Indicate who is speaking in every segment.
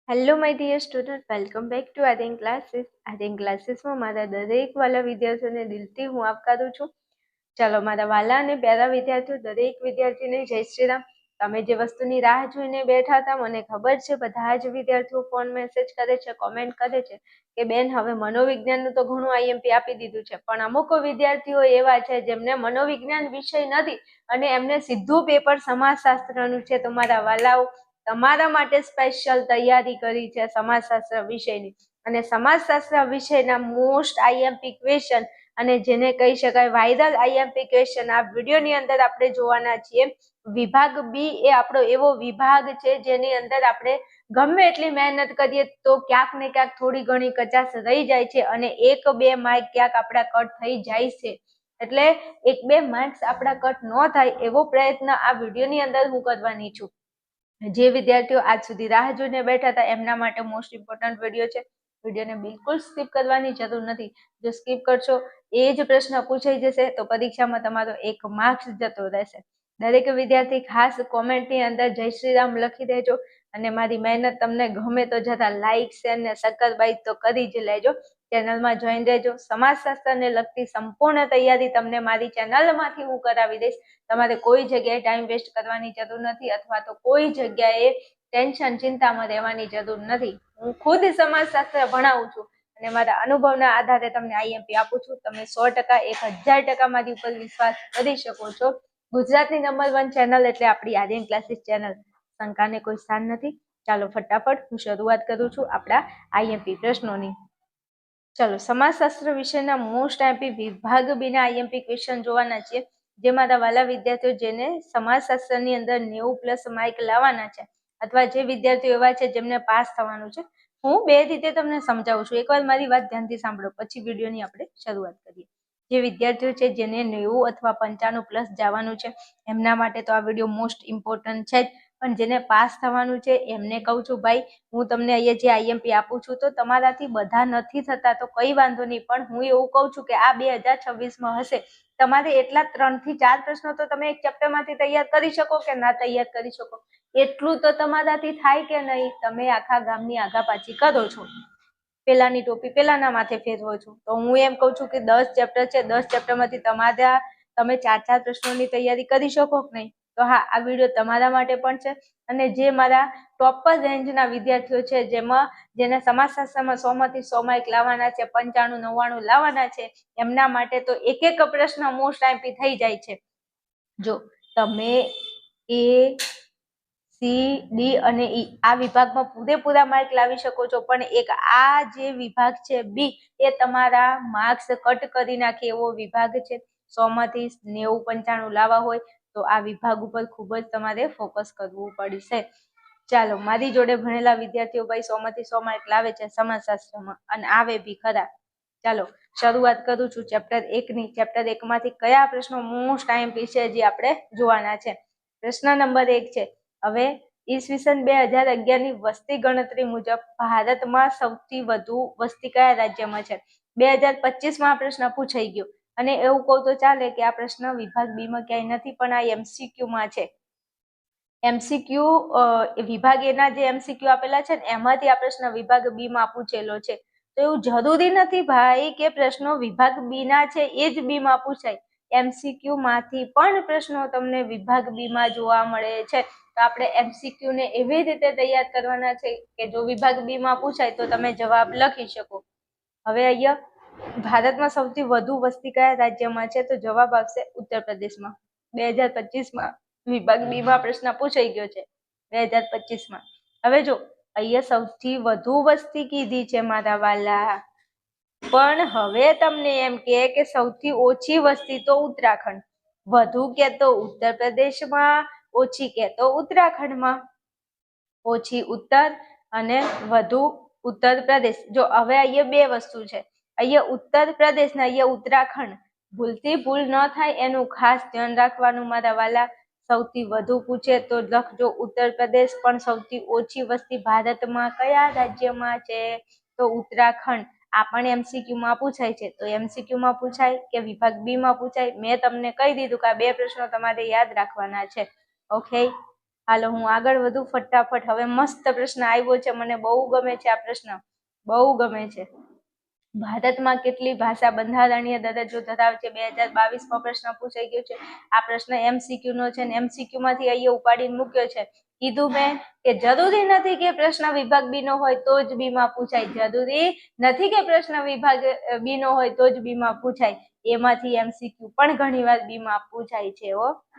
Speaker 1: Hello my dear student, welcome back to Aryan classes. Aryan ક્લાસીસમાં મારા દરેક વાલા વિદ્યાર્થીઓને દિલથી હું આવકારું છું. ચાલો મારા વાલા અને પ્યારા વિદ્યાર્થીઓ, દરેક વિદ્યાર્થીને જય શ્રી રામ. તમે જે વસ્તુની રાહ જોઈને બેઠા હતા, મને ખબર છે બધા જ વિદ્યાર્થીઓ ફોન મેસેજ કરે છે, કોમેન્ટ કરે છે કે બેન હવે મનોવિજ્ઞાનનું તો ઘણું આઈએમપી આપી દીધું છે, પણ અમુક વિદ્યાર્થીઓ એવા છે જેમને મનોવિજ્ઞાન વિષય નથી અને એમને સીધું પેપર સમાજશાસ્ત્રનું છે. તો મારા વાલાઓ, તમારા માટે સ્પેશિયલ તૈયારી કરી છે સમાજશાસ્ત્ર વિષયની, અને સમાજશાસ્ત્ર વિષયના મોસ્ટ આઈએમપી ક્વેશ્ચન અને જેને કહી શકાય વાયરલ આઈએમપી ક્વેશ્ચન આ વિડીયોની અંદર આપણે જોવાના છીએ. વિભાગ બી એ આપણો એવો વિભાગ છે જેની અંદર આપણે ગમે એટલી મહેનત કરીએ તો ક્યાંક ને ક્યાંક થોડી ઘણી કચાશ રહી જાય છે અને 1-2 માર્ક ક્યાંક આપણા કટ થઈ જાય છે. એટલે 1-2 માર્ક્સ આપણા કટ ન થાય એવો પ્રયત્ન આ વિડીયોની અંદર હું કરવાની છું. જે વિદ્યાર્થીઓ આજ સુધી રાહ જોઈને બેઠા હતા એમના માટે મોસ્ટ ઇમ્પોર્ટન્ટ વિડીયો છે. વિડીયોને બિલકુલ સ્કીપ કરવાની જરૂર નથી. જો સ્કીપ કરશો એ જ પ્રશ્ન પૂછાઈ જશે તો પરીક્ષામાં તમારો 1 માર્ક્સ જતો રહેશે. દરેક વિદ્યાર્થી ખાસ કોમેન્ટની અંદર જય શ્રી રામ લખી દેજો અને મારી મહેનત તમને ગમે તો જતા લાઈક, શેર ને સબસ્ક્રાઇબ તો કરી જ લેજો. ચેનલમાં જોઈન રહેજો. સમાજશાસ્ત્રને લગતી સંપૂર્ણ તૈયારી તમને મારી ચેનલમાંથી હું કરાવી દઈશ. તમારે કોઈ જગ્યાએ ટાઈમ વેસ્ટ કરવાની જરૂર નથી અથવા તો કોઈ જગ્યાએ ટેન્શન ચિંતામાં રહેવાની જરૂર નથી. હું ખુદ સમાજશાસ્ત્ર ભણાવું છું અને મારા અનુભવના આધારે તમને આઈએમપી આપું છું. તમે 100% 1000% મારી ઉપર વિશ્વાસ કરી શકો છો. ગુજરાતની નંબર 1 ચેનલ એટલે આપણી આર્યન ક્લાસીસ ચેનલ. શંકાને કોઈ સ્થાન નથી. ચાલો ફટાફટ હું શરૂઆત કરું છું આપણા આઈએમપી પ્રશ્નોની. ચલો, સમાજશાસ્ત્ર વિષયના મોસ્ટ આઈએમપી વિભાગ બીના આઈએમપી ક્વેશ્ચન જોવાના છે. જે મારા વાલા વિદ્યાર્થીઓ જેને સમાજશાસ્ત્રની અંદર 90+ માર્ક લાવવાના છે અથવા જે વિદ્યાર્થીઓ એવા છે જેમને પાસ થવાનું છે, હું 2 રીતે તમને સમજાવું છું. એકવાર મારી વાત ધ્યાનથી સાંભળો, પછી વિડીયોની આપણે શરૂઆત કરીએ. જે વિદ્યાર્થીઓ છે જેને 90 અથવા 95+ જવાનું છે એમના માટે તો આ વિડીયો મોસ્ટ ઇમ્પોર્ટન્ટ છે જ, પણ જેને પાસ થવાનું છે એમને કહું છું ભાઈ હું તમને અહીંયા જે આઈએમપી આપું છું તો તમારાથી બધા નથી થતા તો કઈ વાંધો નહીં, પણ હું એવું કહું છું કે આ 2026માં હશે. તમારે એટલા 3 થી 4 પ્રશ્નો તો તમે એક ચેપ્ટરમાંથી તૈયાર કરી શકો કે ના તૈયાર કરી શકો? એટલું તો તમારાથી થાય કે નહીં? તમે આખા ગામની આગા પાછી કરો છો, પેલાની ટોપી પેલાના માથે ફેરવો છો. તો હું એમ કહું છું કે 10 ચેપ્ટર છે, 10 ચેપ્ટરમાંથી તમે 4 પ્રશ્નોની તૈયારી કરી શકો કે નહીં? તો હા, આ વિડીયો તમારા માટે પણ છે. અને જે મારા ટોપર રેન્જના વિદ્યાર્થીઓ છે જેને સમાજશાસ્ત્રમાં 100માંથી 100 માર્ક લાવવાના છે, 95-99 લાવવાના છે, એમના માટે તો એક પ્રશ્ન મોસ્ટ આઈએમપી થઈ જાય છે. જો તમે A, C, D અને E આ વિભાગમાં પૂરેપૂરા માર્ક લાવી શકો છો, પણ એક આ જે વિભાગ છે બી એ તમારા માર્ક્સ કટ કરી નાખે એવો વિભાગ છે. 100માંથી 90-95 લાવવા હોય તો આ વિભાગ ઉપર ખૂબ જ તમારે ફોકસ કરવું પડશે. ચાલો, મારી જોડે ભણેલા વિદ્યાર્થીઓ ભાઈ 100માંથી 100 માર્ક લાવે છે સમાજશાસ્ત્રમાં અને આવે બી ખરા. ચાલો શરૂઆત કરું છું ચેપ્ટર 1ની. ચેપ્ટર 1માંથી કયા પ્રશ્નો મોસ્ટ આઈએમપી છે જે આપણે જોવાના છે. પ્રશ્ન નંબર 1 છે, હવે ઈસવીસન 2011ની વસ્તી ગણતરી મુજબ ભારતમાં સૌથી વધુ વસ્તી કયા રાજ્યમાં છે? 2025માં આ પ્રશ્ન પૂછાઈ ગયો અને એવું કહું તો ચાલે કે આ પ્રશ્ન વિભાગ બી માં ક્યાંય નથી, પણ આ એમસીક્યુમાં છે. એમસીક્યુ વિભાગ એના જે એમસીક્યુ આપેલા છે ને એમાંથી આ પ્રશ્ન વિભાગ બી માં પૂછેલો છે. તો એવું જરૂરી નથી ભાઈ કે પ્રશ્નો વિભાગ બી ના છે એ જ બી માં પૂછાય. એમસીક્યુ માંથી પણ પ્રશ્નો તમને વિભાગ બી માં જોવા મળે છે. તો આપણે એમસીક્યુ ને એવી રીતે તૈયાર કરવાના છે કે જો વિભાગ બી માં પૂછાય તો તમે જવાબ લખી શકો. હવે અહીંયા ભારતમાં સૌથી વધુ વસ્તી કયા રાજ્યમાં છે? તો જવાબ આવશે ઉત્તર પ્રદેશમાં. 2025માં વિભાગ બી માં પ્રશ્ન પૂછાઈ ગયો છે 2025માં. હવે જો અહીંયા સૌથી વધુ વસ્તી કીધી છે મારા વાલા, પણ હવે તમને એમ કે સૌથી ઓછી વસ્તી તો ઉત્તરાખંડ, વધુ કે તો ઉત્તર પ્રદેશમાં, ઓછી કે તો ઉત્તરાખંડમાં. ઓછી ઉત્તર અને વધુ ઉત્તર પ્રદેશ. જો હવે અહીંયા 2 વસ્તુ છે, અહીંયા ઉત્તર પ્રદેશ ને અહીંયા ઉત્તરાખંડ. ભૂલથી ભૂલ ન થાય એનું ખાસ ધ્યાન રાખવાનું મારા વાલા. સૌથી વધુ પૂછે તો લખજો ઉત્તર પ્રદેશ, પણ સૌથી ઓછી વસ્તી ભારતમાં કયા રાજ્યમાં છે? તો ઉત્તરાખંડ. આ પણ એમસીક્યુ માં પૂછાય છે. તો એમસીક્યુ માં પૂછાય કે વિભાગ બી માં પૂછાય, મેં તમને કહી દીધું કે આ 2 પ્રશ્નો તમારે યાદ રાખવાના છે. ઓકે, હાલો હું આગળ વધુ ફટાફટ. હવે મસ્ત પ્રશ્ન આવ્યો છે, મને બહુ ગમે છે આ પ્રશ્ન, બહુ ગમે છે. ભારતમાં કેટલી ભાષા બંધારણીય દરજ્જો ધરાવે છે? 2022 પ્રશ્ન પૂછાઈ ગયો છે. આ પ્રશ્ન MCQ નો છે ને MCQ માંથી અહીંયા ઉપાડીને મૂક્યો છે. કીધું મેં કે જરૂરી નથી કે પ્રશ્ન વિભાગ બી નો હોય તો જ બી માં પૂછાય, જરૂરી નથી કે પ્રશ્ન વિભાગ બી નો હોય તો જ બી માં પૂછાય. એમાંથી MCQ પણ ઘણી વાર બી માં પૂછાય છે.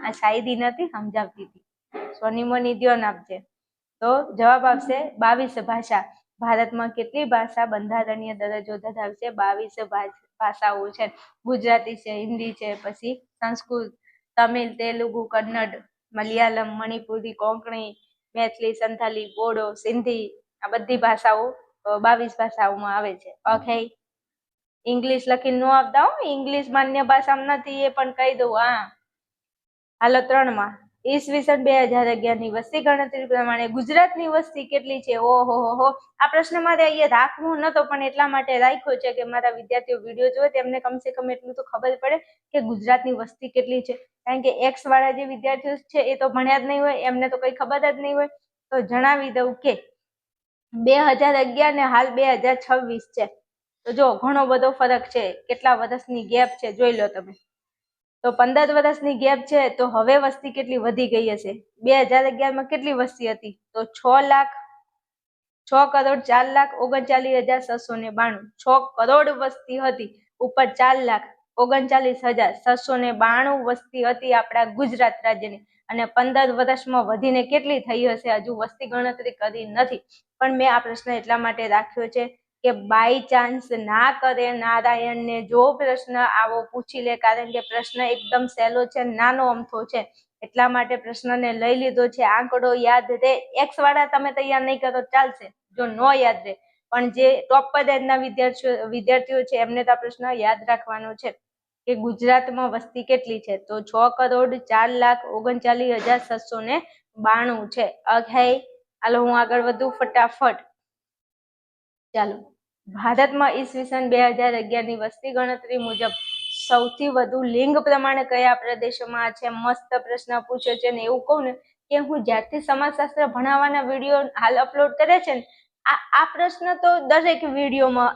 Speaker 1: આ શાયરી નથી, સમજાવતી હતી. સોની મોની ધ્યાન આપજે. તો જવાબ આવશે 22 ભાષા. ભારતમાં કેટલી ભાષા બંધારણીય દરજ્જો ધરાવે છે? 22 ભાષાઓ છે. ગુજરાતી છે, હિન્દી છે, પછી સંસ્કૃત, તમિલ, તેલુગુ, કન્નડ, મલયાલમ, મણિપુરી, કોંકણી, મેથલી, સંથાલી, બોડો, સિંધી, આ બધી ભાષાઓ 22 ભાષાઓમાં આવે છે. ઓકે, ઇંગ્લિશ લખીને નો આવતા હો, ઇંગ્લિશ માન્ય ભાષામાં નથી એ પણ કહી દઉં. હાલો 3 માં ઈસવીસન 2011 ની વસ્તી ગણતરી પ્રમાણે ગુજરાતની વસ્તી કેટલી છે? ઓહો, આ પ્રશ્ન મારે અહીંયા રાખવું નતો પણ એટલા માટે રાખ્યો છે કે મારા વિદ્યાર્થીઓ વિડીયો જોવે તેમને કમસે કમ એટલું તો ખબર પડે કે ગુજરાતની વસ્તી કેટલી છે. કારણ કે એક્સ વાળા જે વિદ્યાર્થીઓ છે એ તો ભણ્યા જ નહીં હોય, એમને તો કઈ ખબર જ નહીં હોય. તો જણાવી દઉં કે 2011 ને હાલ 2026 છે. તો જો ઘણો બધો ફરક છે. કેટલા વર્ષની ગેપ છે જોઈ લો તમે. તો 15 વર્ષની ગેપ છે. તો હવે વસ્તી કેટલી વધી ગઈ હશે? 2011 માં કેટલી વસ્તી હતી? તો 6,04,39,692. 6 કરોડ વસ્તી હતી, ઉપર 4,39,692 વસ્તી હતી આપણા ગુજરાત રાજ્યની. અને 15 વર્ષમાં વધીને કેટલી થઈ હશે હજુ વસ્તી ગણતરી કરી નથી. પણ મેં આ પ્રશ્ન એટલા માટે રાખ્યો છે કે બાય ચાન્સ ના કરે નારાયણને જો પ્રશ્ન આવો પૂછી લે, કારણ કે પ્રશ્ન એકદમ સહેલો છે, નાનો અમથો છે, એટલા માટે પ્રશ્નને લઈ લીધો છે. આંકડો યાદ રહે. એક્સ વાળા તમે તૈયાર નહીં કરો ચાલશે, જો નો યાદ રહે, પણ જે ટોપ પદેના વિદ્યાર્થીઓ છે એમને તો આ પ્રશ્ન યાદ રાખવાનો છે કે ગુજરાતમાં વસ્તી કેટલી છે? તો 6,04,39,692 છે. ઓકે, હાલો હું આગળ વધુ ફટાફટ. ચાલો, ભારતમાં ઈસવીસન 2011 ની વસ્તી ગણતરી મુજબ સૌથી વધુ લિંગ પ્રમાણે કયા પ્રદેશોમાં છે? મસ્ત પ્રશ્ન પૂછ્યો છે. ને એવું કહું ને કે હું જ્યારથી સમાજશાસ્ત્ર ભણાવવાના વિડીયો હાલ અપલોડ કરે છે ને આ પ્રશ્ન તો દરેક વિડીયોમાં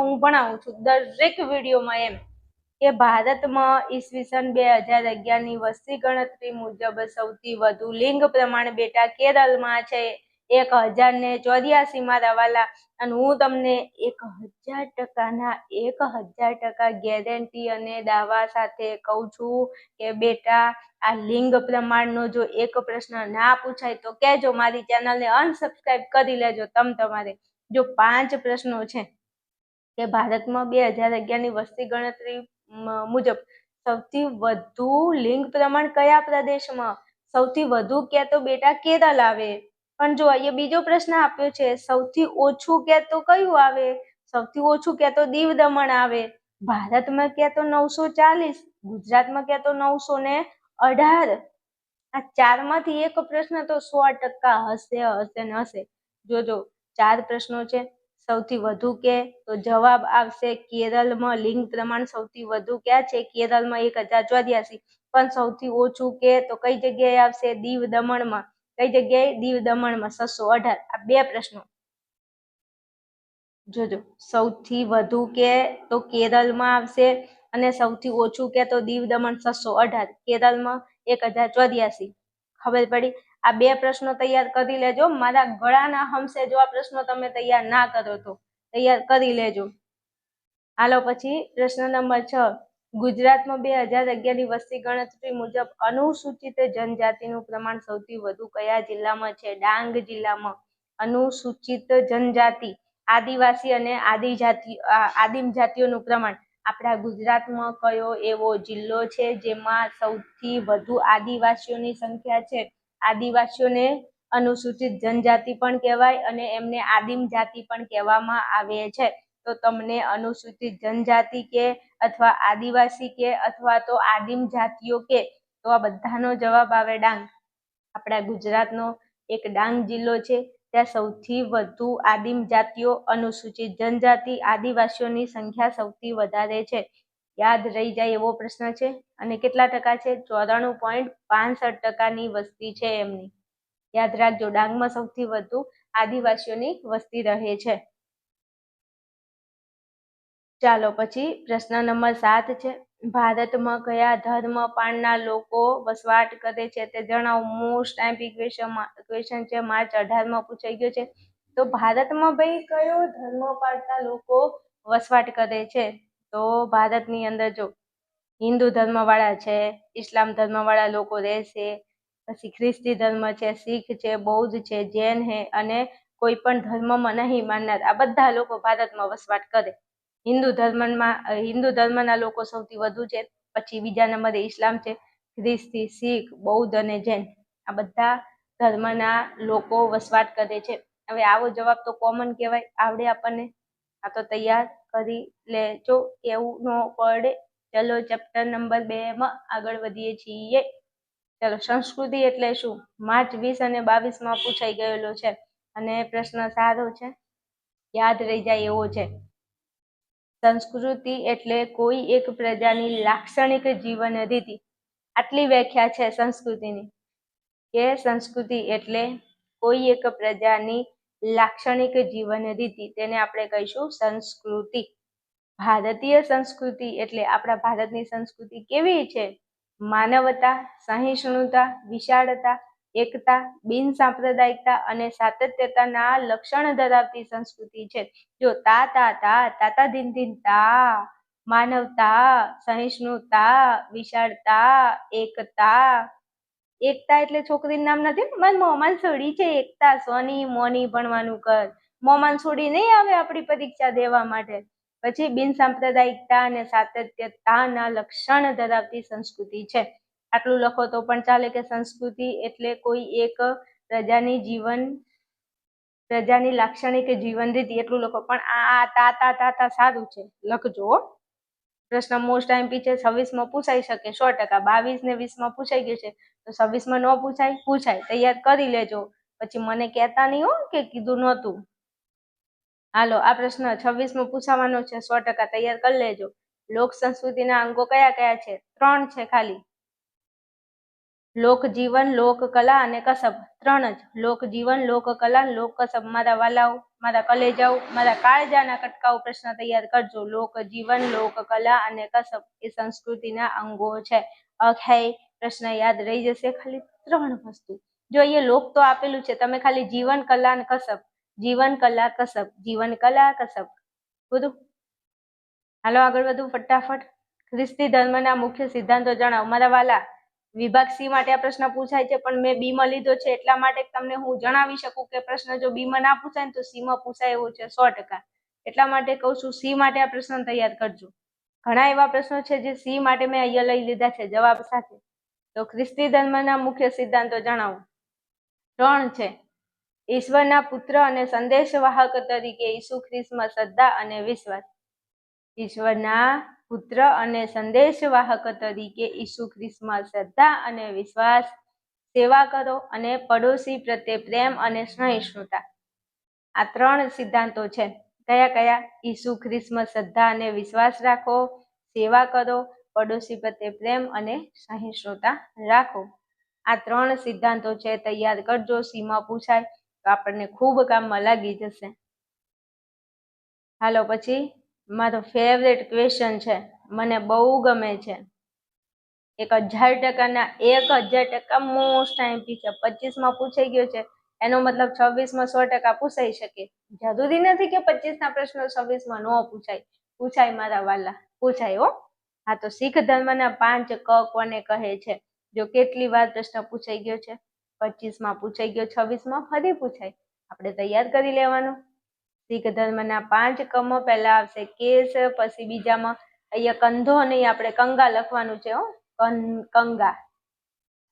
Speaker 1: હું ભણાવું છું, દરેક વિડીયોમાં એમ કે ભારતમાં ઈસવીસન 2011 ની વસ્તી ગણતરી મુજબ સૌથી વધુ લિંગ પ્રમાણ બેટા કેરળમાં છે 1084 મારા વાલા. અને હું તમને 1000% ગેરંટી અને દાવા સાથે કહું છું કે બેટા આ લિંગ પ્રમાણનો જો એક પ્રશ્ન ના પૂછાય તો કહેજો, મારી ચેનલને અનસબસ્ક્રાઇબ કરી લેજો. તમારે જો 5 પ્રશ્નો છે કે ભારતમાં 2011 ની વસ્તી ગણતરી મુજબ સૌથી વધુ લિંગ પ્રમાણ કયા પ્રદેશમાં? સૌથી વધુ કે તો બેટા કેરળ આવે. પણ જો અહીંયા બીજો પ્રશ્ન આપ્યો છે સૌથી ઓછું કે તો કયું આવે? સૌથી ઓછું કે તો દીવ દમણ આવે. ભારતમાં કે તો 940, ગુજરાતમાં કે તો 918. આ 4 માંથી એક પ્રશ્ન તો 100% હશે. જોજો 4 પ્રશ્નો છે. સૌથી વધુ કે તો જવાબ આવશે કેરળમાં લિંગ પ્રમાણ સૌથી વધુ ક્યાં છે? કેરળમાં 1084. પણ સૌથી ઓછું કે તો કઈ જગ્યાએ આવશે? દીવ દમણમાં. કઈ જગ્યાએ? દીવ દમણમાં 618. આ 2 પ્રશ્નો જોજો. સૌથી વધુ કે તો કેરળમાં આવશે અને સૌથી ઓછું કે તો દીવ દમણ 618, કેરળમાં 1084. ખબર પડી? આ 2 પ્રશ્નો તૈયાર કરી લેજો. મારા ગળાના હમસે જો આ પ્રશ્નો તમે તૈયાર ના કરો તો તૈયાર કરી લેજો. હાલો પછી પ્રશ્ન નંબર 6. ગુજરાતમાં 2011 ની વસ્તી ગણતરી મુજબ અનુસૂચિત જનજાતિનું પ્રમાણ સૌથી વધુ કયા જિલ્લામાં છે? ડાંગ જિલ્લામાં. અનુસૂચિત જનજાતિ, આદિવાસી અને આદિમ જાતિઓનું પ્રમાણ આપણા ગુજરાતમાં કયો એવો જિલ્લો છે જેમાં સૌથી વધુ આદિવાસીઓની સંખ્યા છે? આદિવાસીઓને અનુસૂચિત જનજાતિ પણ કહેવાય અને એમને આદિમ જાતિ પણ કહેવામાં આવે છે. તો તમને અનુસૂચિત જનજાતિ કે અથવા આદિવાસી કે અથવા તો આદિમ જાતિઓ કે તો આ બધાનો જવાબ આવે ડાંગ. આપણા ગુજરાતનો એક ડાંગ જિલ્લો છે, ત્યાં સૌથી વધુ આદિમ જાતિઓ, અનુસૂચિત જનજાતિ, આદિવાસીઓની સંખ્યા સૌથી વધારે છે. યાદ રહી જાય એવો પ્રશ્ન છે. અને કેટલા ટકા છે? 94.65% વસ્તી છે એમની. યાદ રાખજો, ડાંગમાં સૌથી વધુ આદિવાસીઓની વસ્તી રહે છે. ચાલો પછી પ્રશ્ન નંબર 7 છે. ભારતમાં કયા ધર્મ પાળનાર લોકો વસવાટ કરે છે તે જણાવો. મોસ્ટ આઈએમપી ક્વેશ્ચન છે. માર્ચ 18માં પૂછાઈ ગયો છે. તો ભારતમાં ભાઈ કયો ધર્મ પાળતા લોકો વસવાટ કરે છે? તો ભારતની અંદર જો હિન્દુ ધર્મ વાળા છે, ઇસ્લામ ધર્મ વાળા લોકો રહેશે, પછી ખ્રિસ્તી ધર્મ છે, શીખ છે, બૌદ્ધ છે, જૈન છે અને કોઈ પણ ધર્મમાં નહીં માનનાર આ બધા લોકો ભારતમાં વસવાટ કરે. હિન્દુ ધર્મના લોકો સૌથી વધુ છે. પછી બીજા નંબરે ઇસ્લામ છે, ખ્રિસ્તી, શીખ, બૌદ્ધ અને જૈન આ બધા ધર્મના લોકો વસવાટ કરે છે. હવે આવો જવાબ તો કોમન કહેવાય, આવડે આપણને. આ તો તૈયાર કરી લેજો, કેવું ન પડે. ચલો ચેપ્ટર નંબર 2 માં આગળ વધીએ છીએ. ચલો, સંસ્કૃતિ એટલે શું? માર્ચ 20 અને 22માં પૂછાઈ ગયેલો છે અને પ્રશ્ન સારો છે, યાદ રહી જાય એવો છે. સંસ્કૃતિ એટલે કોઈ એક પ્રજાની લાક્ષણિક જીવન રીતિ. આટલી વ્યાખ્યા છે સંસ્કૃતિની, કે સંસ્કૃતિ એટલે કોઈ એક પ્રજાની લાક્ષણિક જીવન રીતિ, તેને આપણે કહીશું સંસ્કૃતિ. ભારતીય સંસ્કૃતિ એટલે આપણા ભારતની સંસ્કૃતિ કેવી છે? માનવતા, સહિષ્ણુતા, વિશાળતા, એકતા, બિન સાંપ્રદાયિકતા અને સાતત્યતાના લક્ષણ ધરાવતી સંસ્કૃતિ છે. જો તાતા ધીન ધીન તા, માનવતા, સહિષ્ણુતા, વિશાળતા, એકતા. એકતા એટલે છોકરીનું નામ નથી, મારી મોમાન છોડી છે એકતા, સોની મોની ભણવાનું કર. મોમાન છોડી નહીં આવે આપણી પરીક્ષા દેવા માટે. પછી બિન સાંપ્રદાયિકતા અને સાતત્યતાના લક્ષણ ધરાવતી સંસ્કૃતિ છે. આટલું લખો તો પણ ચાલે કે સંસ્કૃતિ એટલે કોઈ એક પ્રજાની લાક્ષણિક જીવન રીતિ, એટલું લખો. પણ આ તાતા સારું છે, લખજો. પ્રશ્ન મોસ્ટ આઈએમપી છે, 26માં પૂછાઈ શકે 100%. 22 ને 20માં પૂછાઈ ગયું છે, તો 26માં ન પૂછાય, તૈયાર કરી લેજો. પછી મને કહેતા નહીં હો કે કીધું નહોતું. હાલો, આ પ્રશ્ન 26માં પૂછાવાનો છે, 100% તૈયાર કરી લેજો. લોક સંસ્કૃતિના અંગો કયા કયા છે? 3 છે ખાલી. લોકજીવન, લોકકલા અને કસબ. 3 જ. લોકજીવન, લોકકલા, લોકકસબ. મારા વાલાઓ, મારા કલેજાઓ, મારા કાળજાના કટકાઓ પ્રશ્ન તૈયાર કરજો. લોકજીવન, લોકકલા અને કસબ એ સંસ્કૃતિના અંગો છે. ઓકે, પ્રશ્ન યાદ રહી જશે. ખાલી 3 વસ્તુ. જો અહીંયા લોક તો આપેલું છે, તમે ખાલી જીવન, કલા અને કસબ, જીવન, કલા, કસબ, જીવન, કલા, કસબ. બધું. હાલો આગળ વધુ ફટાફટ. ખ્રિસ્તી ધર્મના મુખ્ય સિદ્ધાંતો જણાવો. મારા વાલા, વિભાગ સી માટે આ પ્રશ્ન પૂછાય છે, પણ મેં બીમાં લીધો છે એટલા માટે તમને હું જણાવી શકું કે પ્રશ્ન જો બીમાં ના પૂછાય ને તો સીમાં પૂછાય એવું છે 100%. એટલા માટે કહું છું સી માટે આ પ્રશ્ન તૈયાર કરજો. ઘણા એવા પ્રશ્નો છે જે સી માટે મેં અહીંયા લઈ લીધા છે જવાબ સાથે. તો ખ્રિસ્તી ધર્મના મુખ્ય સિદ્ધાંતો જણાવો. 3 છે. ઈશ્વરના પુત્ર અને સંદેશવાહક તરીકે ઈસુ ખ્રિસ્તમાં શ્રદ્ધા અને વિશ્વાસ. ઈશ્વરના પુત્ર અને સંદેશવાહક તરીકે ઈસુ ખ્રિસ્તમાં શ્રદ્ધા અને વિશ્વાસ. સેવા કરો અને પડોશી પ્રત્યે પ્રેમ અને સહિષ્ણુતા. આ 3 સિદ્ધાંતો છે. કયા કયા? ઈસુ ખ્રિસ્તમાં શ્રદ્ધા અને વિશ્વાસ રાખો, સેવા કરો, પડોશી પ્રત્યે પ્રેમ અને સહિષ્ણુતા રાખો. આ 3 સિદ્ધાંતો છે, તૈયાર કરજો. સીમાં પૂછાય તો આપણને ખૂબ કામમાં લાગી જશે. હાલો પછી મારો ફેવરેટ ક્વેશ્ચન છે, મને બહુ ગમે છે. 1000%ના 1000% મોસ્ટ આઈએમપી છે. 25માં પૂછાઈ ગયો છે, એનો મતલબ 26માં 100% પૂછાઈ શકે. જરૂરી નથી કે 25ના પ્રશ્નો 26માં ન પૂછાય. પૂછાય મારા વાલા, પૂછાય હો. હા, તો શીખ ધર્મના 5 ક કોને કહે છે? જો કેટલી વાર પ્રશ્ન પૂછાઈ ગયો છે, 25માં પૂછાઈ ગયો, 26માં ફરી પૂછાય. આપણે તૈયાર કરી લેવાનું. શીખ ધર્મના 5 કમાં પહેલા આવશે કેસ, પછી બીજામાં અહીંયા કંધો નહીં, આપણે કંગા લખવાનું છે હો, કંગા.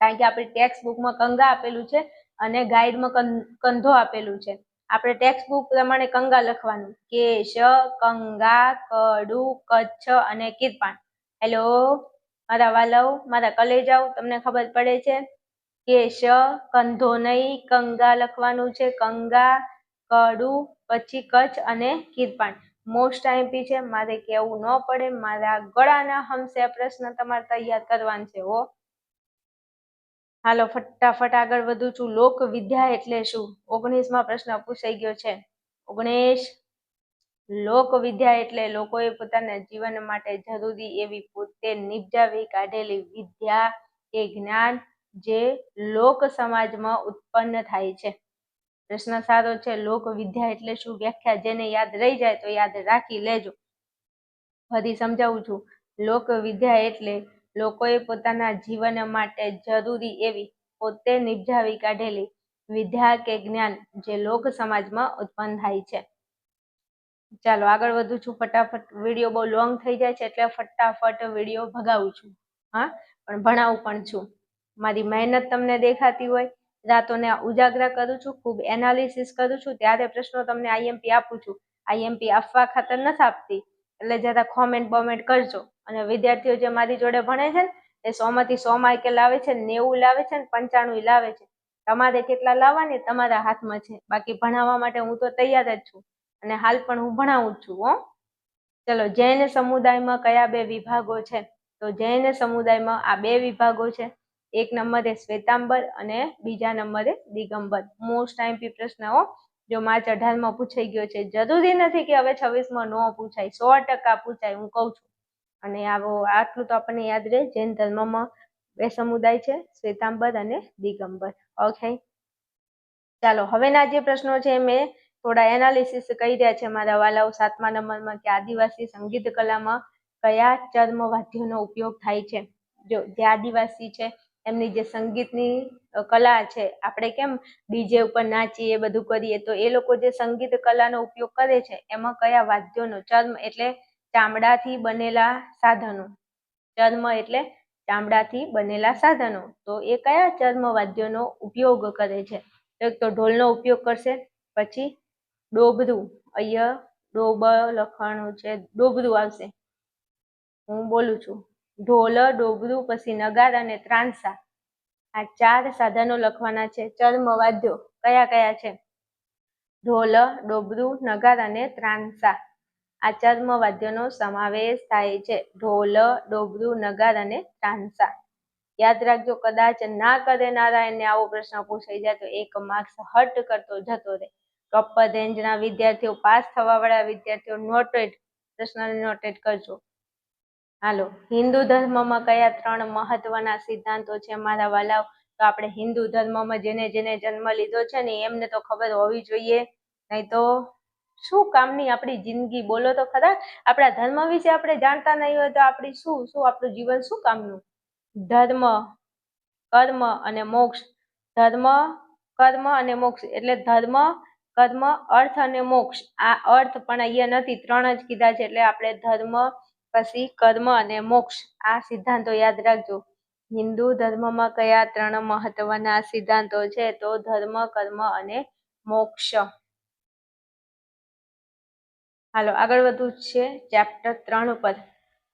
Speaker 1: કારણ કે આપણી ટેક્સ્ટ બુકમાં કંગા આપેલું છે અને ગાઈડમાં કંધો આપેલું છે. આપણે ટેક્સ્ટ બુક પ્રમાણે કંગા લખવાનું. કેશ, કંગા, કડુ, કચ્છ અને કિરપાણ. હેલો મારા વાલાઓ, મારા કલેજાઓ, તમને ખબર પડે છે? કેશ, કંધો નહીં, કંગા લખવાનું છે. કંગા, કડુ, પછી કચ્છ અને કિરપાણ. મોસ્ટ આઈએમપી છે, મારે કેવું ન પડે, મારા ગળાના હમસે આ પ્રશ્ન તમારે તૈયાર કરવાનો છે હો. હાલો ફટાફટ આગળ વધું છું. લોક વિદ્યા એટલે શું? 19માં પ્રશ્ન પૂછાઈ ગયો છે. 19 લોક વિદ્યા એટલે લોકોએ પોતાના જીવન માટે જરૂરી એવી પોતે નિપજાવી કાઢેલી વિદ્યા કે જ્ઞાન જે લોક સમાજમાં ઉત્પન્ન થાય છે. પ્રશ્ન સારો છે. લોક વિદ્યા એટલે શું? વ્યાખ્યા જેને યાદ રહી જાય તો યાદ રાખી લેજો. ફરી સમજાવું છું. લોક વિદ્યા એટલે લોકોએ પોતાના જીવન માટે જરૂરી એવી પોતે નિપજાવી કાઢેલી વિદ્યા કે જ્ઞાન જે લોક સમાજમાં ઉત્પન્ન થાય છે. ચાલો આગળ વધું છું. ફટાફટ વિડીયો બહુ લોંગ થઈ જાય છે એટલે ફટાફટ વિડીયો ભગાવું છું. હા, પણ ભણાવું પણ છું. મારી મહેનત તમને દેખાતી હોય, રાતોને ઉજાગરા કરું છું, ખૂબ એનાલિસિસ કરું છું, ત્યારે પ્રશ્નો તમને આઈએમપી આપું છું. આઈએમપી આપવા ખાતર નથી આપતી, એટલે જરા કોમેન્ટ બોમેન્ટ કરજો. અને વિદ્યાર્થીઓ જે મારી જોડે ભણે છે ને એ 100માંથી 100 માર્કે લાવે છે, 90 લાવે છે ને 95 લાવે છે. તમારે કેટલા લાવવાની તમારા હાથમાં છે. બાકી ભણાવવા માટે હું તો તૈયાર જ છું અને હાલ પણ હું ભણાવું જ છું હો. ચલો, જૈન સમુદાયમાં કયા 2 વિભાગો છે? તો જૈન સમુદાયમાં આ 2 વિભાગો છે. એક નંબરે શ્વેતાંબર અને બીજા નંબરે દિગંબર. મોસ્ટ આઈએમપી પ્રશ્ન હો. જો માર્ચ 18માં પૂછાઈ ગયો છે. જરૂરી નથી કે હવે 26માં ન પૂછાય, 100% પૂછાય, હું કહું છું. અને આટલું તો આપણને યાદ રહે. જૈન ધર્મમાં 2 સમુદાય છે, શ્વેતાંબર અને દિગંબર. ઓકે, ચાલો હવેના જે પ્રશ્નો છે મેં થોડા એનાલિસિસ કરી રહ્યા છે મારા વાલાઓ. 7મા નંબરમાં કે આદિવાસી સંગીત કલામાં કયા ચર્મ વાદ્યનો ઉપયોગ થાય છે? જો જે આદિવાસી છે એમની જે સંગીતની કલા છે, આપણે કેમ ડીજે ઉપર નાચીએ બધું કરીએ, તો એ લોકો જે સંગીત કલાનો ઉપયોગ કરે છે એમાં કયા વાદ્યોનો? ચર્મ એટલે ચામડાથી બનેલા સાધનો. ચર્મ એટલે ચામડાથી બનેલા સાધનો. તો એ કયા ચર્મ વાદ્યોનો ઉપયોગ કરે છે? એક તો ઢોલનો ઉપયોગ કરશે, પછી ડોબરું, અહીંયા ડોબ લખવાનું છે, ડોબરું આવશે. હું બોલું છું. ઢોલ, ડોબરું, પછી નગાર અને ત્રાંસા. આ 4 સાધનો લખવાના છે. ચર્મ વાદ્યો કયા કયા છે? ઢોલ, ડોબરું, નગાર અને ત્રાંસા. આ ચર્મ વાદ્યોનો સમાવેશ થાય છે. ઢોલ, ડોબરું, નગાર અને ત્રાંસા. યાદ રાખજો, કદાચ ના કરે નારાયણને આવો પ્રશ્ન પૂછાઈ જાય તો 1 માર્ક્સ હટ કરતો જતો રહે. ટોપર રેન્જના વિદ્યાર્થીઓ, પાસ થવા વાળા વિદ્યાર્થીઓ નોટેડ, પ્રશ્નને નોટેડ કરજો. હાલો, હિન્દુ ધર્મમાં કયા 3 મહત્વના સિદ્ધાંતો છે મારા વાલાઓ? તો આપણે હિન્દુ ધર્મમાં જેને જેને જન્મ લીધો છે ને એમને તો ખબર હોવી જોઈએ, નહીં તો શું કામની આપણી જિંદગી? બોલો તો ખરા. આપણા ધર્મ વિશે આપણે જાણતા નહીં હોય તો આપણી શું આપણું જીવન શું કામનું? ધર્મ, કર્મ અને મોક્ષ. ધર્મ, કર્મ અને મોક્ષ એટલે ધર્મ, કર્મ, અર્થ અને મોક્ષ. આ અર્થ પણ અહીંયા નથી, 3 જ કીધા છે. એટલે આપણે ધર્મ, પછી કર્મ અને મોક્ષ, આ સિદ્ધાંતો યાદ રાખજો. હિન્દુ ધર્મમાં કયા 3 મહત્વના સિદ્ધાંતો છે? તો ધર્મ, કર્મ અને મોક્ષ. હાલો આગળ વધવું છે ચેપ્ટર 3 ઉપર.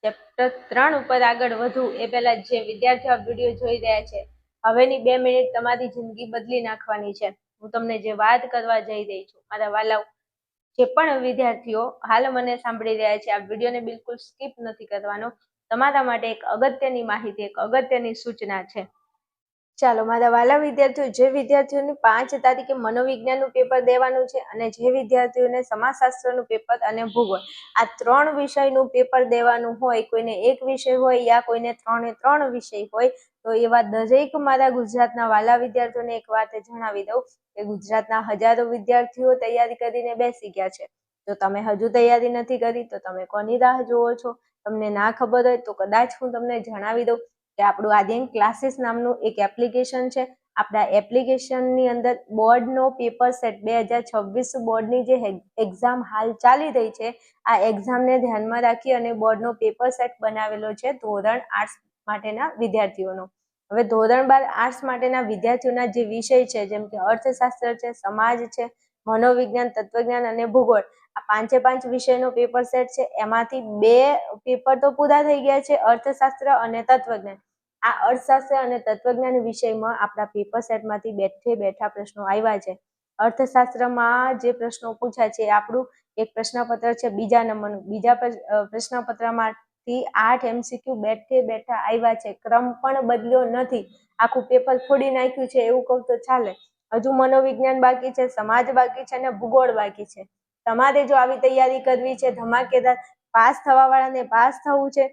Speaker 1: ચેપ્ટર 3 ઉપર આગળ વધવું એ પહેલા જે વિદ્યાર્થીઓ આ વિડીયો જોઈ રહ્યા છે, હવેની 2 મિનિટ તમારી જિંદગી બદલી નાખવાની છે. હું તમને જે વાત કરવા જઈ રહી છું મારા વાલાઓ, જે પણ વિદ્યાર્થીઓ હાલ મને સાંભળી રહ્યા છે, આ વિડીયોને બિલકુલ સ્કીપ નથી કરવાનો. તમારા માટે એક અગત્યની માહિતી, એક અગત્યની સૂચના છે. ચાલો મારા વાલા વિદ્યાર્થીઓ, જે વિદ્યાર્થીઓને 5 તારીખે મનોવિજ્ઞાનનું પેપર દેવાનું છે અને જે વિદ્યાર્થીઓને સમાજશાસ્ત્રનું પેપર અને ભૂગોળ, આ 3 વિષયનું પેપર દેવાનું હોય, કોઈને એક વિષય હોય યા કોઈને 3 વિષય હોય, તો એવા દરેક મારા ગુજરાતના વાલા વિદ્યાર્થીઓને એક વાત જણાવી દઉં કે ગુજરાતના હજારો વિદ્યાર્થીઓ તૈયારી કરીને બેસી ગયા છે. જો તમે હજુ તૈયારી નથી કરી તો તમે કોની રાહ જુઓ છો? તમને ના ખબર હોય તો કદાચ હું તમને જણાવી દઉં કે આપણું આર્યન ક્લાસીસ નામનું એક એપ્લિકેશન છે. આપણા એપ્લિકેશનની અંદર બોર્ડનો પેપર સેટ 2026 બોર્ડની જે એક્ઝામ હાલ ચાલી રહી છે, આ એક્ઝામને ધ્યાનમાં રાખી અને બોર્ડનો પેપર સેટ બનાવેલો છે ધોરણ 8 માટેના વિદ્યાર્થીઓનો. હવે ધોરણ 12 આર્ટ્સ માટેના વિદ્યાર્થીઓના જે વિષય છે, જેમ કે અર્થશાસ્ત્ર છે, સમાજ છે, મનોવિજ્ઞાન, તત્વજ્ઞાન અને ભૂગોળ, આ 5 વિષયનો પેપર સેટ છે. એમાંથી 2 પેપર તો પૂરા થઈ ગયા છે, અર્થશાસ્ત્ર અને તત્વજ્ઞાન. આ અર્થશાસ્ત્ર અને તત્વજ્ઞાન વિષયમાં આપણા પેપર સેટમાંથી બેઠા પ્રશ્નો આવ્યા છે. અર્થશાસ્ત્રમાં જે પ્રશ્નો પૂછાય છે એ આપણું એક પ્રશ્નપત્ર છે બીજા નંબરનું. બીજા પ્રશ્નપત્રમાંથી 8 MCQ બેઠે બેઠા આવ્યા છે. ક્રમ પણ બદલ્યો નથી. આખું પેપર ફોડી નાખ્યું છે એવું કહું તો ચાલે. હજુ મનોવિજ્ઞાન બાકી છે, સમાજ બાકી છે અને ભૂગોળ બાકી છે. તમારે જો આવી તૈયારી કરવી છે, ધમાકેદાર પાસ થવા વાળાને પાસ થવું છે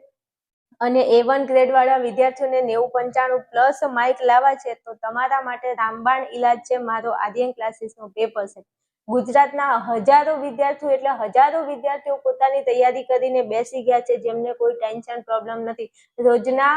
Speaker 1: અને A1 ગ્રેડ વાળા વિદ્યાર્થીઓને 90-95+ માર્ક લાવવા છે તો તમારા માટે રામબાણ ઈલાજ છે મારો આર્યન ક્લાસીસનો પેપર સેટ. ગુજરાતના હજારો વિદ્યાર્થીઓ પોતાની તૈયારી કરીને બેસી ગયા છે, જેમને કોઈ ટેન્શન પ્રોબ્લેમ નથી. રોજના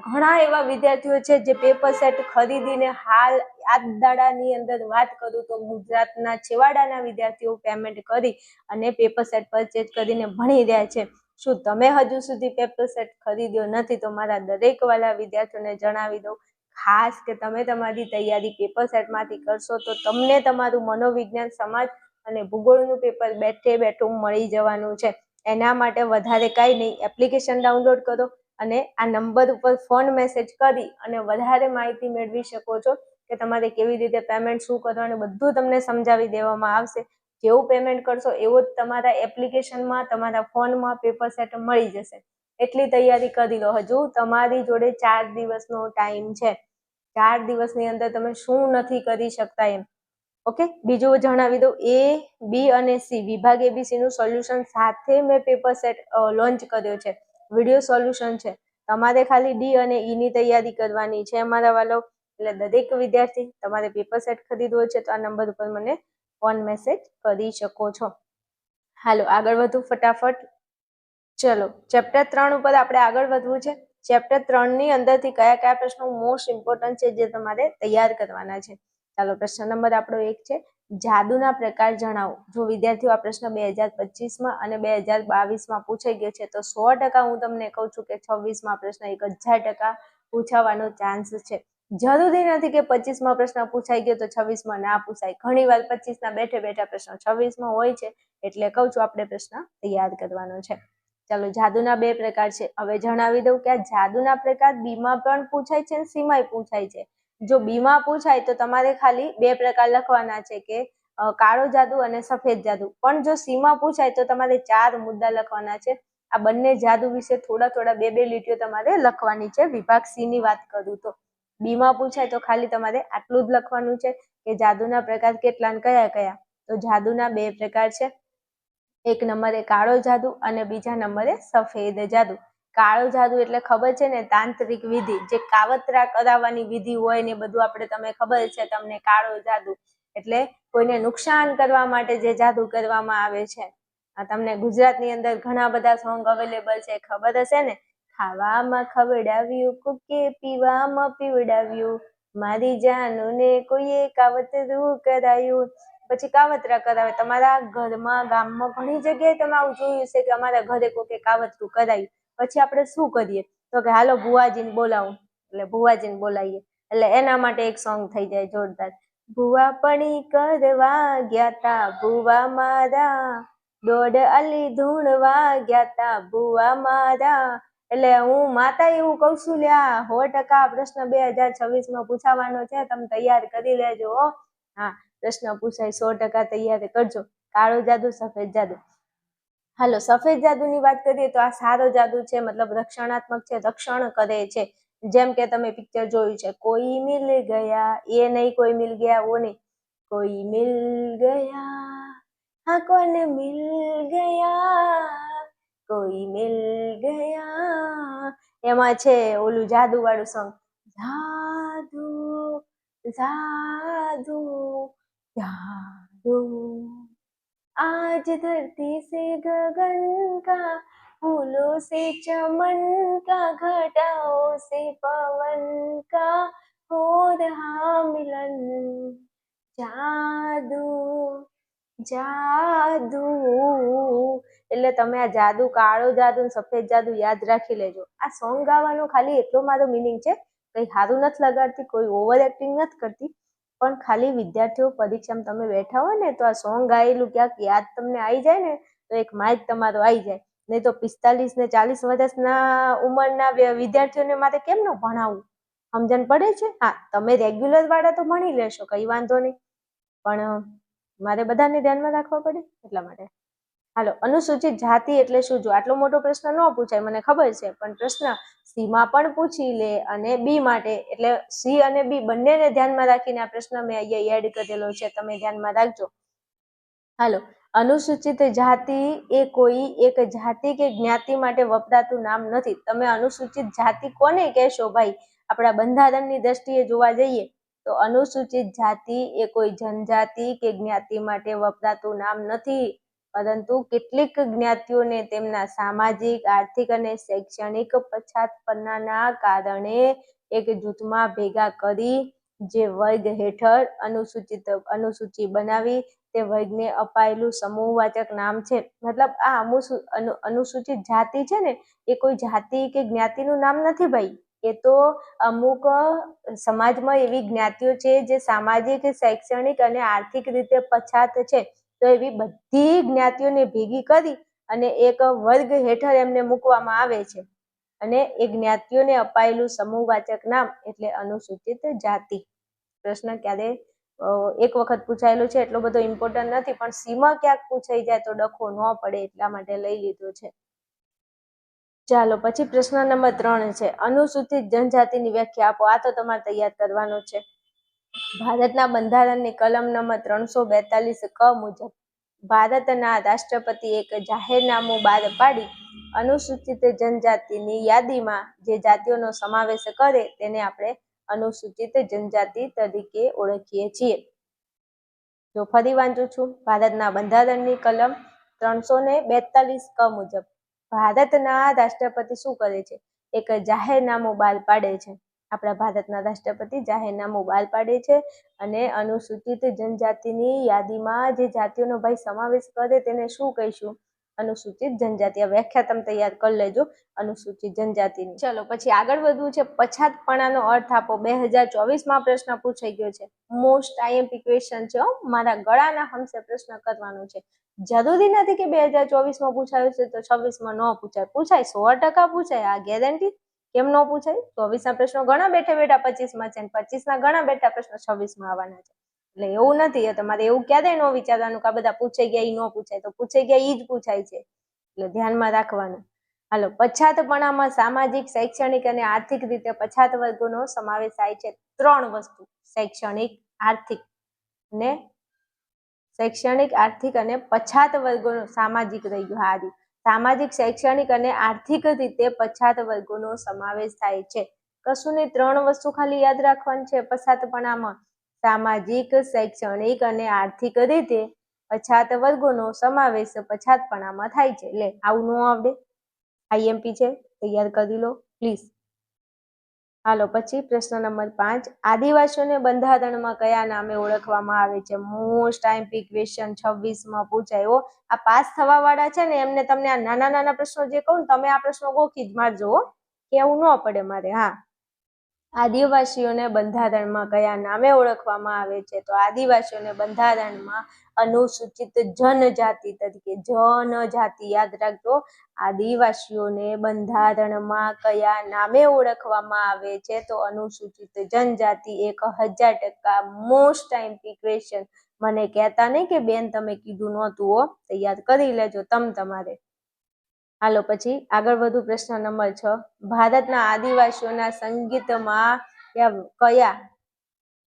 Speaker 1: ઘણા એવા વિદ્યાર્થીઓ છે જે પેપર સેટ ખરીદીને હાલ આ દાડાની અંદર વાત કરું તો ગુજરાતના છેવાડાના વિદ્યાર્થીઓ પેમેન્ટ કરી અને પેપર સેટ પરચેઝ કરીને ભણી રહ્યા છે. શું તમે હજુ સુધી પેપર સેટ ખરીદ્યો નથી તો મારા દરેક વાલા વિદ્યાર્થીઓને જણાવી દઉં ખાસ કે તમે તમારી તૈયારી પેપર સેટમાંથી કરશો તો તમને તમારું મનોવિજ્ઞાન, સમાજ અને ભૂગોળનું પેપર બેઠે બેઠું મળી જવાનું છે. એના માટે વધારે કાંઈ નહીં, એપ્લિકેશન ડાઉનલોડ કરો અને આ નંબર ઉપર ફોન મેસેજ કરી અને વધારે માહિતી મેળવી શકો છો કે તમારે કેવી રીતે પેમેન્ટ શું કરવાનું બધું તમને સમજાવી દેવામાં આવશે. જેવું પેમેન્ટ કરશો એવું જ તમારા એપ્લિકેશનમાં, તમારા ફોનમાં પેપર સેટ મળી જશે. એટલી તૈયારી કરી લો. હજુ તમારી જોડે 4 દિવસનો ટાઈમ છે. 4 દિવસની અંદર તમે શું નથી કરી શકતા એમ. ઓકે, બીજું જણાવી દઉં, A, B અને C વિભાગ ABC નું સોલ્યુશન સાથે મેં પેપર સેટ લોન્ચ કર્યો છે. વિડીયો સોલ્યુશન છે. તમારે ખાલી D અને E ની તૈયારી કરવાની છે મારા વાલો. એટલે દરેક વિદ્યાર્થી તમારે પેપર સેટ ખરીદવો છે તો આ નંબર ઉપર મને ફોન મેસેજ કરી શકો છો. હાલો આગળ વધુ ફટાફટ. ચલો ચેપ્ટર 3 ઉપર આપણે આગળ વધવું છે. ચેપ્ટર 3 ની અંદરથી કયા કયા પ્રશ્નો મોસ્ટ ઇમ્પોર્ટન્ટ છે જે તમારે તૈયાર કરવાના છે. ચાલો પ્રશ્ન નંબર આપણો 1 છે, જાદુના પ્રકાર જણાવો. જો વિદ્યાર્થીઓ આ પ્રશ્ન 2025માં અને 2022માં પૂછાઈ ગયો છે તો 100% હું તમને કહું છું કે 26માં પ્રશ્ન 1000% પૂછાવાનો ચાન્સ છે. જરૂરી નથી કે 25માં પ્રશ્ન પૂછાઈ ગયો તો 26માં ના પૂછાય. ઘણીવાર 25ના બેઠે બેઠા પ્રશ્નો 26માં હોય છે એટલે કહું છું આપણે પ્રશ્ન તૈયાર કરવાનો છે. ચાલો જાદુના 2 પ્રકાર છે. હવે જણાવી દઉં કે આ જાદુના પ્રકાર બીમાં પણ પૂછાય છે અને સીમાંય પૂછાય છે. જો બીમાં પૂછાય તો તમારે ખાલી 2 પ્રકાર લખવાના છે કે કાળો જાદુ અને સફેદ જાદુ. પણ જો સીમાં પૂછાય તો તમારે 4 મુદ્દા લખવાના છે. આ બંને જાદુ વિશે થોડા 2 લીટીઓ તમારે લખવાની છે. વિભાગ C ની વાત કરું તો બીમાં પૂછાય તો ખાલી તમારે આટલું જ લખવાનું છે કે જાદુના પ્રકાર કેટલા અને કયા કયા. તો જાદુના 2 પ્રકાર છે. એક નંબરે કાળો જાદુ અને બીજા નંબરે સફેદ જાદુ. કાળો જાદુ એટલે ખબર છે ને, તાંત્રિક વિધિ, જે કાવતરા કરાવવાની વિધિ હોય ને બધું આપણે તમે ખબર છે તમને. કાળો જાદુ એટલે કોઈને નુકસાન કરવા માટે જે જાદુ કરવામાં આવે છે. તમને ગુજરાતની અંદર ઘણા બધા સોંગ અવેલેબલ છે, ખબર હશે ને. ખાવામાં ખવડાવ્યું, કોકે પીવામાં પીવડાવ્યું, મારી જાનુને કોઈએ કાવતરું કરાયું. પછી કાવતરા કરાવે. તમારા ઘરમાં, ગામમાં ઘણી જગ્યાએ તમે આવું જોયું છે કે અમારા ઘરે કોકે કાવતરું કરાયું. પછી આપણે શું કરીએ તો કે હાલો ભુવાજીને બોલાવું, એટલે ભુવાજીને બોલાવીએ. એટલે એના માટે એક સોંગ થઈ જાય જોરદાર. ભુવા પણી કરવા ગ્યાતા ભુવા મારા, દોડ અલી ધૂણવા ગ્યાતા ભુવા મારા. એટલે હું માતા એવું કહું છું લ્યા, 100% પ્રશ્ન 2026માં પૂછાવાનો છે. તમે તૈયાર કરી લેજો. હા, પ્રશ્ન પૂછાય 100% તૈયાર કરજો. કાળો જાદુ, સફેદ જાદુ. હાલો સફેદ જાદુની વાત કરીએ તો આ સારો જાદુ છે, મતલબ રક્ષણાત્મક છે, રક્ષણ કરે છે. જેમ કે તમે પિક્ચર જોયું છે, કોઈ મિલ ગયા, એ નહીં કોઈ મિલ ગયા, ઓ નહીં, કોઈ મિલ ગયા, હા કોને મિલ ગયા, કોઈ મિલ ગયા. એમાં છે ઓલું જાદુ વાળું સોંગ, જાદુ જાદુ जादू आज धरती से गगन का, फूलों से चमन का, घटाओं से पवन का हो रहा मिलन. जादू જાદુ એટલે તમે આ જાદુ, કાળો જાદુ, સફેદ જાદુ યાદ રાખી લેજો. આ સોંગ ગાવાનો ખાલી એટલો મારો મિનિંગ છે, કઈ સારું નથી લગાડતી, કોઈ ઓવર એક્ટિંગ નથી કરતી, પણ ખાલી વિદ્યાર્થીઓ પરીક્ષામાં તમે બેઠા હોય ને તો આ સોંગ ગાયેલું ક્યાંક યાદ તમને આવી જાય ને તો એક માર્ક તમારો આવી જાય. નહીં તો 45 ને 40 વર્ષના ઉંમરના વિદ્યાર્થીઓને મારે કેમ ન ભણાવવું? સમજણ પડે છે? હા, તમે રેગ્યુલર વાળા તો ભણી લેશો, કઈ વાંધો નહીં, પણ મારે બધાને ધ્યાનમાં રાખવા પડે એટલા માટે. હાલો, અનુસૂચિત જાતિ એટલે શું? જો આટલો મોટો પ્રશ્ન ન પૂછાય મને ખબર છે, પણ પ્રશ્ન સીમાં પણ પૂછી લે અને બી માટે, એટલે સી અને બી બંનેને ધ્યાનમાં રાખીને આ પ્રશ્ન મેં અહીંયા એડ કરેલો છે, તમે ધ્યાનમાં રાખજો. હાલો, અનુસૂચિત જાતિ એ કોઈ એક જાતિ કે જ્ઞાતિ માટે વપરાતું નામ નથી. તમે અનુસૂચિત જાતિ કોને કહેશો ભાઈ? આપણા બંધારણની દ્રષ્ટિએ જોવા જઈએ તો અનુસૂચિત જાતિ એ કોઈ જનજાતિ કે જ્ઞાતિ માટે વપરાતું નામ નથી, પરંતુ કેટલીક જ્ઞાતિઓને તેમના સામાજિક, આર્થિક અને શૈક્ષણિક પછાતપણાના કારણે એક જૂથમાં ભેગા કરી જે વર્ગ હેઠળ અનુસૂચિ બનાવી તે વર્ગને અપાયેલું સમૂહવાચક નામ છે. મતલબ આ અનુસૂચિત જાતિ છે ને એ કોઈ જાતિ કે જ્ઞાતિનું નામ નથી ભાઈ. એ તો અમુક સમાજમાં એવી જ્ઞાતિઓ છે જે સામાજિક, શૈક્ષણિક અને આર્થિક રીતે પછાત છે, તો એવી બધી જ્ઞાતિઓને ભેગી કરી અને એક વર્ગ હેઠળ એમને મૂકવામાં આવે છે, અને એ જ્ઞાતિઓને અપાયેલું સમૂહવાચક નામ એટલે અનુસૂચિત જાતિ. પ્રશ્ન ક્યારે એક વખત પૂછાયેલો છે, એટલો બધો ઇમ્પોર્ટન્ટ નથી, પણ સીમાં ક્યાંક પૂછાઈ જાય તો ડખો ન પડે એટલા માટે લઈ લીધો છે. ચાલો, પછી પ્રશ્ન નંબર 3 છે, અનુસૂચિત જનજાતિની વ્યાખ્યા આપો. આ તો તમારે તૈયાર કરવાનો છે. ભારતના બંધારણની કલમ નંબર 342 ક મુજબ ભારતના રાષ્ટ્રપતિ એક જાહેરનામું બહાર પાડી અનુસૂચિત જનજાતિની યાદીમાં જે જાતિઓનો સમાવેશ કરે તેને આપણે અનુસૂચિત જનજાતિ તરીકે ઓળખીએ છીએ. જો ફરી વાંચું છું, ભારતના બંધારણની કલમ 342 ક મુજબ ભારતના રાષ્ટ્રપતિ શું કરે છે? એક જાહેરનામું બહાર પાડે છે. આપણા ભારતના રાષ્ટ્રપતિ જાહેરનામું બહાર પાડે છે અને અનુસૂચિત જનજાતિની યાદીમાં જે જાતિઓનો ભાઈ સમાવેશ કરે તેને શું કહીશું? અનુસૂચિત જનજાતિ. આ વ્યાખ્યા તમે તૈયાર કરી લેજો અનુસૂચિત જનજાતિની. ચલો, પછી આગળ વધવું છે. પછાતપણાનો અર્થ આપો. 2024માં પ્રશ્ન પૂછાઈ ગયો છે. મોસ્ટ આઈએમપી ક્વેશ્ચન છે. મારા ગળાના હમસે પ્રશ્ન કરવાનો છે. જરૂરી નથી કે 2024માં પૂછાયું છે તો 26માં ન પૂછાય. પૂછાય, 100% પૂછાય. આ ગેરંટી. કેમ ન પૂછાય? 24ના પ્રશ્નો ઘણા બેઠા 25માં છે, 25ના ઘણા બેઠા પ્રશ્નો 26માં આવવાના છે. એટલે એવું નથી. તમારે એવું ક્યારેય ન વિચારવાનું કે આ બધા પૂછાઈ ગયા એ ન પૂછાય. તો પૂછાઈ ગયા એ જ પૂછાય છે, એટલે ધ્યાનમાં રાખવાનું. હાલો, પછાતપણામાં સામાજિક, શૈક્ષણિક અને આર્થિક રીતે પછાત વર્ગોનો સમાવેશ થાય છે. 3 વસ્તુ: શૈક્ષણિક, આર્થિક અને પછાત વર્ગોનો. સામાજિક રહી ગયો. હારી. સામાજિક, શૈક્ષણિક અને આર્થિક રીતે પછાત વર્ગોનો સમાવેશ થાય છે. કશું નહીં, 3 વસ્તુ ખાલી યાદ રાખવાની છે પછાતપણામાં: સામાજિક, શૈક્ષણિક અને આર્થિક રીતે પછાત વર્ગોનો સમાવેશ પછાતપણામાં થાય છે. એટલે આવું ન આવડે, આઈએમપી છે, તૈયાર કરી લો પ્લીઝ. હાલો, પછી પ્રશ્ન નંબર 5, આદિવાસીઓને બંધારણમાં કયા નામે ઓળખવામાં આવે છે? મોસ્ટ આઈએમપી ક્વેશ્ચન 26માં પૂછાયો. આ પાસ થવા વાળા છે ને એમને તમને આ નાના નાના પ્રશ્નો જે કહું ને તમે આ પ્રશ્નો ગોખી જ મારજો, કેવું ન પડે મારે. હા, આદિવાસીઓને બંધારણમાં કયા નામે ઓળખવામાં આવે છે? તો આદિવાસીઓને બંધારણમાં અનુસૂચિત જનજાતિ તરીકે. જનજાતિ યાદ રાખજો. આદિવાસીઓને બંધારણમાં કયા નામે ઓળખવામાં આવે છે? તો અનુસૂચિત જનજાતિ. 1000% મોસ્ટ આઈએમપી ક્વેશ્ચન. મને કહેતા નહીં કે બેન તમે કીધું નહોતું હો, તૈયાર કરી લેજો તમારે. હાલો, પછી આગળ વધુ. પ્રશ્ન નંબર 6, ભારતના આદિવાસીઓના સંગીતમાં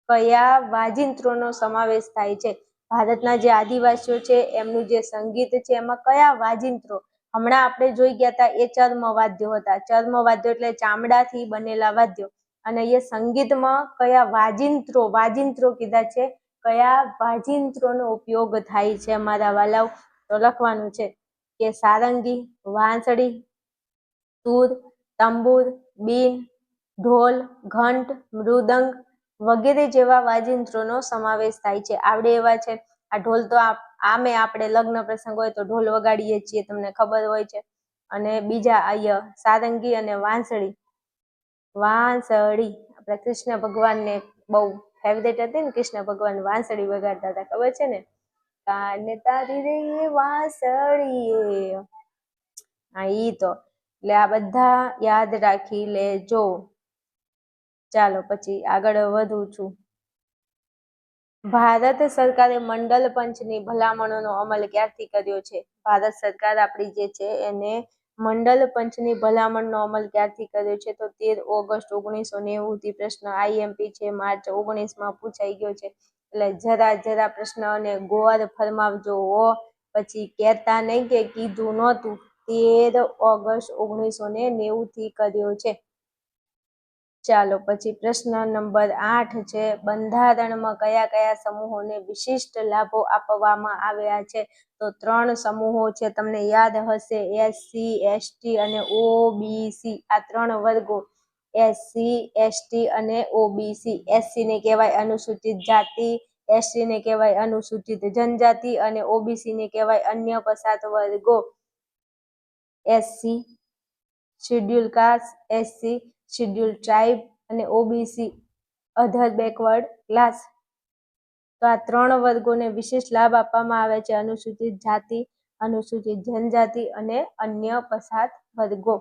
Speaker 1: કયા વાજિંત્રોનો સમાવેશ થાય છે? ભારતના જે આદિવાસીઓ છે એમનું જે સંગીત છે એમાં કયા વાજિંત્રો? હમણાં આપણે જોઈ ગયા હતા એ ચર્મવાદ્યો હતા. ચર્મવાદ્યો એટલે ચામડાથી બનેલા વાદ્યો. અને એ સંગીતમાં કયા વાજિંત્રો કીધા છે? કયા વાજિંત્રોનો ઉપયોગ થાય છે મારા વાલાઓ? તો લખવાનું છે કે સારંગી, વાંસળી, તૂર, તંબુર, બીન, ઢોલ, ઘંટ, મૃદંગ વગેરે જેવા વાજિંત્રોનો સમાવેશ થાય છે. આવડે એવા છે. આ ઢોલ તો આમે આપણે લગ્ન પ્રસંગ હોય તો ઢોલ વગાડીએ છીએ, તમને ખબર હોય છે. અને બીજા અહીંયા સારંગી અને વાંસળી. આપણે કૃષ્ણ ભગવાનને બહુ ફેવરેટ હતી ને, કૃષ્ણ ભગવાન વાંસળી વગાડતા હતા, ખબર છે ને? કાને તારી રે વાંસળી. હા, ઈ તો. એટલે આ બધા યાદ રાખી લેજો. ચાલો, પછી આગળ વધું છું. ભારત સરકારે મંડળ પંચની ભલામણોનો અમલ ક્યારથી કર્યો છે? ભારત સરકાર આપણી જે છે એને મંડળ પંચની ભલામણનો અમલ ક્યારથી કર્યો છે? તો 13 ઓગસ્ટ 1990 થી. પ્રશ્ન IMP છે, માર્ચ 19માં પૂછાઈ ગયો છે. એટલે જરા પ્રશ્ન અને ગોળ ફરમાવજો હો, પછી કહેતા નહીં કે કીધું નહોતું. 13 ઓગસ્ટ 1990 થી કર્યો છે. ચાલો પછી પ્રશ્ન નંબર 8 છે, બંધારણમાં કયા કયા સમૂહોને વિશિષ્ટ લાભો આપવામાં આવ્યા છે? તો 3 સમૂહો છે, તમને યાદ હશે, SC, ST અને OBC. આ 3 વર્ગો SC, ST અને OBC. SC ને કહેવાય અનુસૂચિત જાતિ, ST ને કહેવાય અનુસૂચિત જનજાતિ અને OBC ને કહેવાય અન્ય પછાત વર્ગો. SC schedule caste, SC schedule tribe અને OBC અધર બેકવર્ડ ક્લાસ. તો આ 3 વર્ગોને વિશેષ લાભ આપવામાં આવે છે, અનુસૂચિત જાતિ, અનુસૂચિત જનજાતિ અને અન્ય પછાત વર્ગો.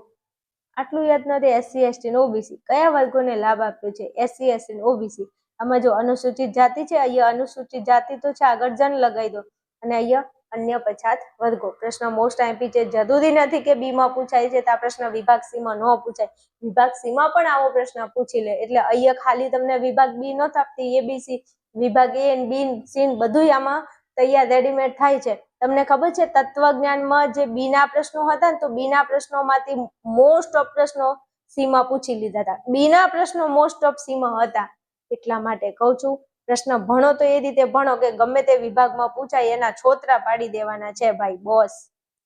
Speaker 1: આટલું યાદ નથી. SC, ST અને OBC કયા વર્ગોને લાભ આપ્યો છે? SC, ST અને OBC. આમાં જો અનુસૂચિત જાતિ છે, અહીંયા અનુસૂચિત જાતિ તો છે, આગળ જન લગાવી દો, અને અહીંયા અન્ય પછાત વર્ગો. પ્રશ્ન મોસ્ટ આઈમ્પી છે, જરૂરી નથી કે બી માં પૂછાય છે તો આ પ્રશ્ન વિભાગ સી માં ન પૂછાય, વિભાગ સી માં પણ આવો પ્રશ્ન પૂછી લે. એટલે અહીંયા ખાલી તમને વિભાગ બી ન આપતી, ABC, વિભાગ એ અને બી, સી બધું આમાં તૈયાર રેડીમેડ થાય છે. તમને ખબર છે તત્વજ્ઞાનમાં જે બી ના પ્રશ્નો હતા ને, તો બી ના પ્રશ્નોમાંથી મોસ્ટ ઓફ પ્રશ્નો સી માં પૂછી લીધા હતા. બી ના પ્રશ્નો મોસ્ટ ઓફ સી માં હતા. એટલા માટે કહું છું, પ્રશ્ન ભણો તો એ રીતે ભણો કે ગમે તે વિભાગમાં પૂછાય એના છોતરા પાડી દેવાના છે ભાઈ, બોસ.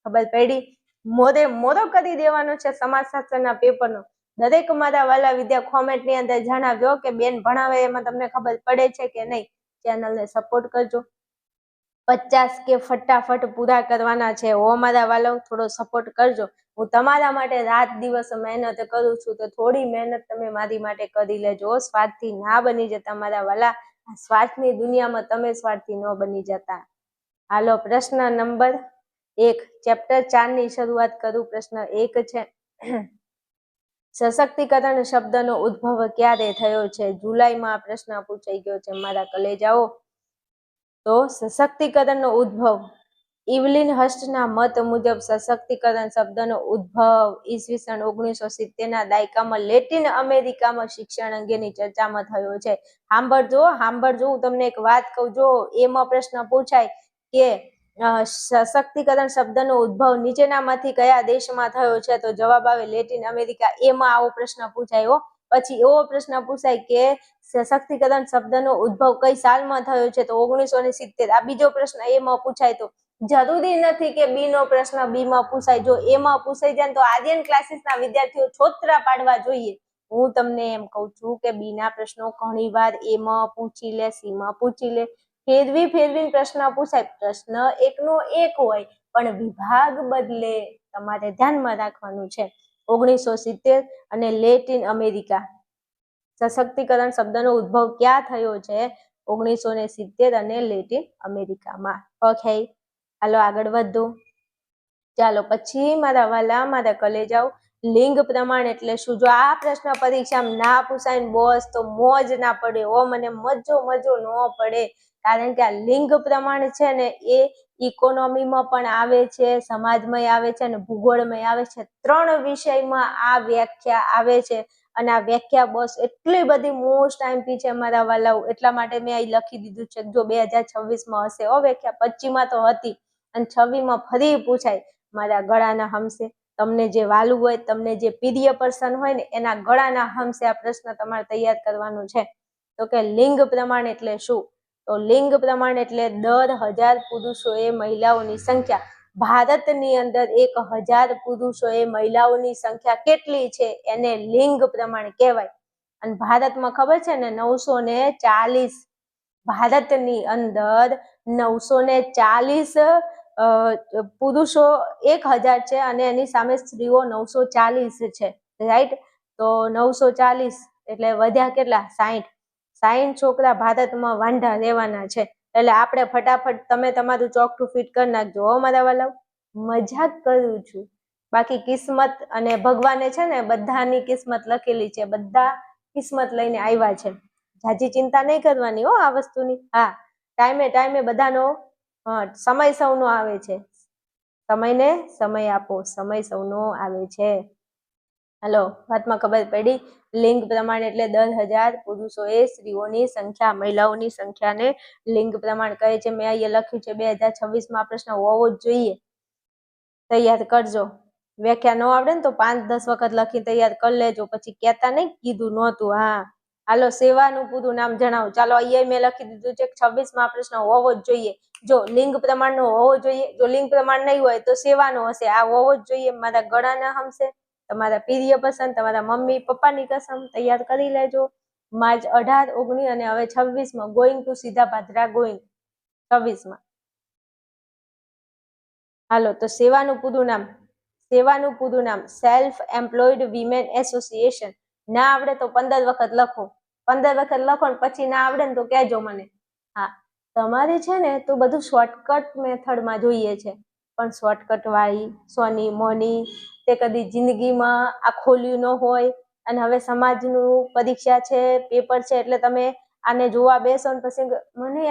Speaker 1: ખબર પડી? મોરો કરી દેવાનો છે સમાજશાસ્ત્રના પેપરનો. દરેક મારા વાલા વિદ્યા કોમેન્ટની અંદર જણાવ્યો કે બેન ભણાવે એમાં તમને ખબર પડે છે કે નહીં. ચેનલને સપોર્ટ કરજો. 50 કે ફટાફટ પૂરા કરવાના છે. ઓ મારા વાલો, થોડો સપોર્ટ કરજો. હું તમારા માટે રાત દિવસ મહેનત કરું છું, તો થોડી મહેનત તમે મારી માટે કરી લેજો. સ્વાર્થી ના બની જતા મારા વાલા. સ્વાર્થની દુનિયામાં તમે સ્વાર્થી ન બની જતા. હાલો પ્રશ્ન નંબર 1, ચેપ્ટર 4 ની શરૂઆત કરું. પ્રશ્ન 1 છે, સશક્તિકરણ શબ્દનો ઉદ્ભવ ક્યારે થયો છે? જુલાઈમાં આ પ્રશ્ન પૂછાઈ ગયો છે મારા કલેજાઓ. તો સશક્તિકરણનો ઉદ્ભવ ઇવલિન હસ્ટના મત મુજબ સશક્તિકરણ શબ્દનો ઉદ્ભવ ઈસવીસન 1970 ના દાયકામાં લેટિન અમેરિકામાં શિક્ષણ અંગેની ચર્ચામાં થયો છે. સાંભળજો, હું તમને એક વાત કહું. જો એમાં પ્રશ્ન પૂછાય કે સશક્તિકરણ શબ્દનો ઉદ્ભવ નીચેનામાંથી કયા દેશમાં થયો છે? તો જવાબ આવે લેટિન અમેરિકા. એમાં આવો પ્રશ્ન પૂછાયો. પછી એવો પ્રશ્ન પૂછાય કે સશક્તિકરણ શબ્દનો ઉદ્ભવ કઈ સાલમાં થયો છે? તો 1970. આ બીજો પ્રશ્ન એમાં પૂછાય. તો જરૂરી નથી કે બી નો પ્રશ્ન બી માં પૂછાય. જો એમાં પૂછાઈ જાય તો આર્યન ક્લાસીસના વિદ્યાર્થીઓ છોતરા પાડવા જોઈએ. હું તમને એમ કહું છું કે બી ના પ્રશ્નો ઘણીવાર એમાં પૂછી લે, સી માં પૂછી લે, ફેરવીને પ્રશ્ન પૂછાય. પ્રશ્ન એકનો એક હોય પણ વિભાગ બદલે. તમારે ધ્યાનમાં રાખવાનું છે. 1970 અને લેટિન અમેરિકા. સશક્તિકરણ શબ્દનો ઉદ્ભવ ક્યાં થયો છે? 1970 અને લેટિન અમેરિકામાં. ઓકે, હાલો આગળ વધો. ચાલો પછી મારા વાલા, મારા કલેજાઓ, લિંગ પ્રમાણ એટલે શું? જો આ પ્રશ્ન પરીક્ષામાં ના પૂછાય ને બોસ, તો મોજ ના પડે. મને મજો ન પડે. કારણ કે આ લિંગ પ્રમાણ છે ને એ ઇકોનોમીમાં પણ આવે છે, સમાજમાં આવે છે અને ભૂગોળમાં આવે છે. 3 વિષયમાં આ વ્યાખ્યા આવે છે. અને આ વ્યાખ્યા બસ એટલી બધી મોસ્ટ આઈમ્પી છે મારા વાલાઓ. એટલા માટે મેં અહીં લખી દીધું છે. જો 2026માં હશે વ્યાખ્યા, 25માં તો હતી અને 26માં ફરી પૂછાય. મારા ગળાના હમશે, તમને જે વાલું હોય, તમને જે પ્રિય પર્સન હોય ને એના ગળાના હમશે આ પ્રશ્ન તમારે તૈયાર કરવાનો છે. તો કે લિંગ પ્રમાણ એટલે શું? તો લિંગ પ્રમાણ એટલે દર 1000 પુરુષોએ મહિલાઓની સંખ્યા, ભારતની અંદર 1000 પુરુષોએ મહિલાઓની સંખ્યા કેટલી છે એને લિંગ પ્રમાણ કહેવાય. અને ભારતમાં ખબર છે ને 940, ભારતની અંદર 940 પુરુષો 1000 છે અને એની સામે સ્ત્રીઓ 940 છે. રાઈટ? તો 940 એટલે વધ્યા કેટલા? 60 છોકરા ભારતમાં વાંઢા રહેવાના છે. એટલે આપણે ફટાફટ તમે તમારું ચોક ટુ ફિટ કરી નાખજો. મારા વાલાઓ, મજાક કરું છું. બાકી કિસ્મત અને ભગવાને છે ને બધાની કિસ્મત લખેલી છે. બધા કિસ્મત લઈને આવ્યા છે. જાજી ચિંતા નહીં કરવાની હો આ વસ્તુની. હા, ટાઈમે ટાઈમે બધાનો સમય સૌનો આવે છે. સમયને સમય આપો, સમય સૌનો આવે છે. હાલો, વાતમાં ખબર પડી. લિંગ પ્રમાણ એટલે 10,000 પુરુષોએ સ્ત્રીઓની સંખ્યા, મહિલાઓની સંખ્યાને લિંગ પ્રમાણ કહે છે. મેં અહીંયા લખ્યું છે 2026માં પ્રશ્ન હોવો જ જોઈએ. તૈયાર કરજો. વ્યાખ્યા ન આવડે ને તો 5-10 વખત લખી તૈયાર કરી લેજો, પછી કહેતા નહીં કીધું નહોતું. હા હાલો, સેવાનું પૂરું નામ જણાવો. ચાલો, અહીંયા મેં લખી દીધું છે 26માં પ્રશ્ન હોવો જ જોઈએ. જો લિંગ પ્રમાણનો હોવો જોઈએ, જો લિંગ પ્રમાણ નહીં હોય તો સેવાનો હશે. આ હોવો જ જોઈએ. મારા ગળાના હમશે, તમારા પ્રિય પસંદ, તમારા મમ્મી પપ્પાની કસમ. તૈયાર કરી લેજો. માર્ચ 18, 19 અને હવે 26માં ગોઈંગ ટુ સીધા પાત્રા ગોઈંગ 26માં. હાલો, તો સેવાનું પૂરું નામ સેલ્ફ એમ્પ્લોયડ વિમેન એસોસિએશન. ના આવડે તો 15 વખત લખો. 15 વખત લખો ને પછી ના આવડે ને તો કહેજો મને. હા, તમારે છે ને તો બધું શોર્ટકટ મેથડમાં જોઈએ છે, પણ શોર્ટકટ વાળી સોની મોની તે કદી જિંદગીમાં આ ખોલ્યું ન હોય. અને હવે સમાજનું પરીક્ષા છે, પેપર છે, એટલે તમે આને જોવા બેસો ને પછી મને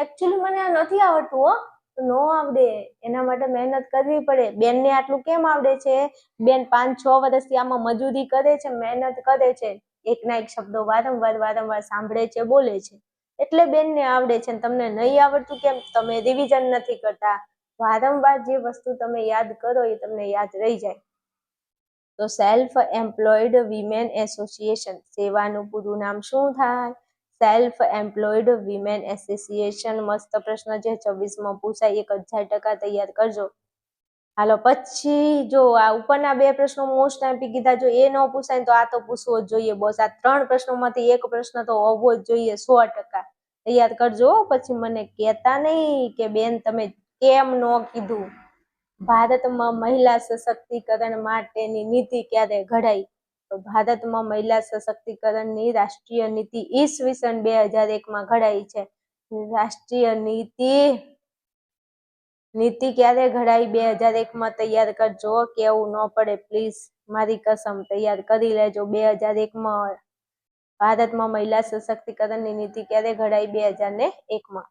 Speaker 1: આ નથી આવડતું હો. નો આવડે, એના માટે મહેનત કરવી પડે. બેનને આટલું કેમ આવડે છે? બેન 5-6 વર્ષથી આમાં મજૂરી કરે છે, મહેનત કરે છે, એકના એક શબ્દો વારંવાર સાંભળે છે, બોલે છે, એટલે બેનને આવડે છે. તમને નહીં આવડતું કેમ? તમે રિવિઝન નથી કરતા. વારંવાર જે વસ્તુ તમે યાદ કરો એ તમને યાદ રહી જાય. તો સેલ્ફ એમ્પ્લોયડ વિમેન એસોસિએશન, સેવાનું પૂરું નામ શું થાય? Self employed women association. મસ્ત પ્રશ્ન છે, 26માં પૂછાય. 1000% તૈયાર કરજો. હાલો, પછી જો આ ઉપરના 2 પ્રશ્નો મોસ્ટ આપી કીધા, જો એ ન પૂછાય તો આ તો પૂછવો જ જોઈએ બોસ. આ 3 પ્રશ્નોમાંથી એક પ્રશ્ન તો હોવો જ જોઈએ 100%. તૈયાર કરજો. પછી મને કહેતા નહીં કે બેન તમે કેમ ન કીધું. ભારતમાં મહિલા સશક્તિકરણ માટેની નીતિ ક્યારે ઘડાઈ? તો ભારતમાં મહિલા સશક્તિકરણની રાષ્ટ્રીય નીતિ ઈસવીસન 2001માં ઘડાઈ છે. રાષ્ટ્રીય નીતિ ક્યારે ઘડાઈ? 2001માં. તૈયાર કરજો, કેવું ન પડે પ્લીઝ, મારી કસમ. તૈયાર કરી લેજો. 2001માં ભારતમાં મહિલા સશક્તિકરણની નીતિ ક્યારે ઘડાઈ? 2001માં.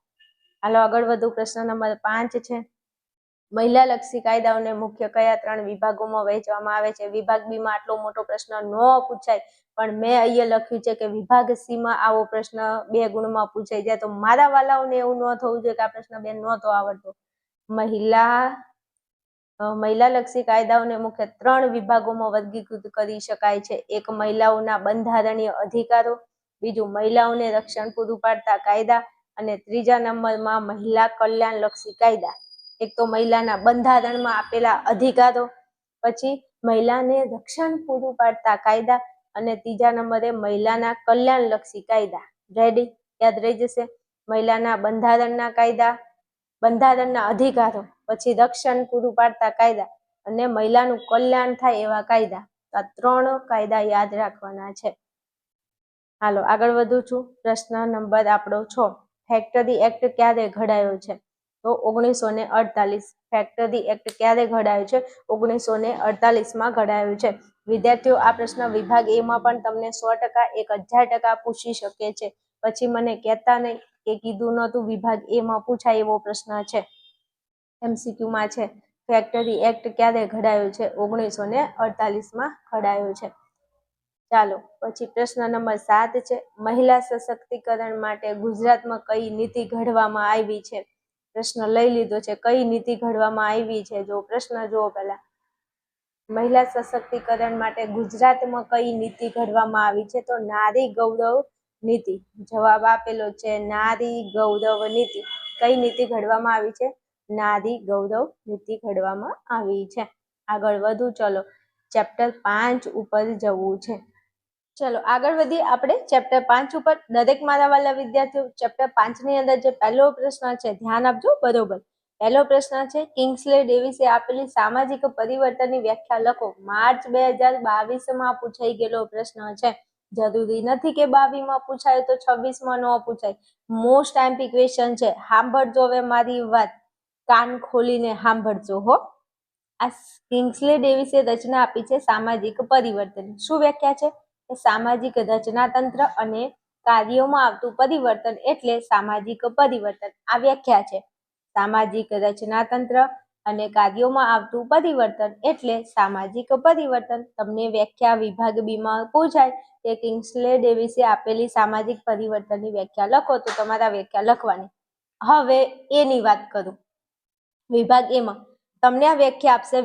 Speaker 1: હાલો, આગળ વધુ. પ્રશ્ન નંબર 5 છે. મહિલાલક્ષી કાયદાઓને મુખ્ય કયા 3 વિભાગોમાં વહેંચવામાં આવે છે? વિભાગ બી માં આટલો મોટો પ્રશ્ન ન પૂછાય, પણ મેં અહીંયા લખ્યું છે કે વિભાગ સી માં આવો પ્રશ્ન 2 ગુણમાં પૂછાઈ જાય. તો મારા વાલાઓને એવું ન થવું જોઈએ કે આ પ્રશ્ન બેન નહોતો આવડતો. મહિલાલક્ષી કાયદાઓને મુખ્ય 3 વિભાગોમાં વર્ગીકૃત કરી શકાય છે. એક, મહિલાઓના બંધારણીય અધિકારો, બીજું, મહિલાઓને રક્ષણ પૂરું પાડતા કાયદા, અને ત્રીજા નંબરમાં મહિલા કલ્યાણલક્ષી કાયદા. એક તો મહિલાના બંધારણમાં આપેલા અધિકારો, પછી મહિલાને રક્ષણ પૂરું પાડતા કાયદા, અને ત્રીજા નંબરે મહિલાના કલ્યાણલક્ષી કાયદા. રેડી? યાદ રહી જશે. મહિલાના બંધારણના કાયદા, બંધારણના અધિકારો, પછી રક્ષણ પૂરું પાડતા કાયદા, અને મહિલાનું કલ્યાણ થાય એવા કાયદા. આ 3 કાયદા યાદ રાખવાના છે. હાલો, આગળ વધું છું. પ્રશ્ન નંબર આપણો 6. ફેક્ટરી એક્ટ ક્યારે ઘડાયો છે? તો 1948. ફેક્ટરી એક્ટ ક્યારે ઘડાયો છે? 1948માં ઘડાયો છે. વિદ્યાર્થીઓ, આ પ્રશ્ન વિભાગ એ માં પણ તમને 100%, 1000% પૂછી શકે છે. પછી મને કહેતા નહીં કે કીધું નહોતું. વિભાગ એ માં પૂછાય એવો પ્રશ્ન છે, MCQ માં છે. ફેક્ટરી એક્ટ ક્યારે ઘડાયો છે? 1948માં ઘડાયો છે. ચાલો, પછી પ્રશ્ન નંબર 7 છે. મહિલા સશક્તિકરણ માટે ગુજરાતમાં કઈ નીતિ ઘડવામાં આવી છે? પ્રશ્ન લઈ લીધો છે. કઈ નીતિ ઘડવામાં આવી છે? જો પ્રશ્ન જુઓ પહેલા. મહિલા સશક્તિકરણ માટે ગુજરાતમાં કઈ નીતિ ઘડવામાં આવી છે? તો નારી ગૌરવ નીતિ. જવાબ આપેલો છે નારી ગૌરવ નીતિ. કઈ નીતિ ઘડવામાં આવી છે? નારી ગૌરવ નીતિ ઘડવામાં આવી છે. આગળ વધુ. ચલો, ચેપ્ટર 5 ઉપર જવું છે. ચલો, આગળ વધીએ આપણે ચેપ્ટર 5 ઉપર. દરેક મારા વાલા વિદ્યાર્થીઓ, ચેપ્ટર 5 ની અંદર જે પહેલો પ્રશ્ન છે, ધ્યાન આપજો બરોબર. પહેલો પ્રશ્ન છે, કિંગ્સલે ડેવિસે આપેલી સામાજિક પરિવર્તનની વ્યાખ્યા લખો. માર્ચ 2022માં પૂછાઈ ગયેલો પ્રશ્ન છે. જરૂરી નથી કે 22માં પૂછાય તો 26માં ન પૂછાય. મોસ્ટ આઈમ્પી ક્વેશ્ચન છે. સાંભળજો હવે મારી વાત, કાન ખોલીને સાંભળજો હો. આ કિંગ્સલે ડેવિસે રચના આપી છે સામાજિક પરિવર્તન. શું વ્યાખ્યા છે? સામાજિક રચનાતંત્ર અને કાર્યોમાં આવતું પરિવર્તન એટલે સામાજિક પરિવર્તન. આ વ્યાખ્યા છે. સામાજિક રચનાતંત્ર અને કાર્યોમાં આવતું પરિવર્તન એટલે સામાજિક પરિવર્તન. તમને વ્યાખ્યા વિભાગ બી માં પૂછાય કે કિંગ્સલે ડેવિસે આપેલી સામાજિક પરિવર્તનની વ્યાખ્યા લખો, તો તમારા વ્યાખ્યા લખવાની. હવે એની વાત કરું. વિભાગ એમાં તમને આ વ્યાખ્યા આપશે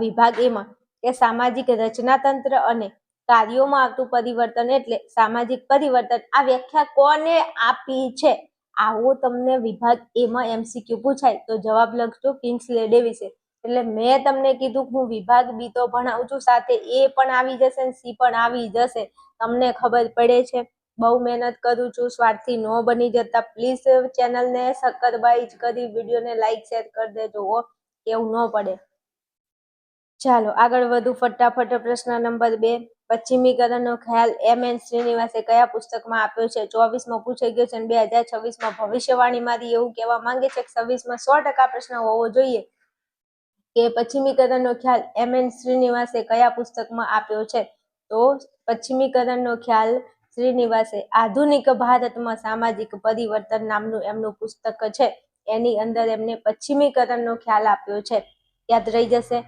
Speaker 1: વિભાગ એમાં કે સામાજિક રચનાતંત્ર અને કાર્યોમાં આવતું પરિવર્તન એટલે સામાજિક પરિવર્તન. આ વ્યાખ્યા કોને આપી છે? આવો તમને વિભાગ એમાં MCQ પૂછાય તો જવાબ લખજો કિંગ્સલે ડેવિસે. એટલે મેં તમને કીધું હું વિભાગ બી તો ભણાવું છું, સાથે એ પણ આવી જશે ને સી પણ આવી જશે. તમને ખબર પડે છે. બહુ મહેનત કરું છું, સ્વાર્થી ન બની જતા. પ્લીઝ ચેનલને સબસ્ક્રાઇબ કરી વિડીયોને લાઈક શેર કરી દેજો, એવું ન પડે. ચાલો આગળ વધુ ફટાફટ. પ્રશ્ન નંબર 2. પશ્ચિમીકરણનો ખ્યાલ MN શ્રીનિવાસે કયા પુસ્તકમાં આપ્યો છે? 24માં પૂછાઈ ગયો છે અને 2026માં ભવિષ્યવાણીમાંથી એવું કહેવા માંગે છે કે 26માં 100% પ્રશ્ન હોવો જોઈએ કે પશ્ચિમીકરણનો ખ્યાલ MN શ્રીનિવાસે કયા પુસ્તકમાં આપ્યો છે? તો પશ્ચિમીકરણનો ખ્યાલ શ્રીનિવાસે આધુનિક ભારતમાં સામાજિક પરિવર્તન નામનું એમનું પુસ્તક છે, એની અંદર એમને પશ્ચિમીકરણનો ખ્યાલ આપ્યો છે. યાદ રહી જશે.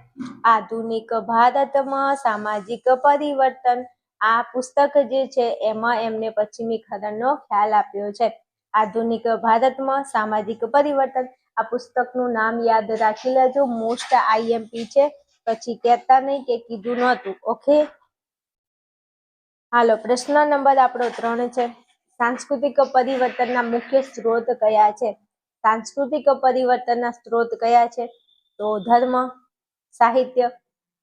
Speaker 1: આધુનિક ભારતમાં સામાજિક પરિવર્તન, આ પુસ્તક જે છે એમાં એમને પશ્ચિમીકરણનો ખ્યાલ આપ્યો છે. આધુનિક ભારતમાં સામાજિક પરિવર્તન. આ પુસ્તકનું નામ યાદ રાખી લેજો. મોસ્ટ IMP છે, પછી કહેતા નહીં કે કીધું નહોતું. ઓકે, હાલો પ્રશ્ન નંબર આપણો 3 છે. સાંસ્કૃતિક પરિવર્તનના મુખ્ય સ્ત્રોત કયા છે? સાંસ્કૃતિક પરિવર્તનના સ્ત્રોત કયા છે? તો ધર્મ, સાહિત્ય,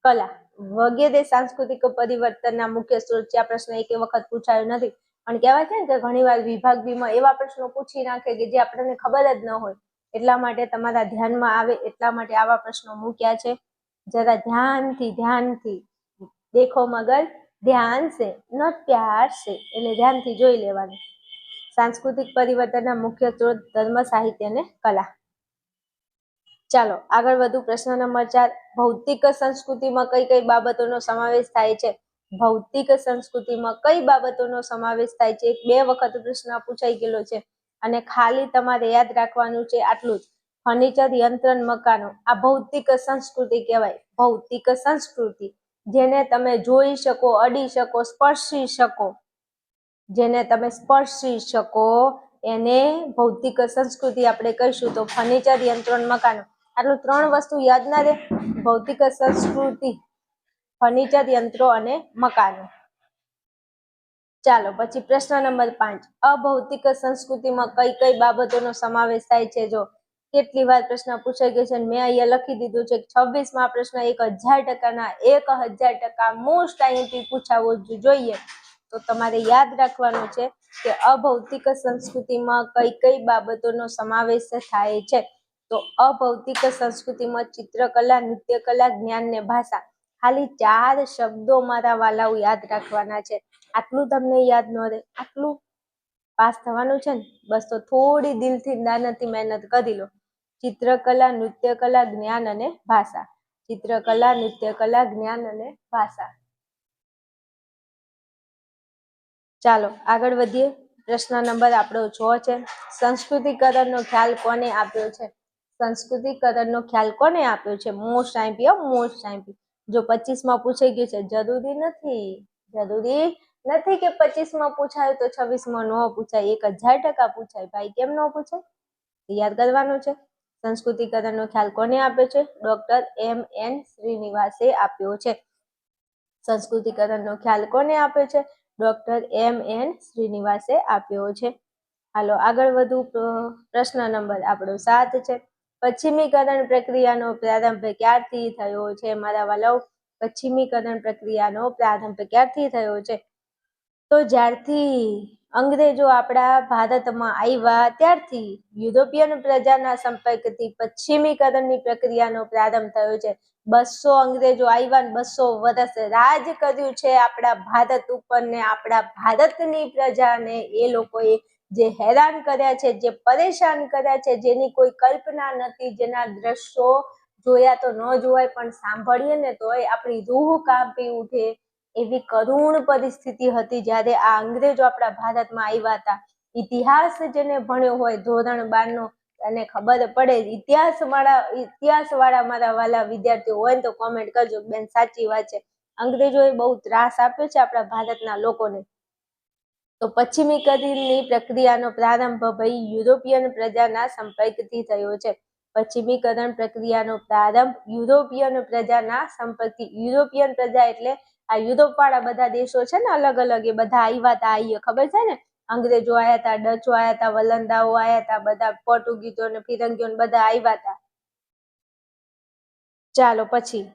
Speaker 1: કલા વગેરે સાંસ્કૃતિક પરિવર્તનના મુખ્ય સ્ત્રોત છે. આ પ્રશ્ન એક વખત પૂછાયો નથી, પણ કહેવાય છે ને કે ઘણીવાર વિભાગ બીમાં એવા પ્રશ્નો પૂછી નાખે કે જે આપણને ખબર જ ન હોય. એટલા માટે તમારા ધ્યાનમાં આવે, એટલા માટે આવા પ્રશ્નો મૂક્યા છે. જરા ધ્યાનથી દેખો મગર ધ્યાન સે ન પ્યાર સે, એટલે ધ્યાનથી જોઈ લેવાનું. સાંસ્કૃતિક પરિવર્તનના મુખ્ય સ્ત્રોત ધર્મ, સાહિત્ય અને કલા. ચાલો આગળ વધુ. પ્રશ્ન નંબર 4. ભૌતિક સંસ્કૃતિમાં કઈ કઈ બાબતોનો સમાવેશ થાય છે? ભૌતિક સંસ્કૃતિમાં કઈ બાબતોનો સમાવેશ થાય છે? 2 વખત પ્રશ્ન પૂછાઈ ગયેલો છે અને ખાલી તમારે યાદ રાખવાનું છે આટલું જ. ફર્નિચર, યંત્ર, મકાનો આ ભૌતિક સંસ્કૃતિ કહેવાય. ભૌતિક સંસ્કૃતિ જેને તમે જોઈ શકો, અડી શકો, સ્પર્શી શકો, જેને તમે સ્પર્શી શકો એને ભૌતિક સંસ્કૃતિ આપણે કહીશું. તો ફર્નિચર, યંત્ર, મકાનો, આટલું 3 વસ્તુ યાદ ના રહે. ભૌતિક સંસ્કૃતિ, ફર્નિચર, યંત્રો અને મકાનો. ચાલો પછી પ્રશ્ન નંબર 5. અભૌતિક સંસ્કૃતિમાં કઈ કઈ બાબતોનો સમાવેશ થાય છે? જો કેટલી વાર પ્રશ્ન પૂછાઈ ગયો છે, મેં અહીંયા લખી દીધું છે 26માં પ્રશ્ન 1000%ના 1000% મોસ્ટ IMP પૂછાવો જોઈએ. તો તમારે યાદ રાખવાનું છે કે અભૌતિક સંસ્કૃતિમાં કઈ કઈ બાબતોનો સમાવેશ થાય છે. તો અભૌતિક સંસ્કૃતિમાં ચિત્રકલા, નૃત્યકલા, જ્ઞાન ને ભાષા. ખાલી 4 શબ્દો મારા વાલાઓ યાદ રાખવાના છે. આટલું તમને યાદ ન રહે, આટલું પાસ થવાનું છે ને, બસ તો થોડી દિલથી દાનતથી મહેનત કરી લો. ચિત્રકલા, નૃત્યકલા, જ્ઞાન અને ભાષા. ચિત્રકલા, નૃત્યકલા, જ્ઞાન અને ભાષા. ચાલો આગળ વધીએ. પ્રશ્ન નંબર આપણો 6 છે. સંસ્કૃતિકરણનો ખ્યાલ કોને આપ્યો છે? સંસ્કૃતિકરણનો ખ્યાલ કોને આપ્યો છે? Most IMP, most IMP. જો 25માં પૂછાઈ ગયું છે, જરૂરી નથી કે 25માં પૂછાય તો 26માં ન પૂછાય. 1000% પૂછાય ભાઈ, કેમ ન પૂછાય? યાદ કરવાનું છે. સંસ્કૃતિકરણનો ખ્યાલ કોને આપ્યો છે? ડોક્ટર MN શ્રીનિવાસે આપ્યો છે. સંસ્કૃતિકરણનો ખ્યાલ કોને આપ્યો છે? ડોક્ટર MN શ્રીનિવાસે આપ્યો છે. હાલો આગળ વધુ. પ્રશ્ન નંબર આપણો 7 છે. પશ્ચિમીકરણ પ્રક્રિયાનો પ્રારંભ ક્યારથી થયો છે? મારા વાલાઓ, પશ્ચિમીકરણ પ્રક્રિયાનો પ્રારંભ ક્યારથી થયો છે? તો જ્યારથી અંગ્રેજો આપણા ભારતમાં આવ્યા ત્યારથી યુરોપિયન પ્રજાના સંપર્કથી પશ્ચિમીકરણની પ્રક્રિયાનો પ્રારંભ થયો છે. 200 અંગ્રેજો આવ્યા ને 200 વર્ષ રાજ કર્યું છે આપણા ભારત ઉપર ને આપણા ભારતની પ્રજાને એ લોકોએ જે હેરાન કર્યા છે, જે પરેશાન કર્યા છે, જેની કોઈ કલ્પના નથી, જેના દ્રશ્યો જોયા તો ન જોવાય પણ સાંભળીએ ને તોય આપણી રૂહ કાંપી ઉઠે એવી કરુણ પરિસ્થિતિ હતી જ્યારે આ અંગ્રેજો આપણા ભારતમાં આવ્યા હતા. ઇતિહાસ જેને ભણ્યો હોય ધોરણ 12 નો અને ખબર પડે ઇતિહાસ વાળા મારા વાલા વિદ્યાર્થીઓ હોય તો કોમેન્ટ કરજો બેન સાચી વાત છે. અંગ્રેજોએ બહુ ત્રાસ આપ્યો છે આપણા ભારતના લોકોને. તો પશ્ચિમીકરણની પ્રક્રિયાનો પ્રારંભ ભાઈ યુરોપિયન પ્રજાના સંપર્કથી થયો છે. પશ્ચિમીકરણ પ્રક્રિયાનો પ્રારંભ યુરોપિયન પ્રજાના સંપર્કથી. યુરોપિયન પ્રજા એટલે આ યુરોપ વાળા બધા દેશો છે ને અલગ અલગ એ બધા આવ્યા હતા. અહીંયા ખબર છે ને અંગ્રેજો આયા હતા, ડચો આયા હતા, વલંદાઓ આયા હતા, બધા પોર્ટુગીઝો ને ફિરંગીઓ બધા આવ્યા હતા. ચાલો પછી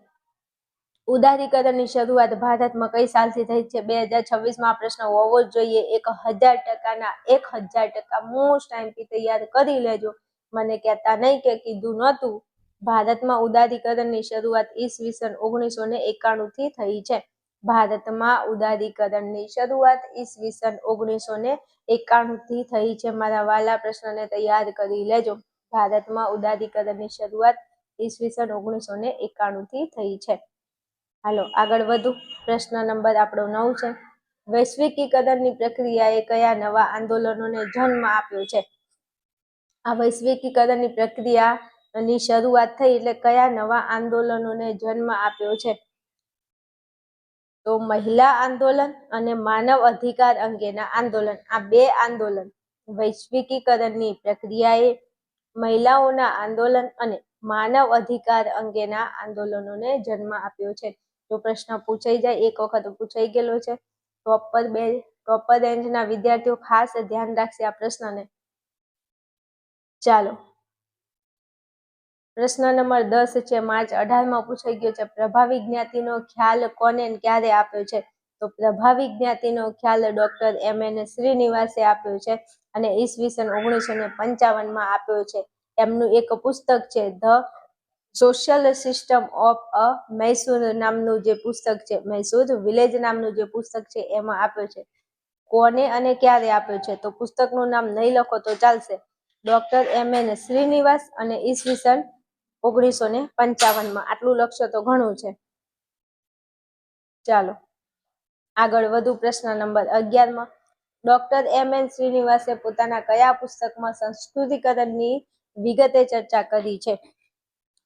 Speaker 1: ઉદારીકરણની શરૂઆત ભારતમાં કઈ સાલથી થઈ છે? 2026માં પ્રશ્ન હોવો જ જોઈએ. 1000% મોસ્ટ ટાઈમથી તૈયાર કરી લેજો. મને કહેતા નહીં કે કીધું નહોતું. ભારતમાં ઉદારીકરણની શરૂઆત ઈસવીસન 1991 થી થઈ છે. ભારતમાં ઉદારીકરણની શરૂઆત ઈસવીસન 1991 થી થઈ છે. મારા વાલા પ્રશ્નને તૈયાર કરી લેજો. ભારતમાં ઉદારીકરણની શરૂઆત ઈસવીસન 1991 થી થઈ છે. હાલો આગળ વધુ. પ્રશ્ન નંબર આપણો 9 છે. વૈશ્વિકીકરણની પ્રક્રિયાએ કયા નવા આંદોલનોને જન્મ આપ્યો છે? આ વૈશ્વિકીકરણની પ્રક્રિયાની શરૂઆત થઈ એટલે કયા નવા આંદોલનોને જન્મ આપ્યો છે? તો મહિલા આંદોલન અને માનવ અધિકાર અંગેના આંદોલન. આ બે આંદોલન વૈશ્વિકીકરણની પ્રક્રિયાએ મહિલાઓના આંદોલન અને માનવ અધિકાર અંગેના આંદોલનોને જન્મ આપ્યો છે. જો પ્રશ્ન પૂછાઈ જાય, એક વખત પૂછાઈ ગયેલો છે. ટોપર રેન્જના વિદ્યાર્થીઓ ખાસ ધ્યાન રાખશે આ પ્રશ્નને. ચાલો પ્રશ્ન નંબર 10 છે. માર્ચ 18માં પૂછાઈ ગયો છે. પ્રભાવી જ્ઞાતિનો ખ્યાલ કોને ક્યારે આપ્યો છે? તો પ્રભાવી જ્ઞાતિનો ખ્યાલ ડોક્ટર M.N. શ્રીનિવાસે આપ્યો છે અને ઈસવીસન 1955માં આપ્યો છે. એમનું એક પુસ્તક છે the social system of a Mysore નામનું જે પુસ્તક છે, મૈસૂર વિલેજ નામનું જે પુસ્તક છે એમાં આપ્યો છે. કોને અને ક્યારે આપ્યો છે? તો પુસ્તકનું નામ નહીં લખો તો ચાલશે. Doctor M.N. શ્રીનિવાસ અને ઈસવીસન 1955માં. આટલું લખશો તો ઘણું છે. ચાલો આગળ વધુ. પ્રશ્ન નંબર 11માં ડોક્ટર M.N. શ્રીનિવાસે પોતાના કયા પુસ્તકમાં સંસ્કૃતિકરણની વિગતે ચર્ચા કરી છે?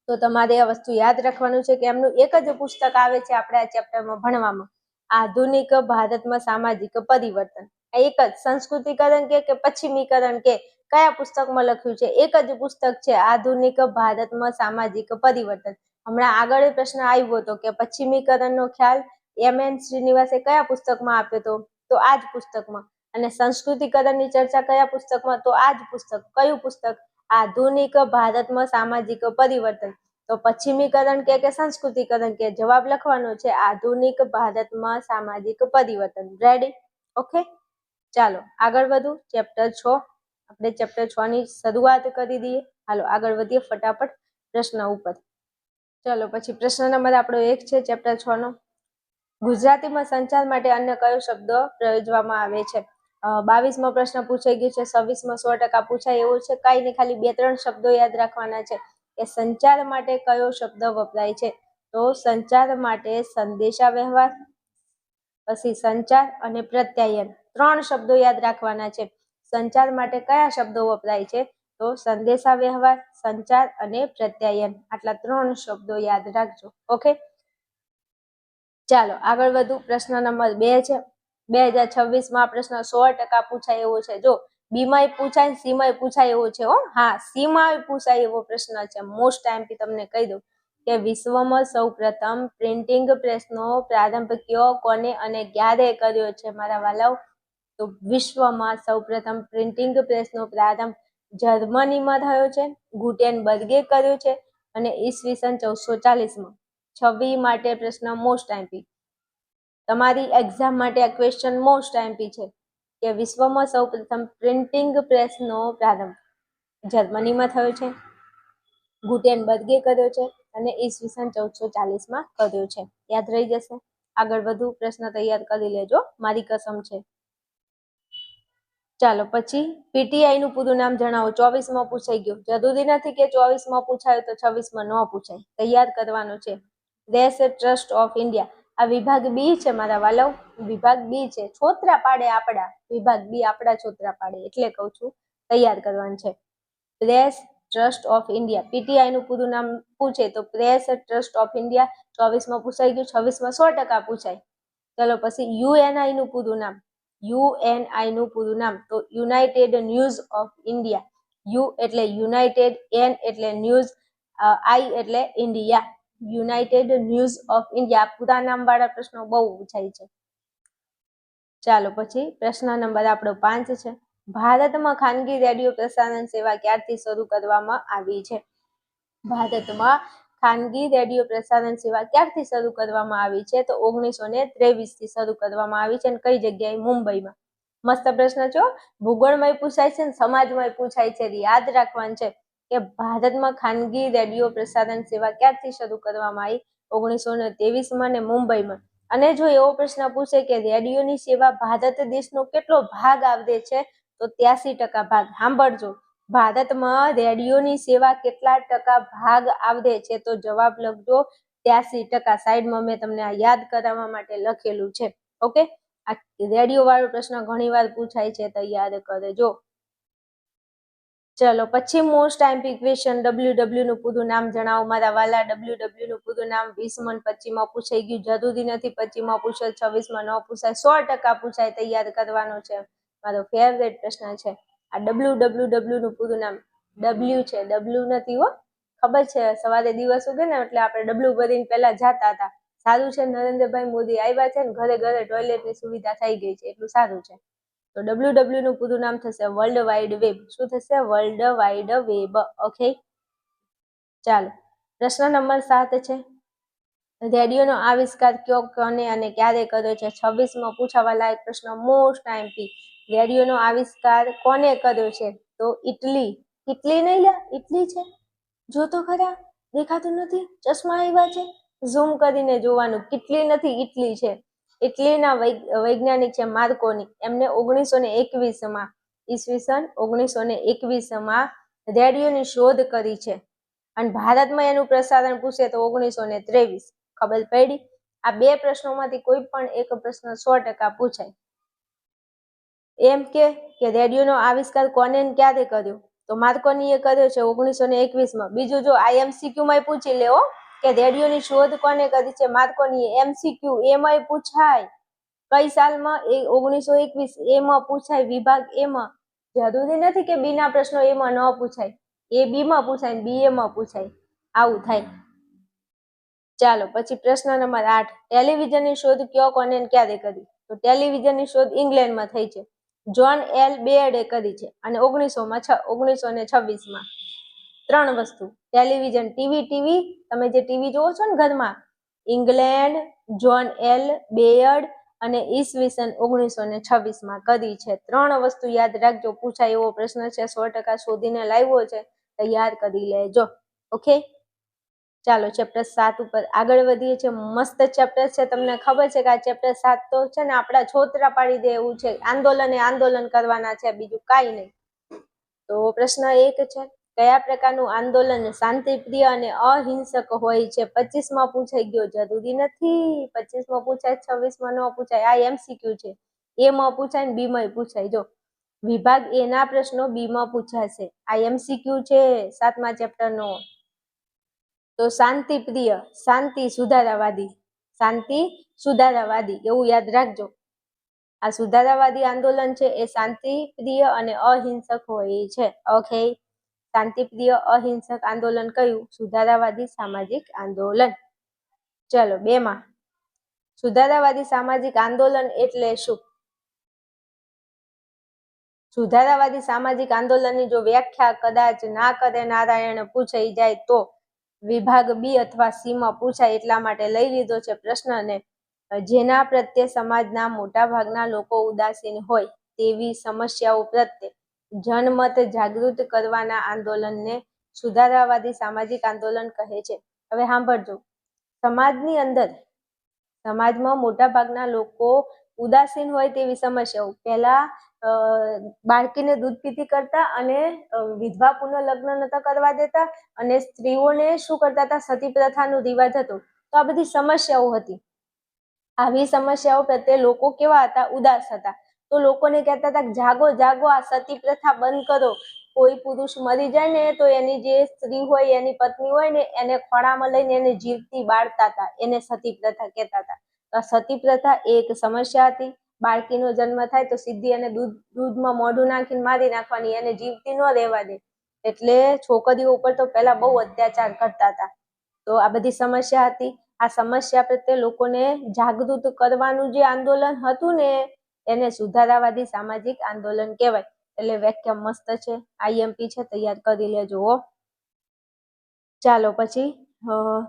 Speaker 1: તો તમારે આ વસ્તુ યાદ રાખવાનું છે કે એમનું એક જ પુસ્તક આવે છે આપણે આ ચેપ્ટરમાં ભણવામાં, આધુનિક ભારતમાં સામાજિક પરિવર્તન. એક જ સંસ્કૃતિકરણ કે પશ્ચિમીકરણ કે કયા પુસ્તકમાં લખ્યું છે? એક જ પુસ્તક છે આધુનિક ભારતમાં સામાજિક પરિવર્તન. હમણાં આગળ પ્રશ્ન આવ્યો હતો કે પશ્ચિમીકરણનો ખ્યાલ M.N. શ્રીનિવાસે કયા પુસ્તકમાં આપ્યો હતો? તો આ જ પુસ્તકમાં. અને સંસ્કૃતિકરણની ચર્ચા કયા પુસ્તકમાં? તો આ જ પુસ્તક. કયું પુસ્તક? આધુનિક ભારતમાં સામાજિક પરિવર્તન. તો પશ્ચિમીકરણ કે સંસ્કૃતિકરણ કે? જવાબ લખવાનો છે આધુનિક ભારતમાં સામાજિક પરિવર્તન. રેડી? ઓકે ચાલો આગળ વધુ. ચેપ્ટર 6 આપણે ચેપ્ટર 6 ની શરૂઆત કરી દઈએ. હાલો આગળ વધીએ ફટાફટ પ્રશ્ન ઉપર. ચલો પછી પ્રશ્ન નંબર આપણો 1 છે ચેપ્ટર 6 નો. ગુજરાતીમાં સંચાર માટે અન્ય કયો શબ્દ પ્રયોજવામાં આવે છે? 22મો પ્રશ્ન પૂછાઈ ગયો છે. 26માં 100% પૂછાય એવું છે. કાંઈ નહીં, ખાલી 2-3 શબ્દો યાદ રાખવાના છે કે સંચાર માટે કયો શબ્દ વપરાય છે? તો સંચાર માટે સંદેશા વ્યવહાર, પછી સંચાર અને પ્રત્યાયન. 3 શબ્દો યાદ રાખવાના છે. સંચાર માટે કયા શબ્દો વપરાય છે? તો સંદેશા વ્યવહાર, સંચાર અને પ્રત્યાયન. આટલા 3 શબ્દો યાદ રાખજો. ઓકે ચાલો આગળ વધુ. પ્રશ્ન નંબર 2 છે. 2026માં પ્રશ્ન 100% પૂછાય એવો છે. જો બીમાંય પૂછાય, સીમાંય પૂછાય એવો છે. હા, સીમાંય પૂછાય એવો પ્રશ્ન છે. મોસ્ટ ટાઈમથી તમને કહી દઉં કે વિશ્વમાં સૌપ્રથમ પ્રિન્ટિંગ પ્રેસનો પ્રારંભ કયો, કોને અને ક્યારે કર્યો છે? મારા વાલાઓ, તો વિશ્વમાં સૌપ્રથમ પ્રિન્ટિંગ પ્રેસનો પ્રારંભ જર્મનીમાં થયો છે. ગુટેનબર્ગે કર્યો છે અને ઈસવીસન 1440માં. 26 માટે પ્રશ્ન મોસ્ટ ટાઈમથી. તમારી એક્ઝામ માટે આ ક્વેશ્ચન મોસ્ટ ટાઈમથી છે કે વિશ્વમાં સૌપ્રથમ પ્રિન્ટિંગ પ્રેસનો પ્રારંભ જર્મનીમાં થયો છે, ગુટેનબર્ગે કર્યો છે અને ઈસવીસન 1440માં કર્યો છે. યાદ રહી જશે. આગળ વધુ. પ્રશ્ન તૈયાર કરી લેજો, મારી કસમ છે. ચાલો પછી પીટીઆઈ નું પૂરું નામ જણાવો. 24માં પૂછાઈ ગયું. જરૂરી નથી કે 24માં પૂછાય તો 26માં ન પૂછાય. તૈયાર કરવાનું છે. Press trust of India. આ વિભાગ બી છે મારા વાલાઓ, વિભાગ બી છે. છોતરા પાડે આપડા, વિભાગ બી આપડા છોતરા પાડે, એટલે કહું છું તૈયાર કરવાનું છે. Press trust of India, PTI નું પૂરું નામ પૂછે તો પ્રેસ ટ્રસ્ટ ઓફ ઇન્ડિયા. 24માં પૂછાઈ ગયું, 26માં 100% પૂછાય. ચલો પછી યુએનઆઈ નું પૂરું નામ, યુએનઆઈ નું પૂરું નામ તો United news of India. You એટલે યુનાઇટેડ, એન એટલે ન્યૂઝ, આઈ એટલે India. United news of India. પૂરા નામ વાળા પ્રશ્નો બહુ પૂછાય છે. ચાલો પછી પ્રશ્ન નંબર આપણો 5 છે. ભારતમાં ખાનગી રેડિયો પ્રસારણ સેવા ક્યારથી શરૂ કરવામાં આવી છે? ભારતમાં ખાનગી રેડિયો પ્રસારણ સેવા ક્યારથી શરૂ કરવામાં આવી છે? તો 1923 થી શરૂ કરવામાં આવી છે. અને કઈ જગ્યાએ? મુંબઈમાં. મસ્ત પ્રશ્ન છે. ભૂગોળમાં પૂછાય છે ને સમાજમાં પૂછાય છે. યાદ રાખવાનું છે કે ભારતમાં ખાનગી રેડિયો પ્રસારણ સેવા ક્યારથી શરૂ કરવામાં આવી? 1923માં ને મુંબઈમાં. અને જો એવો પ્રશ્ન પૂછે કે રેડિયોની સેવા ભારત દેશનો કેટલો ભાગ આવરે છે? તો 83% ભાગ. સાંભળજો, ભારતમાં રેડિયોની સેવા કેટલા ટકા ભાગ આવરે છે? તો જવાબ લખજો 83%. સાઈડમાં મેં તમને આ યાદ કરાવવા માટે લખેલું છે. ઓકે, આ રેડિયો વાળો પ્રશ્ન ઘણી વાર પૂછાય છે, તૈયાર કરજો. ચલો પછી મોસ્ટ આઈમ્પી ક્વેશ્ચન, ડબલ્યુ નું પૂરું નામ જણાવો મારા વાલા. ડબલ્યુ નું પૂરું નામ 20માં 25માં પૂછાઈ ગયું. જરૂરી નથી 25માં પૂછાય, 26માં ન પૂછાય, 100% પૂછાય, તૈયાર કરવાનો છે. મારો ફેવરેટ પ્રશ્ન છે આ. ડબલ્યુ નું પૂરું નામ ડબલ્યુ છે, ડબલ્યુ નથી હો. ખબર છે, સવારે દિવસ ઉગે ને એટલે આપણે ડબલ્યુ ભરીને પહેલા જાતા હતા. સારું છે નરેન્દ્રભાઈ મોદી આવ્યા છે ને ઘરે ઘરે ટોયલેટની સુવિધા થઈ ગઈ છે, એટલું સારું છે. તો ડબલ્યુ નું પૂરું નામ થશે વર્લ્ડ વાઇડ વેબ. શું થશે? World wide web. ઓકે, ચાલો પ્રશ્ન નંબર 7 છે. રેડિયોનો આવિષ્કાર કયો, કોને અને ક્યારે કર્યો છે? 26માં પૂછાવા લાયક પ્રશ્ન, મોસ્ટ આઈમ્પી. રેડિયોનો આવિષ્કાર કોને કર્યો છે? તો ઇટલી. ઇટલી નહીં લ્યા, ઇટલી છે. જો તો ખરા, દેખાતું નથી, ચશ્મા આવ્યા છે, ઝૂમ કરીને જોવાનું. કેટલી નથી, ઇટલી છે. ઇટલીના વૈજ્ઞાનિક છે માર્કોની. એમને 1921માં ઈસવીસન 1921માં રેડિયોની શોધ કરી છે. અને ભારતમાં એનું પ્રસારણ પૂછે તો 1923. ખબર પડી? આ બે પ્રશ્નોમાંથી કોઈ પણ એક પ્રશ્ન 100% પૂછાય. એમ કે રેડિયોનો આવિષ્કાર કોને ક્યારે કર્યો? તો માર્કોનીએ કર્યો છે 1921માં. બીજું જો આ MCQ માં પૂછી લેવો કે રેડિયોની શોધ કોને કરી છે? માર્કોનીએ. MCQ એમાંય પૂછાય. કઈ સાલમાં? 1921. એમાં પૂછાય, વિભાગ એમાં. જરૂરી નથી કે બી ના પ્રશ્નો એમાં ન પૂછાય. એ બી માં પૂછાય, બી એમાં પૂછાય. આવું થાય. ચાલો પછી પ્રશ્ન નંબર 8. ટેલિવિઝનની શોધ કયો, કોને ક્યારે કરી? તો ટેલિવિઝનની શોધ ઇંગ્લેન્ડમાં થઈ છે. જ્હોન એલ બેયર્ડે કરી છે અને 1926માં. 3 વસ્તુ. ટેલિવિઝન, ટીવી તમે જે ટીવી જોવો છો ને ઘરમાં, ઇંગ્લેન્ડ, જ્હોન એલ બેયર્ડ અને ઈસવીસન 1926માં કરી છે. 3 વસ્તુ યાદ રાખજો. પૂછાય એવો પ્રશ્ન છે, 100% શોધીને લાવ્યો છે, તૈયાર કરી લેજો. ઓકે, ચાલો ચેપ્ટર 7 ઉપર આગળ વધીએ છીએ. મસ્ત ચેપ્ટર છે. તમને ખબર છે કે આ ચેપ્ટર 7 તો છે ને આપણા છોતરા પાડી દે એવું છે. આંદોલન કરવાના છે, બીજું કાંઈ નહીં. તો પ્રશ્ન 1 છે, કયા પ્રકારનું આંદોલન શાંતિપ્રિય અને અહિંસક હોય છે? 25માં પૂછાઈ ગયો. જરૂરી નથી 25માં પૂછાય, 26માં ન પૂછાય. આ MCQ છે. એ માં પૂછાય ને બી માં પૂછાય. જો વિભાગ એ ના પ્રશ્નો બી માં પૂછાશે. આ MCQ છે 7મા ચેપ્ટરનો. તો શાંતિપ્રિય, શાંતિ સુધારાવાદી, શાંતિ સુધારાવાદી એવું યાદ રાખજો. આ સુધારાવાદી આંદોલન છે એ શાંતિપ્રિય અને અહિંસક હોય છે. ઓકે, શાંતિપ્રિય અહિંસક આંદોલન કયું? સુધારાવાદી સામાજિક આંદોલન. ચલો 2માં સુધારાવાદી સામાજિક આંદોલન એટલે શું? સુધારાવાદી સામાજિક આંદોલનની જો વ્યાખ્યા કદાચ ના કરે નારાયણ પૂછાઈ જાય તો વિભાગ બી અથવા સી માં પૂછાય, એટલા માટે લઈ લીધો છે પ્રશ્નને. જેના પ્રત્યે સમાજના મોટા ભાગના લોકો ઉદાસીન હોય તેવી સમસ્યાઓ પ્રત્યે જનમત જાગૃત કરવાના આંદોલનને સુધારાવાદી સામાજિક આંદોલન કહે છે. હવે સાંભળજો, સમાજની અંદર, સમાજમાં મોટા ભાગના લોકો ઉદાસીન હોય તેવી સમસ્યાઓ. પહેલા બાળકીને દૂધ પીતી કરતા અને વિધવા પુનઃલગ્ન નતા કરવા દેતા અને સ્ત્રીઓને શું કરતા હતા? સતી પ્રથાનો રિવાજ હતો. તો આ બધી સમસ્યાઓ હતી. આવી સમસ્યાઓ પ્રત્યે લોકો કેવા હતા? ઉદાસ હતા. તો લોકોને કહેતા હતા જાગો જાગો, આ સતી પ્રથા બંધ કરો. કોઈ પુરુષ મરી જાય ને તો એની જે સ્ત્રી હોય, એની પત્ની હોય ને, એને ખોળામાં લઈને એને જીવતી બાળતા હતા. એને સતી પ્રથા કહેતા હતા. તો સતી પ્રથા એક સમસ્યા હતી. બાળકીનો જન્મ થાય તો સીધી એને દૂધમાં મોઢું નાખીને મારી નાખવાની, એને જીવતી ન રહેવા દે. એટલે છોકરીઓ ઉપર તો પહેલા બહુ અત્યાચાર કરતા હતા. તો આ બધી સમસ્યા હતી. આ સમસ્યા પ્રત્યે લોકોને જાગૃત કરવાનું જે આંદોલન હતું ને, એને સુધારાવાદી સામાજિક આંદોલન કહેવાય. એટલે વ્યાખ્યા મસ્ત છે, આઈએમપી છે, તૈયાર કરી લેજો. ચાલો પછી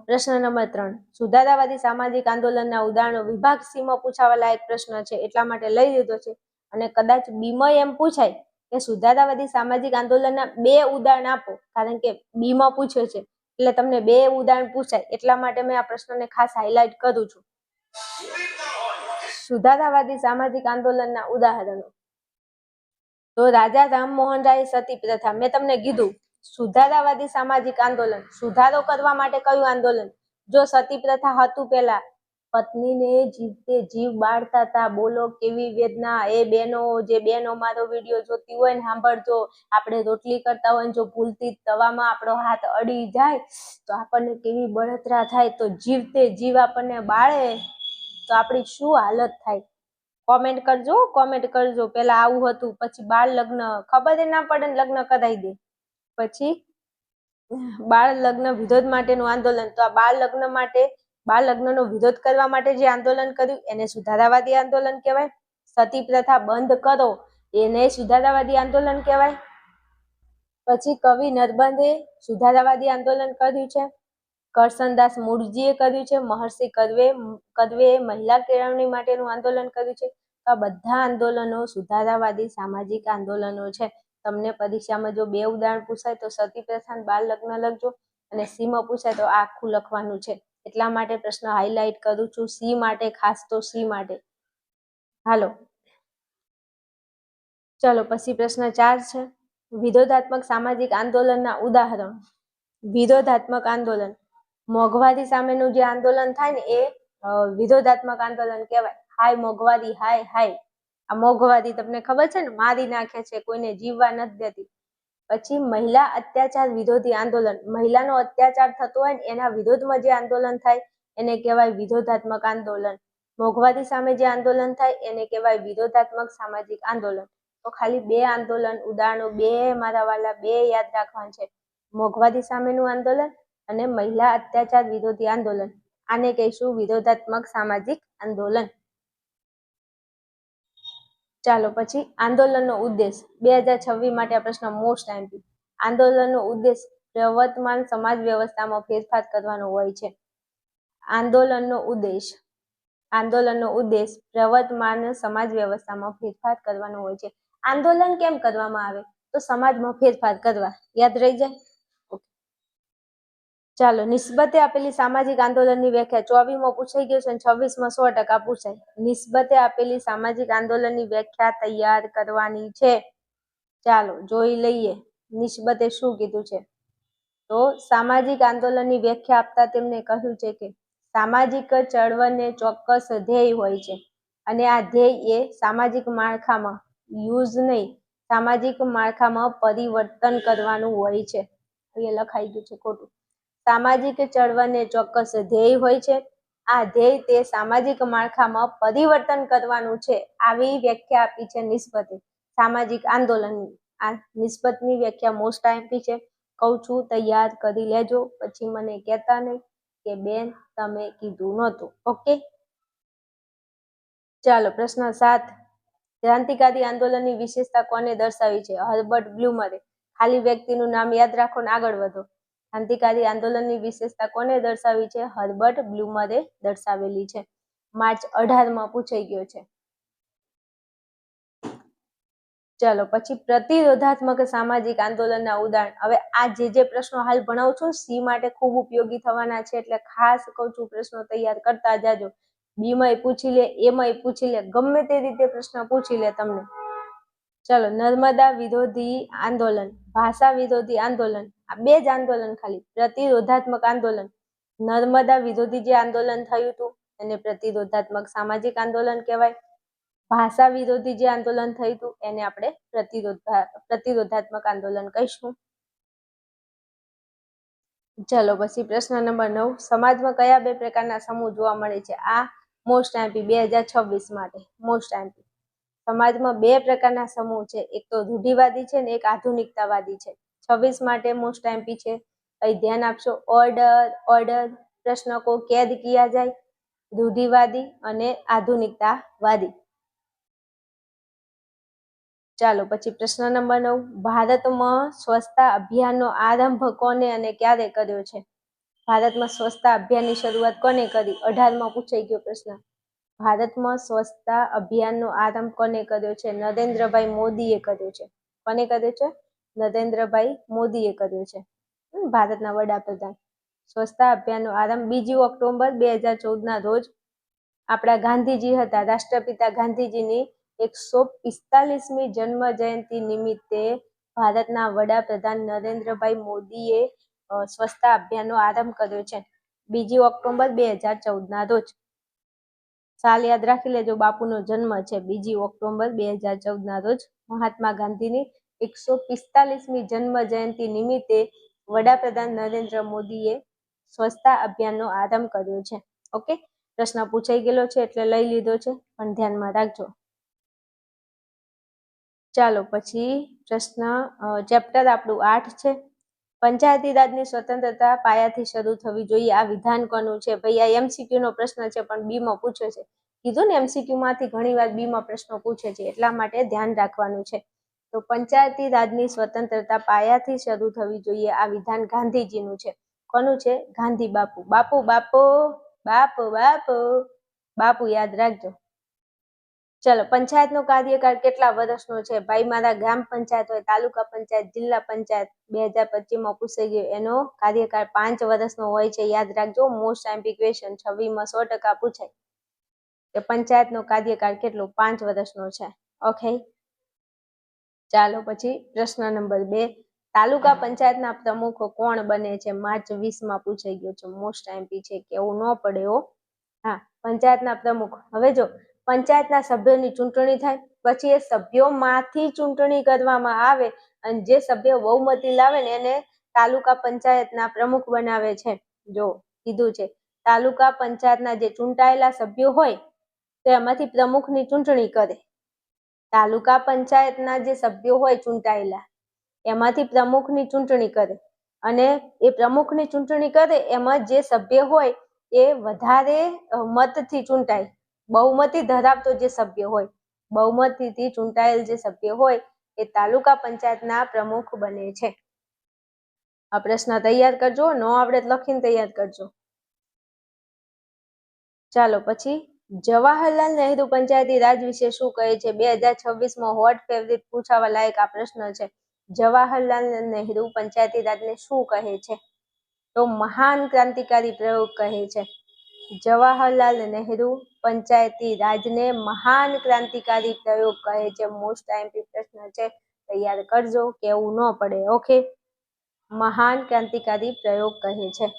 Speaker 1: પ્રશ્ન નંબર 3. સુધારાવાદી સામાજિક આંદોલનના ઉદાહરણો. વિભાગ સીમાં પૂછાવા લાયક પ્રશ્ન છે, એટલા માટે લઈ લીધો છે. અને કદાચ બીમાં એમ પૂછાય કે સુધારાવાદી સામાજિક આંદોલનના 2 ઉદાહરણ આપો, કારણ કે બીમાં પૂછ્યો છે એટલે તમને 2 ઉદાહરણ પૂછાય, એટલા માટે મેં આ પ્રશ્નને ખાસ હાઇલાઇટ કરું છું. સુધારાવાદી સામાજિક આંદોલનના ઉદાહરણો. તો રાજા રામમોહન રાય સતી પ્રથા. મેં તમને કીધું સુધારાવાદી સામાજિક આંદોલન, સુધારો કરવા માટે કયું આંદોલન? જો સતી પ્રથા હતું પેલા, પત્નીને જીવતે જીવ બાળતા હતા. બોલો કેવી વેદના. એ બહેનો, જે બહેનો મારો વિડીયો જોતી હોય ને, સાંભળજો. આપણે રોટલી કરતા હોય ને જો ભૂલથી તવામાં આપણો હાથ અડી જાય તો આપણને કેવી બળતરા થાય. તો જીવતે જીવ આપણને બાળે તો આપણી શું હાલત થાય? કોમેન્ટ કરજો. પેલા આવું હતું, પછી બાળ લગ્ન, ખબર ના પડે ને લગ્ન કરાવી દે. પછી બાળ લગ્ન વિરોધ માટેનું આંદોલન. તો આ બાળ લગ્નનો વિરોધ કરવા માટે જે આંદોલન કર્યું એને સુધારાવાદી આંદોલન કહેવાય. સતી પ્રથા બંધ કરો એને સુધારાવાદી આંદોલન કહેવાય. પછી કવિ નર્મદે સુધારાવાદી આંદોલન કર્યું છે. કરશનદાસ મૂળજીએ કર્યું છે. મહર્ષિ કદવે મહિલા કેળવણી માટેનું આંદોલન કર્યું છે. આ બધા આંદોલનો સુધારાવાદી સામાજિક આંદોલનો છે. તમને પરીક્ષામાં જો 2 ઉદાહરણ પૂછાય તો સતી પ્રથા, બાળ લગ્ન લખજો, અને સીમાં પૂછાય તો આખું લખવાનું છે. એટલા માટે પ્રશ્ન હાઇલાઇટ કરું છું, સી માટે, ખાસ તો સી માટે. હાલો ચલો પછી પ્રશ્ન 4 છે. વિરોધાત્મક સામાજિક આંદોલનના ઉદાહરણ. વિરોધાત્મક આંદોલન. મોંઘવારી સામેનું જે આંદોલન થાય ને એ વિરોધાત્મક આંદોલન કહેવાય. હાય મોંઘવારી, હાય હાય. આ મોંઘવારી તમને ખબર છે ને, મારી નાખે છે, કોઈને જીવવા નથી દેતી. પછી મહિલા અત્યાચાર વિરોધી આંદોલન. મહિલાનો અત્યાચાર થતો હોય ને એના વિરોધમાં જે આંદોલન થાય એને કહેવાય વિરોધાત્મક આંદોલન. મોંઘવારી સામે જે આંદોલન થાય એને કહેવાય વિરોધાત્મક સામાજિક આંદોલન. તો ખાલી 2 આંદોલન ઉદાહરણો, 2 મારા વાલા, 2 યાદ રાખવાનું છે. મોંઘવારી સામેનું આંદોલન અને મહિલા અત્યાચાર વિરોધી આંદોલન. આને કહીશું વિરોધાત્મક સામાજિક આંદોલન. ચાલો પછી આંદોલનનો ઉદ્દેશ. 2026 માટે આ પ્રશ્ન મોસ્ટ આઈમ્પી. આંદોલનનો ઉદ્દેશ પ્રવર્તમાન સમાજ વ્યવસ્થામાં ફેરફાર કરવાનો હોય છે. આંદોલનનો ઉદ્દેશ પ્રવર્તમાન સમાજ વ્યવસ્થામાં ફેરફાર કરવાનો હોય છે. આંદોલન કેમ કરવામાં આવે? તો સમાજમાં ફેરફાર કરવા. યાદ રહી જાય? ચાલો નિસ્બતે આપેલી સામાજિક આંદોલનની વ્યાખ્યા. 24માં પૂછાઈ ગયું છે અને 26માં 100% પૂછાય. નિસ્બતે આપેલી સામાજિક આંદોલનની વ્યાખ્યા તૈયાર કરવાની છે. ચાલો જોઈ લઈએ નિસ્બતે શું કીધું છે. તો સામાજિક આંદોલનની વ્યાખ્યા આપતા તેમને કહ્યું છે કે સામાજિક ચળવળને ચોક્કસ ધ્યેય હોય છે અને આ ધ્યેય એ સામાજિક માળખામાં સામાજિક માળખામાં પરિવર્તન કરવાનું હોય છે. અહીંયા લખાઈ ગયું છે ખોટું. સામાજિક ચળવળને ચોક્કસ ધ્યેય હોય છે. આ ધ્યેય તે સામાજિક માળખામાં પરિવર્તન કરવાનું છે. આવી વ્યાખ્યા આપી છે નિસ્બતે સામાજિક આંદોલનની. આ નિસ્બતની વ્યાખ્યા મોસ્ટ આઈમ્પી છે. કહું છું તૈયાર કરી લેજો, પછી મને કહેતા નહીં કે બેન તમે કીધું નહોતું. ઓકે ચાલો પ્રશ્ન 7. ક્રાંતિકારી આંદોલનની વિશેષતા કોને દર્શાવી છે? હર્બર્ટ બ્લુમરે. ખાલી વ્યક્તિનું નામ યાદ રાખો ને આગળ વધો. ક્રાંતિકારી આંદોલનની વિશેષતા કોને દર્શાવી છે? હર્બર્ટ બ્લુમરે દર્શાવેલી છે. માર્ચ 18માં પૂછાઈ ગયો છે. ચલો પછી પ્રતિરોધાત્મક સામાજિક આંદોલનના ઉદાહરણ. હવે આ જે પ્રશ્નો હાલ ભણાવું છું સી માટે ખૂબ ઉપયોગી થવાના છે, એટલે ખાસ કહું છું પ્રશ્નો તૈયાર કરતા જાજો. બીમાંય પૂછી લે, એમાંય પૂછી લે, ગમે તે રીતે પ્રશ્ન પૂછી લે તમને. ચલો નર્મદા વિરોધી આંદોલન, ભાષા વિરોધી આંદોલન, આ 2 જ આંદોલન ખાલી. પ્રતિરોધાત્મક આંદોલન, નર્મદા વિરોધી જે આંદોલન થયું હતું એને પ્રતિરોધાત્મક સામાજિક આંદોલન કહેવાય. ભાષા વિરોધી જે આંદોલન થયું હતું એને આપણે પ્રતિરોધાત્મક આંદોલન કહીશું. ચલો પછી પ્રશ્ન નંબર 9, સમાજમાં કયા બે પ્રકારના સમૂહ જોવા મળે છે? આ મોસ્ટ આઈએમપી 2026 માટે મોસ્ટ આઈએમપી. સમાજમાં બે પ્રકારના સમૂહ છે, એક તો રૂઢિવાદી છે ને એક આધુનિકતાવાદી છે. 26 માટે મોસ્ટ આઈએમપી છે. અહીં ધ્યાન આપશો. ઓર્ડર પ્રશ્ન કો कैद किया जाए, રૂઢિવાદી અને આધુનિકતાવાદી. ચાલો પછી પ્રશ્ન નંબર 9, ભારતમાં સ્વચ્છતા અભિયાનનો આરંભ કોને અને ક્યારે કર્યો છે? ભારતમાં સ્વચ્છતા અભિયાનની શરૂઆત કોને કરી? 18માં પૂછાઈ ગયો પ્રશ્ન. ભારતમાં સ્વચ્છતા અભિયાનનો આરંભ કોને કર્યો છે? નરેન્દ્રભાઈ મોદીએ કર્યો છે. કોને કર્યો છે? નરેન્દ્રભાઈ મોદીએ કર્યો છે, ભારતના વડાપ્રધાન. સ્વચ્છતા અભિયાનનો આરંભ 2 ઓક્ટોબર 2014ના રોજ આપણા ગાંધીજી હતા, રાષ્ટ્રપિતા ગાંધીજીની 145મી જન્મ જયંતિ નિમિત્તે ભારતના વડાપ્રધાન નરેન્દ્રભાઈ મોદીએ સ્વચ્છતા અભિયાનનો આરંભ કર્યો છે 2 ઓક્ટોબર 2014ના રોજ. સાલ યાદ રાખી લેજો, બાપુનો જન્મ છે 2 ઓક્ટોબર 2014ના રોજ. મહાત્મા ગાંધીની 145મી જન્મ જયંતિ નિમિત્તે વડાપ્રધાન નરેન્દ્ર મોદીએ સ્વચ્છતા અભિયાનનો આરંભ કર્યો છે. ઓકે, પ્રશ્ન પૂછાઈ ગયેલો છે એટલે લઈ લીધો છે, પણ ધ્યાનમાં રાખજો. ચાલો પછી પ્રશ્ન ચેપ્ટર આપણું 8 છે. પંચાયતી રાજની સ્વતંત્રતા પાયાથી શરૂ થવી જોઈએ, આ વિધાન કોનું છે? ભાઈ આ એમસીક્યુ નો પ્રશ્ન છે, પણ બીમાં પૂછે છે. કીધું ને એમસીક્યુ માંથી ઘણીવાર બીમાં પ્રશ્નો પૂછે છે, એટલા માટે ધ્યાન રાખવાનું છે. તો પંચાયતી રાજની સ્વતંત્રતા પાયાથી શરૂ થવી જોઈએ, આ વિધાન ગાંધીજીનું છે. કોનું છે? ગાંધી બાપુ. બાપુ બાપુ બાપુ બાપુ બાપુ યાદ રાખજો. ચલો, પંચાયતનો કાર્યકાળ કેટલા વર્ષનો છે? ભાઈ મારા ગ્રામ પંચાયત હોય, તાલુકા પંચાયત, જિલ્લા પંચાયત 2025માં પૂછાઈ ગયો, એનો કાર્યકાળ 5 વર્ષનો હોય છે. યાદ રાખજો, મોસ્ટ આઈએમપી ક્વેશ્ચન 26માં 100% પૂછાય કે પંચાયતનો કાર્યકાળ કેટલો? 5 વર્ષનો છે. ઓકે, ચાલો પછી પ્રશ્ન નંબર 2, તાલુકા પંચાયતના પ્રમુખ કોણ બને છે? માર્ચ 20માં પૂછાઈ ગયો છે, મોસ્ટ આઈએમપી છે, કેવું ન પડે હો. હા, પંચાયતના પ્રમુખ. હવે જો પંચાયતના સભ્યોની ચૂંટણી થાય, પછી એ સભ્યોમાંથી ચૂંટણી કરવામાં આવે અને જે સભ્ય બહુમતી લાવે ને એને તાલુકા પંચાયતના પ્રમુખ બનાવે છે. જો કીધું છે, તાલુકા પંચાયતના જે ચૂંટાયેલા સભ્યો હોય તો એમાંથી પ્રમુખની ચૂંટણી કરે. તાલુકા પંચાયતના જે સભ્યો હોય ચૂંટાયેલા એમાંથી પ્રમુખની ચૂંટણી કરે, અને એ પ્રમુખની ચૂંટણી કરે એમાં જે સભ્ય હોય એ વધારે મતથી ચૂંટાય. બહુમતી ધરાવતો જે સભ્ય હોય, બહુમતીથી ચૂંટાયેલ જે સભ્ય હોય એ તાલુકા પંચાયતના પ્રમુખ બને છે. આ પ્રશ્ન તૈયાર કરજો, ન આવડે લખીને તૈયાર કરજો. ચાલો પછી જવાહરલાલ નહેરુ પંચાયતી રાજ વિશે શું કહે છે? 2026માં હોટ ફેવરિટ પૂછાવા લાયક આ પ્રશ્ન છે. જવાહરલાલ નહેરુ પંચાયતી રાજને શું કહે છે? તો મહાન ક્રાંતિકારી પ્રયોગ કહે છે. જવાહરલાલ નહેરુ પંચાયતી રાજને મહાન ક્રાંતિકારી પ્રયોગ કહે છે. મોસ્ટ આઈએમપી પ્રશ્ન છે, તૈયાર કરજો, કેવું ન પડે. ઓકે, મહાન ક્રાંતિકારી પ્રયોગ કહે છે.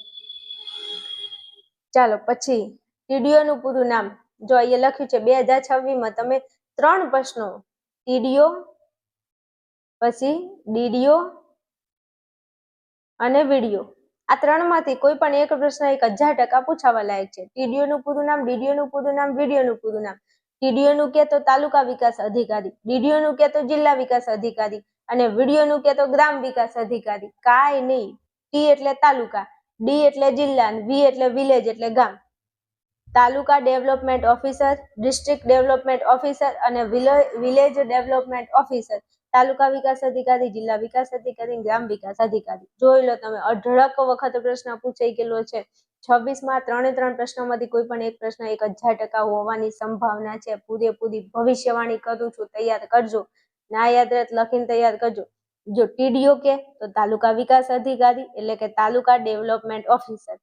Speaker 1: ચાલો પછી ટીડીઓનું પૂરું નામ. જો અહીંયા લખ્યું છે 2026માં તમે 3 પ્રશ્નો, ટીડીઓ, પછી ડીડીઓ અને વિડીયો, આ 3માંથી કોઈ પણ એક પ્રશ્ન 1000% પૂછાવા લાયક છે. ટીડીઓનું પૂરું નામ, ડીડીઓનું પૂરું નામ, વિડીયોનું પૂરું નામ. ટીડીઓનું કે તો તાલુકા વિકાસ અધિકારી, ડીડીઓનું કે તો જિલ્લા વિકાસ અધિકારી, અને વિડીયોનું કે તો ગ્રામ વિકાસ અધિકારી. કાંઈ નહીં. ટી એટલે તાલુકા, ડી એટલે જિલ્લા, વી એટલે વિલેજ એટલે ગામ. Taluka development officer, district development officer અને વિલેજ ડેવલપમેન્ટ ઓફિસર. તાલુકા વિકાસ અધિકારી, જિલ્લા વિકાસ અધિકારી, ગ્રામ વિકાસ અધિકારી. જોઈ લો તમે, અઢળક વખત પ્રશ્ન પૂછાઈ ગયેલો છે. 26માં 3 પ્રશ્નોમાંથી કોઈ પણ એક પ્રશ્ન 1000% હોવાની સંભાવના છે. પૂરેપૂરી ભવિષ્યવાણી કરું છું, તૈયાર કરજો. ના યાદ રહે લખીને તૈયાર કરજો. જો ટીડીઓ કે તો તાલુકા વિકાસ અધિકારી એટલે કે તાલુકા ડેવલપમેન્ટ ઓફિસર.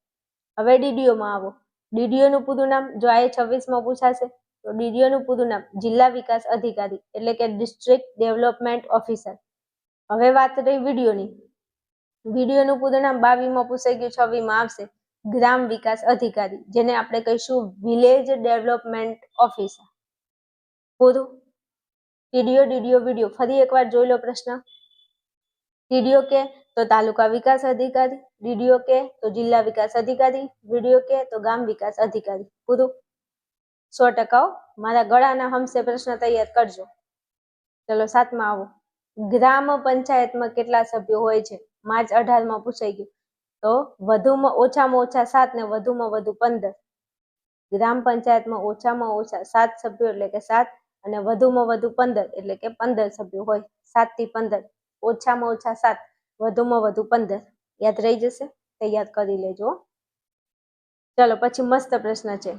Speaker 1: હવે ડીડીઓમાં આવો. ડીડીઓનું પૂરું નામ જો આ 26માં પૂછાશે તો ડીડીઓનું પૂરું નામ જિલ્લા વિકાસ અધિકારી એટલે કે ડિસ્ટ્રિક્ટ ડેવલપમેન્ટ ઓફિસર. હવે વાત રહી વિડીયોની. વિડીયોનું પૂરું નામ 22માં પૂછાઈ ગયું, 26માં આવશે. ગ્રામ વિકાસ અધિકારી, જેને આપણે કહીશું વિલેજ ડેવલપમેન્ટ ઓફિસર. પૂરું. ટીડીઓ ફરી એકવાર જોઈ લો પ્રશ્ન. ટીડીઓ કે તો તાલુકા વિકાસ અધિકારી, ડીડીઓ કે તો જિલ્લા વિકાસ અધિકારી, વીડીઓ કે તો ગામ વિકાસ અધિકારી. પૂરું. 100%. મારા ગળાના હમસે પ્રશ્ન તૈયાર કરજો. ચલો 7માં આવો. ગ્રામ પંચાયતમાં કેટલા સભ્યો હોય છે? માર્ચ 18માં પૂછાઈ ગયું. તો ઓછામાં ઓછા 7 ને વધુમાં વધુ 15. ગ્રામ પંચાયતમાં ઓછામાં ઓછા 7 સભ્યો એટલે કે 7 અને વધુમાં વધુ 15 એટલે કે 15 સભ્યો હોય. 7 થી 15. ઓછામાં ઓછા 7, વધુમાં વધુ 15. યાદ રહી જશે? તૈયાર કરી લેજો. ચલો પછી મસ્ત પ્રશ્ન છે.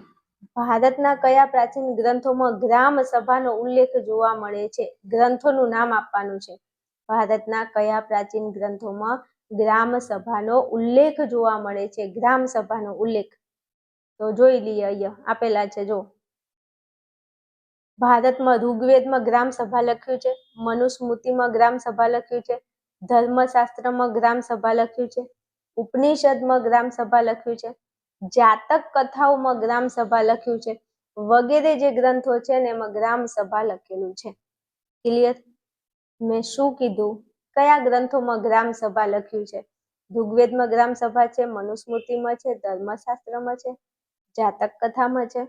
Speaker 1: ભારતના કયા પ્રાચીન ગ્રંથોમાં ગ્રામ સભાનો ઉલ્લેખ જોવા મળે છે? ગ્રંથોનું નામ આપવાનું છે. ભારતના કયા પ્રાચીન ગ્રંથોમાં ગ્રામ સભાનો ઉલ્લેખ જોવા મળે છે? ગ્રામ સભાનો ઉલ્લેખ તો જોઈ લઈએ. અહીંયા આપેલા છે જો. ભારતમાં ઋગ્વેદમાં ગ્રામ સભા લખ્યું છે, મનુસ્મૃતિમાં ગ્રામ સભા લખ્યું છે, ધર્મશાસ્ત્રમાં ગ્રામ સભા લખ્યું છે, ઉપનિષદમાં ગ્રામ સભા લખ્યું છે, જાતક કથાઓમાં ગ્રામ સભા લખ્યું છે, વગેરે જે ગ્રંથો છે ને એમાં ગ્રામ સભા લખેલું છે. ક્લિયર? મેં શું કીધું? કયા ગ્રંથોમાં ગ્રામ સભા લખ્યું છે? ઋગ્વેદમાં ગ્રામ સભા છે, મનુસ્મૃતિમાં છે, ધર્મશાસ્ત્રમાં છે, જાતક કથામાં છે,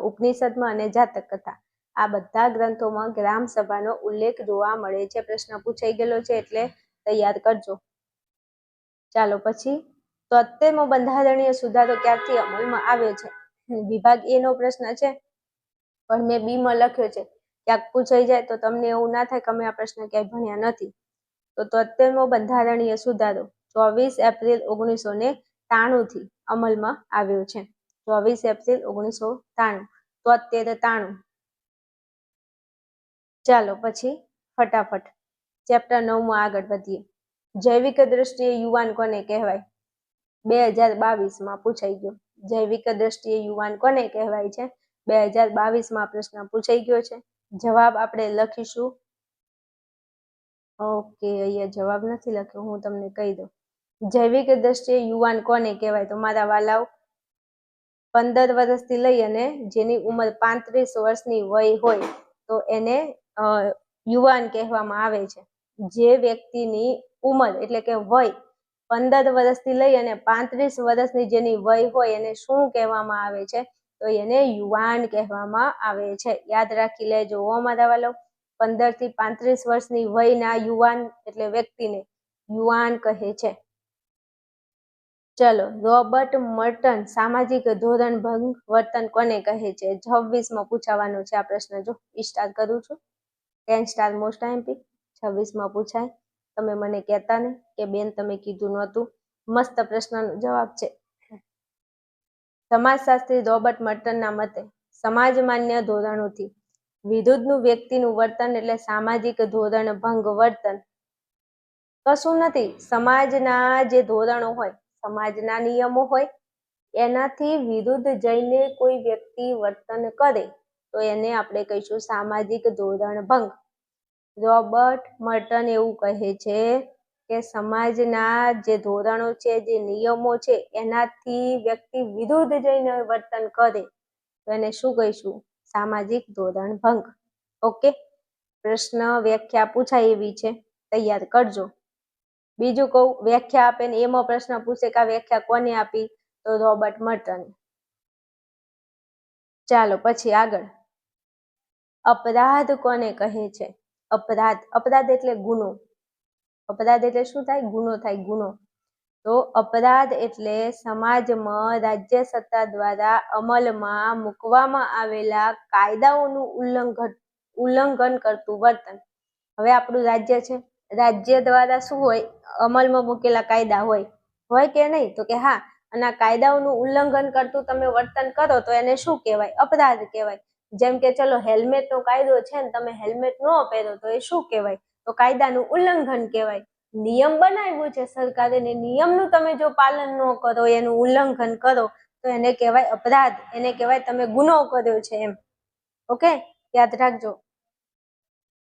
Speaker 1: ઉપનિષદમાં અને જાતક કથા. આ બધા ગ્રંથોમાં ગ્રામ સભાનો ઉલ્લેખ જોવા મળે છે. પ્રશ્ન પૂછાઈ ગયેલો છે એટલે તૈયાર કરજો. ચાલો પછી 73મો બંધારણીય સુધારો ક્યારથી અમલમાં આવ્યો છે? વિભાગ એ નો પ્રશ્ન છે પણ મેં બી માં લખ્યો છે. ક્યાંક પૂછાઈ જાય તો તમને એવું ના થાય કે અમે આ પ્રશ્ન ક્યાંય ભણ્યા નથી. તો 73મો બંધારણીય સુધારો 24 એપ્રિલ 1993 થી અમલમાં આવ્યો છે. 24 એપ્રિલ 1993. 73. ચાલો પછી ફટાફટ ચેપ્ટર 9માં આગળ વધીએ. જૈવિક દ્રષ્ટિએ યુવાન કોને કહેવાય? 2022માં પૂછાઈ ગયો. જૈવિક દ્રષ્ટિએ યુવાન કોને કહેવાય છે? 2022માં પ્રશ્ન પૂછાઈ ગયો છે. જવાબ આપણે લખીશું. ઓકે, અહીંયા જવાબ નથી લખ્યો, હું તમને કહી દઉં. જૈવિક દ્રષ્ટિએ યુવાન કોને કહેવાય? તો મારા વાલાઓ 15 વર્ષથી લઈ અને જેની ઉંમર 35 વર્ષની વય હોય તો એને યુવાન કહેવામાં આવે છે. જે વ્યક્તિની ઉંમર એટલે કે વય 15 વર્ષથી લઈ અને 35 વર્ષની જેની વય હોય એને શું કહેવામાં આવે છે? તો એને યુવાન કહેવામાં આવે છે. યાદ રાખી લેજો મારા વાલો. 15 થી 35 વર્ષની વયના યુવાન એટલે વ્યક્તિને યુવાન કહે છે. ચલો, રોબર્ટ મર્ટન સામાજિક ધોરણભંગ વર્તન કોને કહે છે? 26માં પૂછાવાનો છે આ પ્રશ્ન. જો સ્ટાર કરું છું. 10 સ્ટાર મોસ્ટ આઈએમપી. 26માં પૂછાય. તમે મને કહેતા નહીં કે બેન તમે કીધું નહોતું. મસ્ત પ્રશ્નનો જવાબ છે. સમાજશાસ્ત્રી રોબર્ટ મર્ટનના મતે સમાજ માન્ય ધોરણોથી વિરુદ્ધનું વ્યક્તિનું વર્તન એટલે સામાજિક ધોરણ ભંગ વર્તન. કશું નથી. સમાજના જે ધોરણો હોય, સમાજના નિયમો હોય, એનાથી વિરુદ્ધ જઈને કોઈ વ્યક્તિ વર્તન કરે તો એને આપણે કહીશું સામાજિક ધોરણ ભંગ. રોબર્ટ મર્ટન એવું કહે છે કે સમાજના જે ધોરણો છે, જે નિયમો છે, એનાથી વ્યક્તિ વિરુદ્ધ જઈને વર્તન કરે તો એને શું કહીશું? સામાજિક ધોરણ ભંગ. ઓકે, પ્રશ્ન વ્યાખ્યા પૂછાય એવી છે, તૈયાર કરજો. બીજું કહું, વ્યાખ્યા આપે ને એમાં પ્રશ્ન પૂછે કે આ વ્યાખ્યા કોને આપી? તો રોબર્ટ મર્ટન. ચાલો પછી આગળ. અપરાધ કોને કહે છે? અપરાધ. અપરાધ એટલે ગુનો. અપરાધ એટલે શું થાય? ગુનો થાય, ગુનો. તો અપરાધ એટલે સમાજમાં રાજ્ય સત્તા દ્વારા અમલમાં મૂકવામાં આવેલા કાયદાઓનું ઉલ્લંઘન કરતું વર્તન. હવે આપણું રાજ્ય છે, રાજ્ય દ્વારા શું હોય? અમલમાં મૂકેલા કાયદા હોય કે નહીં? તો કે હા. અને આ કાયદાઓનું ઉલ્લંઘન કરતું તમે વર્તન કરો તો એને શું કહેવાય? અપરાધ કહેવાય. જેમ કે ચલો હેલ્મેટનો કાયદો છે ને તમે હેલ્મેટ ન પહેરો તો એ શું કહેવાય? તો કાયદાનું ઉલ્લંઘન કહેવાય. નિયમ બનાવ્યું છે સરકારે ને નિયમનું તમે જો પાલન ન કરો, એનું ઉલ્લંઘન કરો તો એને કહેવાય અપરાધ. એને કહેવાય તમે ગુનો કર્યો છે એમ. ઓકે, યાદ રાખજો.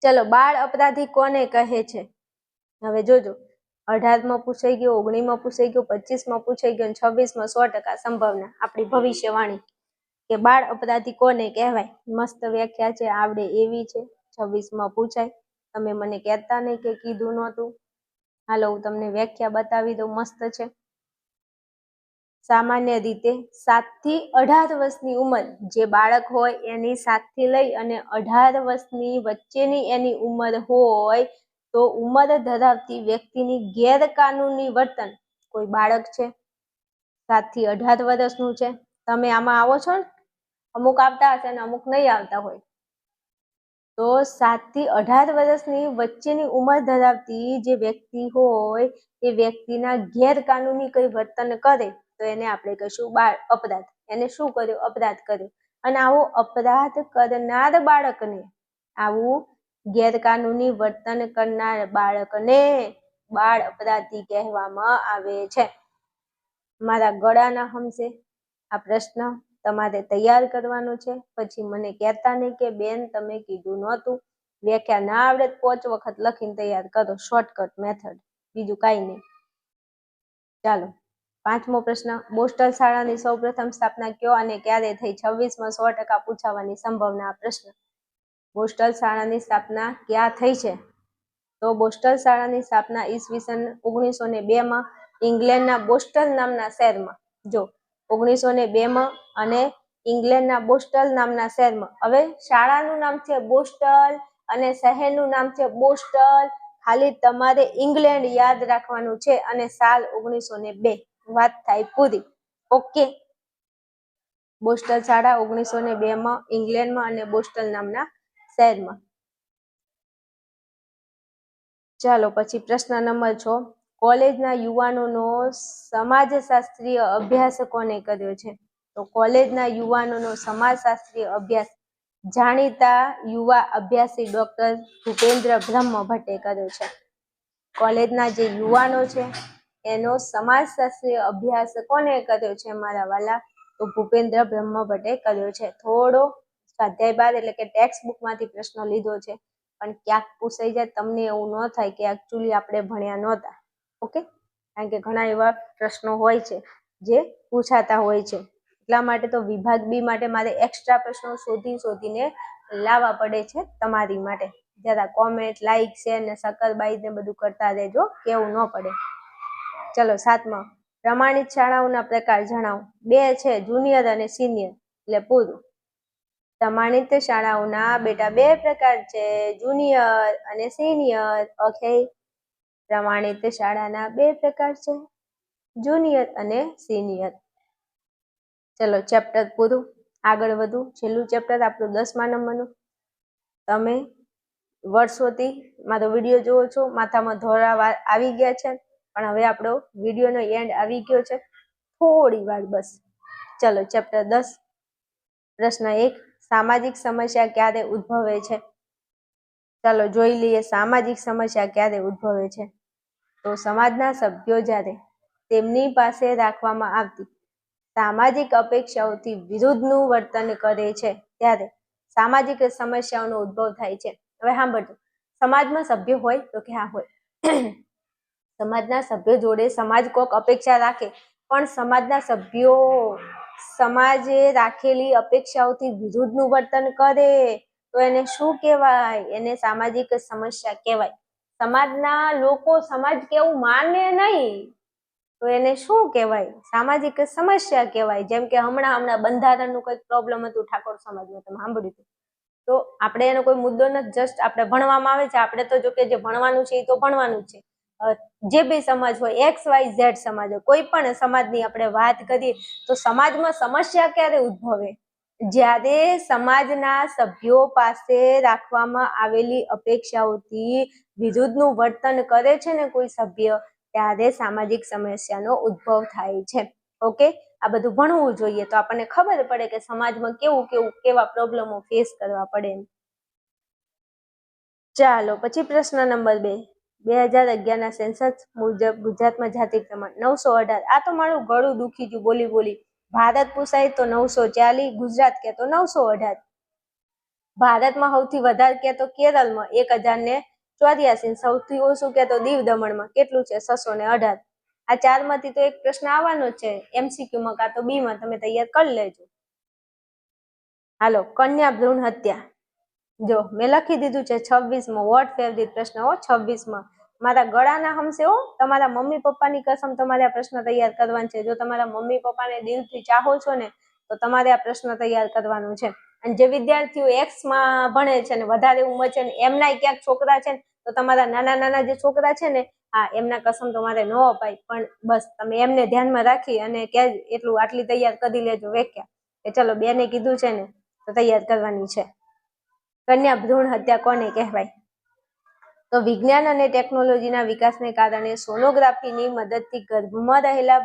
Speaker 1: ચલો, બાળ અપરાધી કોને કહે છે? હવે જોજો, 18માં પૂછાઈ ગયો, 19માં પૂછાઈ ગયો, 25માં પૂછાઈ ગયો, 26માં 100% સંભાવના આપણી ભવિષ્યવાણી કે બાળ અપરાધી કોને કહેવાય. મસ્ત વ્યાખ્યા છે, આવડે એવી છે. 26માં પૂછાય, તમે મને કહેતા નહીં કે કીધું નહોતું. હાલો હું તમને વ્યાખ્યા બતાવી દઉં, મસ્ત છે. સામાન્ય રીતે 7 થી 18 વર્ષની ઉંમર જે બાળક હોય એની 7 થી લઈ અને 18 વર્ષની વચ્ચેની એની ઉંમર હોય તો ઉંમર ધરાવતી વ્યક્તિની ગેરકાનૂની વર્તન, કોઈ બાળક છે 7 થી 18 વર્ષનું છે, તમે આમાં આવો છો ને, અમુક આવતા હશે ને અમુક નહીં આવતા હોય, તો 7 થી 18 વર્ષની વચ્ચેની ઉંમર ધરાવતી જે વ્યક્તિ હોય એ વ્યક્તિના ગેરકાનૂની કોઈ વર્તન કરે તો એને આપણે કહીશું બાળ અપરાધ. એને શું કર્યું? અપરાધ કર્યો. અને આવો અપરાધ કરનાર બાળકને, આવું ગેરકાનૂની વર્તન કરનાર બાળકને બાળ અપરાધી કહેવામાં આવે છે. મારા ગળાના હમશે આ પ્રશ્ન તમારે તૈયાર કરવાનો છે. પછી મને કહેતા નહીં કે બેન તમે કીધું નહોતું. વ્યાખ્યા ના આવડે 5 વખત લખીને તૈયાર કરો, શોર્ટકટ મેથડ, બીજું કાંઈ નહીં. ચાલો 5મો પ્રશ્ન, બોસ્ટલ શાળાની સૌપ્રથમ સ્થાપના કયો અને ક્યારે થઈ? 26માં 100% પૂછાવાની સંભાવના. આ પ્રશ્ન બોસ્ટલ શાળાની સ્થાપના ક્યાં થઈ છે? તો બોસ્ટલ શાળાની સ્થાપના ઈસવીસન 1902માં ઇંગ્લેન્ડના બોસ્ટલ નામના શહેરમાં. જો 1902માં અને ઇંગ્લેન્ડના બોસ્ટલ નામના શહેરમાં. હવે શાળાનું નામ છે બોસ્ટલ અને શહેરનું નામ છે બોસ્ટલ. ખાલી તમારે ઇંગ્લેન્ડ યાદ રાખવાનું છે અને સાલ 1902. વાત થાય પૂરી. ઓકે, બોસ્ટલ શાળા 1902માં ઇંગ્લેન્ડમાં અને બોસ્ટલ નામના શહેરમાં. ચાલો પછી પ્રશ્ન નંબર 6, કોલેજના યુવાનોનો સમાજશાસ્ત્રીય અભ્યાસ કોને કર્યો છે? તો કોલેજના યુવાનોનો સમાજશાસ્ત્રીય અભ્યાસ જાણીતા યુવા અભ્યાસી ડોક્ટર ભૂપેન્દ્ર બ્રહ્મ ભટ્ટે કર્યો છે. કોલેજના જે યુવાનો છે એનો સમાજશાસ્ત્રીય અભ્યાસ કોને કર્યો છે મારા વાલા? તો ભૂપેન્દ્ર બ્રહ્મ ભટ્ટે કર્યો છે. થોડો સ્વાધ્યાય બાદ એટલે કે ટેક્સ્ટ બુકમાંથી પ્રશ્ન લીધો છે, પણ ક્યાંક પૂછાઈ જાય, તમને એવું ન થાય કે એકચ્યુઅલી આપણે ભણ્યા નહોતા. ઓકે, કારણ કે ઘણા એવા પ્રશ્નો હોય છે જે પૂછાતા હોય છે. એટલા માટે તો વિભાગ બી માટે મારે એક્સ્ટ્રા પ્રશ્નો શોધીને લાવવા પડે છે તમારી માટે. જરા કોમેન્ટ, લાઈક, શેર ને સકરબાઈ ને બધું કરતા રહેજો, કેવું ન પડે. ચલો 7માં, પ્રમાણિત શાળાઓના પ્રકાર જણાવો. 2 છે, જુનિયર અને સિનિયર, એટલે પૂરું. પ્રમાણિત શાળાઓના બેટા 2 પ્રકાર છે, જુનિયર અને સિનિયર. ઓકે, પ્રમાણિત શાળાના 2 પ્રકાર છે, જુનિયર અને સિનિયર. ચલો ચેપ્ટર પૂરું, આગળ વધુ. છેલ્લું ચેપ્ટર આપણું 10મા નંબરનું. તમે વર્ષોથી મારો વિડીયો જોવો છો, માથામાં ધોળા આવી ગયા છે, પણ હવે આપણો વિડીયોનો એન્ડ આવી ગયો છે, થોડી વાર બસ. ચલો ચેપ્ટર 10, પ્રશ્ન 1, સામાજિક સમસ્યા ક્યારે ઉદ્ભવે છે? ચાલો જોઈ લઈએ સામાજિક સમસ્યા ક્યારે ઉદ્ભવે છે. તો સમાજના સભ્યો જ્યારે તેમની પાસે રાખવામાં આવતી સામાજિક અપેક્ષાઓથી વિરુદ્ધનું વર્તન કરે છે ત્યારે સામાજિક સમસ્યાઓનો ઉદ્ભવ થાય છે. હવે સાંભળજો, સમાજમાં સભ્ય હોય તો કે હા હોય. સમાજના સભ્યો જોડે સમાજ કોઈક અપેક્ષા રાખે, પણ સમાજના સભ્યો સમાજે રાખેલી અપેક્ષાઓથી વિરુદ્ધનું વર્તન કરે તો એને શું કહેવાય? એને સામાજિક સમસ્યા કહેવાય. સમાજના લોકો સમાજ કેવું માને નહીં તો એને શું કહેવાય? સામાજિક સમસ્યા કહેવાય. જેમ કે હમણાં બંધારણનું કોઈ પ્રોબ્લેમ હતું ઠાકોર સમાજમાં, તમે સાંભળ્યું હતું. તો આપણે એનો કોઈ મુદ્દો નથી, જસ્ટ આપણે ભણવામાં આવે છે. આપણે તો જો કે જે ભણવાનું છે એ તો ભણવાનું જ છે. જે બી સમાજ હોય, XYZ સમાજ હોય, કોઈ પણ સમાજની આપણે વાત કરીએ તો સમાજમાં સમસ્યા ક્યારે ઉદ્ભવે? જ્યારે સમાજના સભ્યો પાસે રાખવામાં આવેલી અપેક્ષાઓથી વિરુદ્ધનું વર્તન કરે છે ને કોઈ સભ્ય, ત્યારે સામાજિક સમસ્યાનો ઉદ્ભવ થાય છે. ઓકે, આ બધું ભણવું જોઈએ તો આપણને ખબર પડે કે સમાજમાં કેવા પ્રોબ્લેમો ફેસ કરવા પડે. ચાલો પછી પ્રશ્ન નંબર 2, 2011ના સેન્સસ મુજબ ગુજરાતમાં જાતિ પ્રમાણ 918. આ તો મારું ગળું દુખી ગયું બોલી. ભારત પૂછાય તો 940, ગુજરાત કે તો 918. ભારતમાં સૌથી વધારે કે તો કેરળમાં 1094, 84, સૌથી ઓછું કે તો દીવ દમણમાં કેટલું છે 618. આ 4 માંથી તો એક પ્રશ્ન આવવાનો જ છે MCQ માં કાં તો B માં, તમે તૈયાર કરી લેજો. હાલો, કન્યા ભ્રૂણ હત્યા, જો મેં લખી દીધું છે 26માં. વોટ ફેવરિટ પ્રશ્ન હો 26માં. મારા ગળાના હમશે હો, તમારા મમ્મી પપ્પાની કસમ તમારે આ પ્રશ્ન તૈયાર કરવાનો છે. જો તમારા મમ્મી પપ્પાને દિલથી ચાહો છો ને તો તમારે આ પ્રશ્ન તૈયાર કરવાનો છે. અને જે વિદ્યાર્થીઓ એક્સમાં ભણે છે ને વધારે ઉંમર છે ને એમના ક્યાંક છોકરા છે ને તો તમારા નાના નાના જે છોકરા છે ને એમના કસમ તમારે ન અપાય, પણ બસ તમે એમને ધ્યાનમાં રાખી અને એટલું આટલી તૈયાર કરી લેજો વ્યાખ્યા કે ચલો બેને કીધું છે ને તો તૈયાર કરવાની છે. કન્યા ભ્રૂણ હત્યા કોને કહેવાય? તો વિજ્ઞાન અને ટેકનોલોજીના વિકાસને કારણે સોનોગ્રાફીની મદદથી ગર્ભમાં રહેલા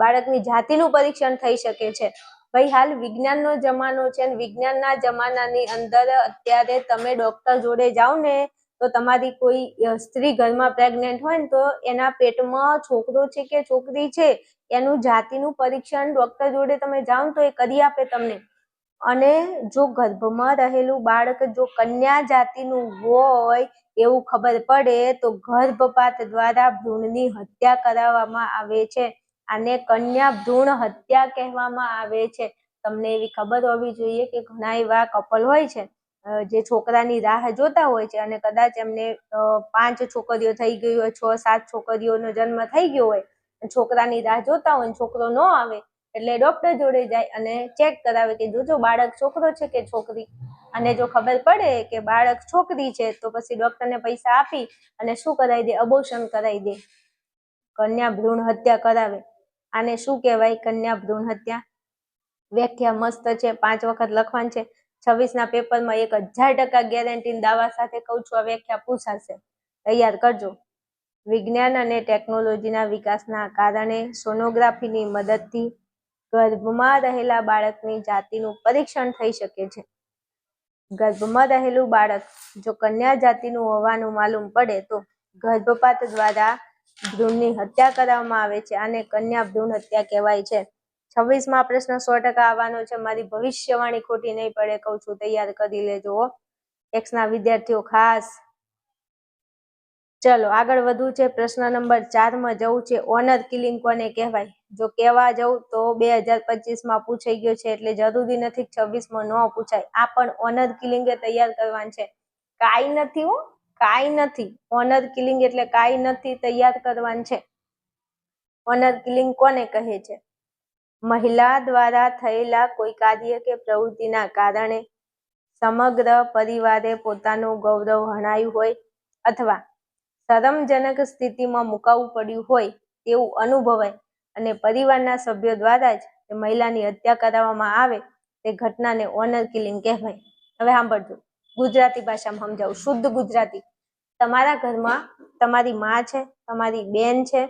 Speaker 1: બાળકની જાતિનું પરીક્ષણ થઈ શકે છે. ભાઈ હાલ વિજ્ઞાનનો જમાનો છે ને વિજ્ઞાનના જમાનાની અંદર અત્યારે તમે ડોક્ટર જોડે જાઓ ને તો તમારી કોઈ સ્ત્રી ઘરમાં પ્રેગ્નેન્ટ હોય ને તો એના પેટમાં છોકરો છે કે છોકરી છે એનું જાતિનું પરીક્ષણ ડોક્ટર જોડે તમે જાઓ ને તો એ કરી આપે તમને. અને જો ગર્ભમાં રહેલું બાળક જો કન્યા જાતિનું હોય એવું ખબર પડે તો ગર્ભપાત દ્વારા ભ્રૂણની હત્યા કરાવવામાં આવે છે. આને કન્યા ભ્રૂણ હત્યા કહેવામાં આવે છે. તમને એવી ખબર હોવી જોઈએ કે ઘણા એવા કપલ હોય છે જે છોકરાની રાહ જોતા હોય છે અને કદાચ એમને 5 છોકરીઓ થઈ ગઈ હોય, 6-7 છોકરીઓનો જન્મ થઈ ગયો હોય, છોકરાની રાહ જોતા હોય, છોકરો ન આવે એટલે ડોક્ટર જોડે જાય અને ચેક કરાવે કે જોજો બાળક છોકરો છે કે છોકરી. અને જો ખબર પડે કે બાળક છોકરી છે તો પછી ડોક્ટરને પૈસા આપી અને શું કરાવી દે? અબોર્શન કરાવી દે, કન્યા ભ્રૂણ હત્યા કરાવે. આને શું કહેવાય? કન્યા ભ્રૂણ હત્યા. વ્યાખ્યા મસ્ત છે, 5 વખત લખવાની છે. 26ના પેપરમાં 1000% ગેરંટી દાવા સાથે કહું છું આ વ્યાખ્યા પૂછાશે, તૈયાર કરજો. વિજ્ઞાન અને ટેકનોલોજીના વિકાસના કારણે સોનોગ્રાફીની મદદથી ગર્ભમાં રહેલા બાળકની જાતિનું પરીક્ષણ થઈ શકે છે. ગર્ભમાં રહેલું બાળક જો કન્યા જાતિનું હોવાનું માલુમ પડે તો ગર્ભપાત દ્વારા ભ્રૂણની હત્યા કરવામાં આવે છે. આને કન્યા ભ્રૂણ હત્યા કહેવાય છે. 26માં પ્રશ્ન 100% આવવાનો છે. મારી ભવિષ્યવાણી ખોટી નહીં પડે કહું છું, તૈયાર કરી લેજો એક્સના વિદ્યાર્થીઓ ખાસ. ચલો આગળ વધવું છે. પ્રશ્ન નંબર 4માં જવું છે. ઓનર કિલિંગ કોને કહેવાય? જો કહેવા જવું તો 2025માં પૂછાઈ ગયો છે એટલે જરૂરી નથી 26માં ન પૂછાય. આ પણ ઓનર કિલિંગ તૈયાર કરવાનું છે. કાંઈ નથી હો, કાંઈ નથી. ઓનર કિલિંગ એટલે કાંઈ નથી, તૈયાર કરવાનું છે. ઓનર કિલિંગ કોને કહે છે? મહિલા દ્વારા થયેલા કોઈ કાર્ય કે પ્રવૃત્તિના કારણે સમગ્ર પરિવારે પોતાનું ગૌરવ હણાયું હોય અથવા શરમજનક સ્થિતિમાં મુકાવવું પડ્યું હોય તેવું અનુભવાય અને પરિવારના સભ્યો દ્વારા જ મહિલાની હત્યા કરાવવામાં આવે તે ઘટનાને ઓનર કિલિંગ કહેવાય. હવે સાંભળજો, ગુજરાતી ભાષામાં સમજાવું, શુદ્ધ ગુજરાતી. તમારા ઘરમાં તમારી માં છે, તમારી બેન છે,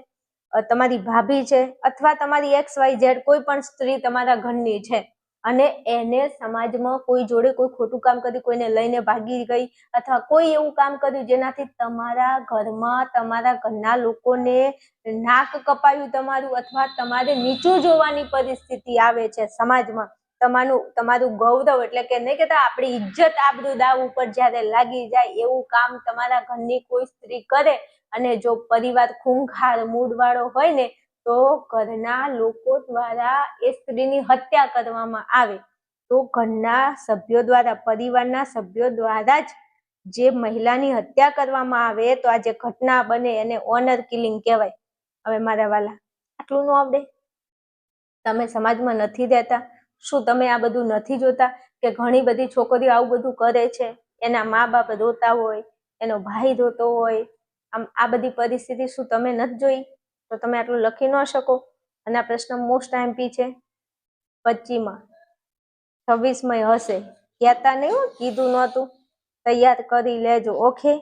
Speaker 1: તમારી ભાભી છે અથવા તમારી XYZ કોઈ પણ સ્ત્રી તમારા ઘરની છે અને એને સમાજમાં કોઈ જોડે કોઈ ખોટું કામ કર્યું, કોઈને લઈને ભાગી ગઈ અથવા કોઈ એવું કામ કર્યું જેનાથી તમારા ઘરમાં તમારા ઘરના લોકોને નાક કપાયું તમારું અથવા તમારે નીચું જોવાની પરિસ્થિતિ આવે છે સમાજમાં. તમારું ગૌરવ એટલે કે નહીં કહેતા આપણી ઇજ્જત આબરૂ દાવ ઉપર જ્યારે લાગી જાય એવું કામ તમારા ઘરની કોઈ સ્ત્રી કરે અને જો પરિવાર ખૂંખાર મૂડવાળો હોય ને તો ઘરના લોકો દ્વારા એ સ્ત્રીની હત્યા કરવામાં આવે તો ઘરના સભ્યો દ્વારા, પરિવારના સભ્યો દ્વારા જ જે મહિલાની હત્યા કરવામાં આવે તો આ જે ઘટના બને એને ઓનર કિલિંગ કહેવાય. હવે મારા વાલા, આટલું ન આવડે? તમે સમાજમાં નથી રહેતા? શું તમે આ બધું નથી જોતા કે ઘણી બધી છોકરીઓ આવું બધું કરે છે, એના મા બાપ રોતા હોય, એનો ભાઈ રોતો હોય, આમ આ બધી પરિસ્થિતિ શું તમે નથી જોઈ? તો તમે આટલું લખી ન શકો. અને આ પ્રશ્ન મોસ્ટ MP છે. 25માં 26માં હશે, કહેતા નહીં, કીધું નહોતું, તૈયાર કરી લેજો. ઓકે,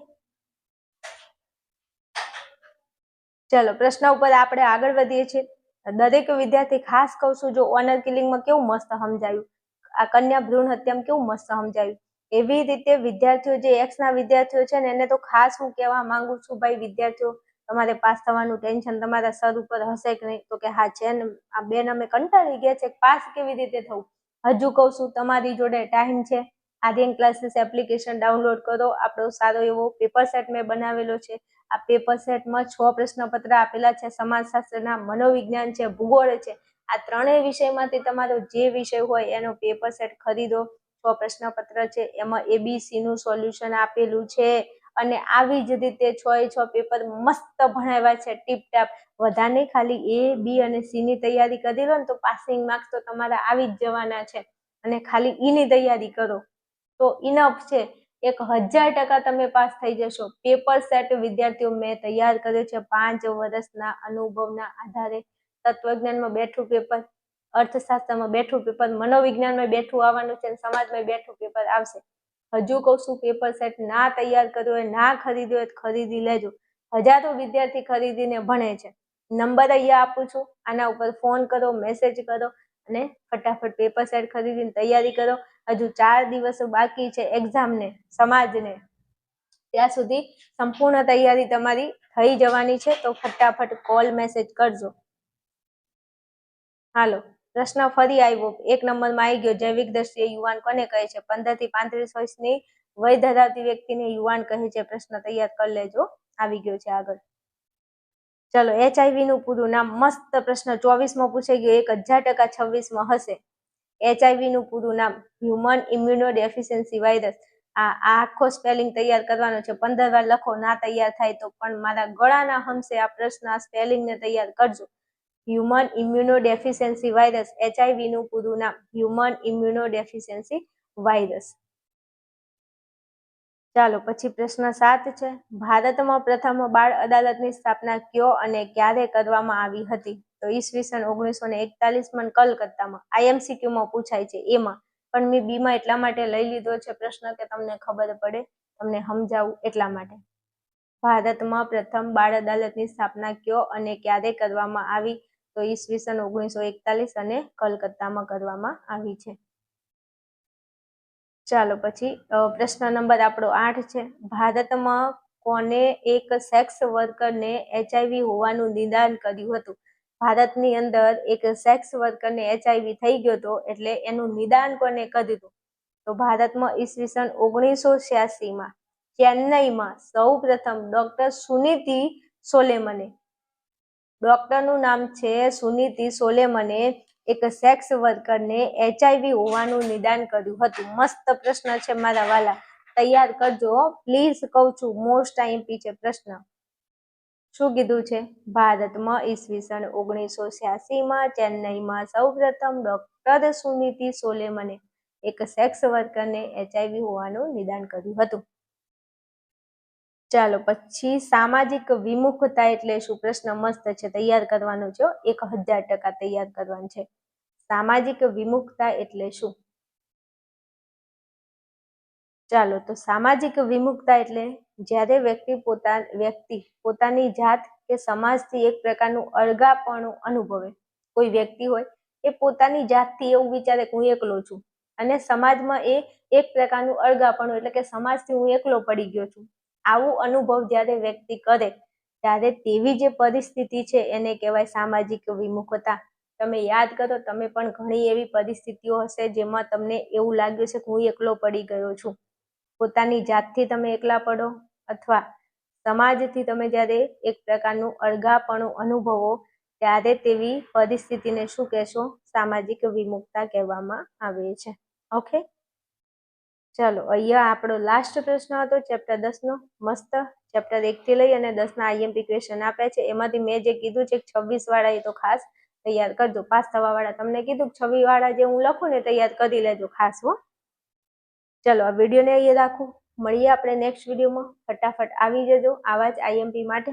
Speaker 1: ચલો પ્રશ્ન ઉપર આપણે આગળ વધીએ છીએ. દરેક વિદ્યાર્થી ખાસ કહું છું, જો ઓનર કિલિંગમાં કેવું મસ્ત સમજાયું, આ કન્યા ભ્રૂણ હત્યામાં કેવું મસ્ત સમજાયું, એવી રીતે વિદ્યાર્થીઓ જે એક્સના વિદ્યાર્થીઓ છે ને એને તો ખાસ હું કહેવા માંગુ છું, ભાઈ વિદ્યાર્થીઓ તમારે પાસ થવાનું ટેન્શન તમારા સર ઉપર હશે કે નહીં? તો કે હા છે ને આ બેન અમે કંટાળી ગયા છે, પાસ કેવી રીતે થવું? હજુ કહું છું તમારી જોડે ટાઈમ છે, આર્યન ક્લાસીસ એપ્લિકેશન ડાઉનલોડ કરો. આપણો સારો એવો પેપર સેટ મેં બનાવેલો છે. આ પેપર સેટમાં 6 પ્રશ્નપત્ર આપેલા છે. સમાજશાસ્ત્રના, મનોવિજ્ઞાન છે, ભૂગોળ છે. આ ત્રણેય વિષયમાંથી તમારો જે વિષય હોય એનો પેપર સેટ ખરીદો. 6 પ્રશ્નપત્ર છે, એમાં ABC નું સોલ્યુશન આપેલું છે અને આવી જ રીતે 6 પેપર મસ્ત ભણાવ્યા છે, ટીપટાપ. વધારે ખાલી A, B અને C ની તૈયારી કરી લો ને તો પાસિંગ માર્ક્સ તો તમારા આવી જ જવાના છે. અને ખાલી E ની તૈયારી કરો તો ઇનફ છે. 1000% તમે પાસ થઈ જશો. પેપર સેટ વિદ્યાર્થીઓ મેં તૈયાર કર્યો છે 5 વર્ષના અનુભવના આધારે. તત્વજ્ઞાનમાં બેઠું પેપર, અર્થશાસ્ત્રમાં બેઠું પેપર, મનોવિજ્ઞાનમાં બેઠું આવવાનું છે, સમાજમાં બેઠું પેપર આવશે. હજુ કહું છું, પેપર સેટ ના તૈયાર કર્યો હોય, ના ખરીદ્યો હોય ખરીદી લેજો. હજારો વિદ્યાર્થી ખરીદીને ભણે છે. નંબર અહીંયા આપું છું, આના ઉપર ફોન કરો, મેસેજ કરો અને ફટાફટ પેપર સેટ ખરીદીને તૈયારી કરો. હજુ 4 દિવસો બાકી છે એક્ઝામને, સમાજને. ત્યાં સુધી સંપૂર્ણ તૈયારી તમારી થઈ જવાની છે. તો ફટાફટ કોલ મેસેજ કરજો. હાલો, પ્રશ્ન ફરી આવ્યો. 1 નંબરમાં આવી ગયો. જૈવિક દ્રષ્ટિએ યુવાન કોને કહે છે? 15 થી 35 વર્ષની વય ધરાવતી વ્યક્તિને યુવાન કહે છે. પ્રશ્ન તૈયાર કરી લેજો. આવી ગયો છે આગળ. ચલો, HIV નું પૂરું નામ. મસ્ત પ્રશ્ન 24માં પૂછાઈ ગયો. 1000% 26માં હશે. HIV નું પૂરું નામ હ્યુમન ઇમ્યુનો ડેફિશિયન્સી વાયરસ. આ આખો સ્પેલિંગ તૈયાર કરવાનો છે. 15 વાર લખો, ના તૈયાર થાય તો પણ મારા ગળાના હમસે આ પ્રશ્ન, આ સ્પેલિંગને તૈયાર કરજો. Human immuno deficiency virus, HIV નું પૂરું નામ હ્યુમન ઇમ્યુનો ડેફિશિયન્સી વાયરસ. ચાલો, પછી પ્રશ્ન 7 છે. ભારતમાં પ્રથમ બાળ અદાલતની સ્થાપના કયો અને ક્યારે કરવામાં આવી હતી? તો ઈસવીસન 1941માં કલકત્તામાં. IMCQમાં પૂછાય છે એમાં, પણ મેં બીમાં એટલા માટે લઈ લીધો છે પ્રશ્ન કે તમને ખબર પડે, તમને સમજાવું એટલા માટે. ભારતમાં પ્રથમ બાળ અદાલતની સ્થાપના કયો અને ક્યારે કરવામાં આવી? તો ઈસવીસન 1941 અને કલકત્તામાં કરવામાં આવી છે. ચાલો, પછી પ્રશ્ન નંબર આપણો 8 છે. ભારતમાં કોને એક સેક્સ વર્કરને HIV હોવાનું નિદાન કર્યું હતું? ભારતની અંદર એક સેક્સ વર્કરને HIV થઈ ગયો હતો, એટલે એનું નિદાન કોને કર્યું હતું? તો ભારતમાં ઈસવીસન 1986માં ચેન્નઈમાં સૌ પ્રથમ ડોક્ટર સુનીતિ સોલેમને, ડોક્ટરનું નામ છે સુનીતિ સોલેમને, એક સેક્સ વર્કરને HIV હોવાનું નિદાન કર્યું હતું. મસ્ત પ્રશ્ન છે મારા વાલા, તૈયાર કરજો પ્લીઝ, કહું છું. મોસ્ટ આઈએમપી છે પ્રશ્ન. શું કીધું છે? ભારતમાં ઈસવીસન 1986માં ચેન્નઈમાં સૌપ્રથમ ડોક્ટર સુનીતિ સોલેમને એક સેક્સ વર્કરને HIV હોવાનું નિદાન કર્યું હતું. ચાલો, પછી સામાજિક વિમુખતા એટલે શું? પ્રશ્ન મસ્ત છે, તૈયાર કરવાનો છે. 1000% તૈયાર કરવાનું છે. સામાજિક વિમુખતા એટલે શું? ચાલો, તો સામાજિક વિમુખતા એટલે જ્યારે વ્યક્તિ પોતાની જાત કે સમાજથી એક પ્રકારનું અળગાપણું અનુભવે. કોઈ વ્યક્તિ હોય એ પોતાની જાતથી એવું વિચારે કે હું એકલો છું, અને સમાજમાં એ એક પ્રકારનું અળગાપણું એટલે કે સમાજથી હું એકલો પડી ગયો છું. આવું અનુભવ જ્યારે વ્યક્તિ કરે ત્યારે તેવી જે પરિસ્થિતિ છે એને કહેવાય સામાજિક વિમુખતા. તમે યાદ કરો, તમે પણ ઘણી એવી પરિસ્થિતિઓ હશે જેમાં તમને એવું લાગ્યું છે કે હું એકલો પડી ગયો છું. પોતાની જાતથી તમે એકલા પડો અથવા સમાજથી તમે જ્યારે એક પ્રકારનું અળગાપણું અનુભવો ત્યારે તેવી પરિસ્થિતિને શું કહેશો? સામાજિક વિમુખતા કહેવામાં આવે છે. ઓકે, ચલો, અહીંયા આપણો લાસ્ટ પ્રશ્ન હતો ચેપ્ટર 10નો. મસ્ત ચેપ્ટર 1 થી લઈ અને 10ના IMP ક્વેશ્ચન આપ્યા છે. એમાંથી મેં જે કીધું છે 26 વાળા એ તો ખાસ તૈયાર કરજો. પાસ થવા વાળા તમને કીધું 26 વાળા જે હું લખું ને તૈયાર કરી લેજો ખાસ હો. ચલો, આ વિડીયોને અહીંયા રાખું. મળીએ આપણે નેક્સ્ટ વિડીયોમાં. ફટાફટ આવી જજો આવા જ IMP માટે.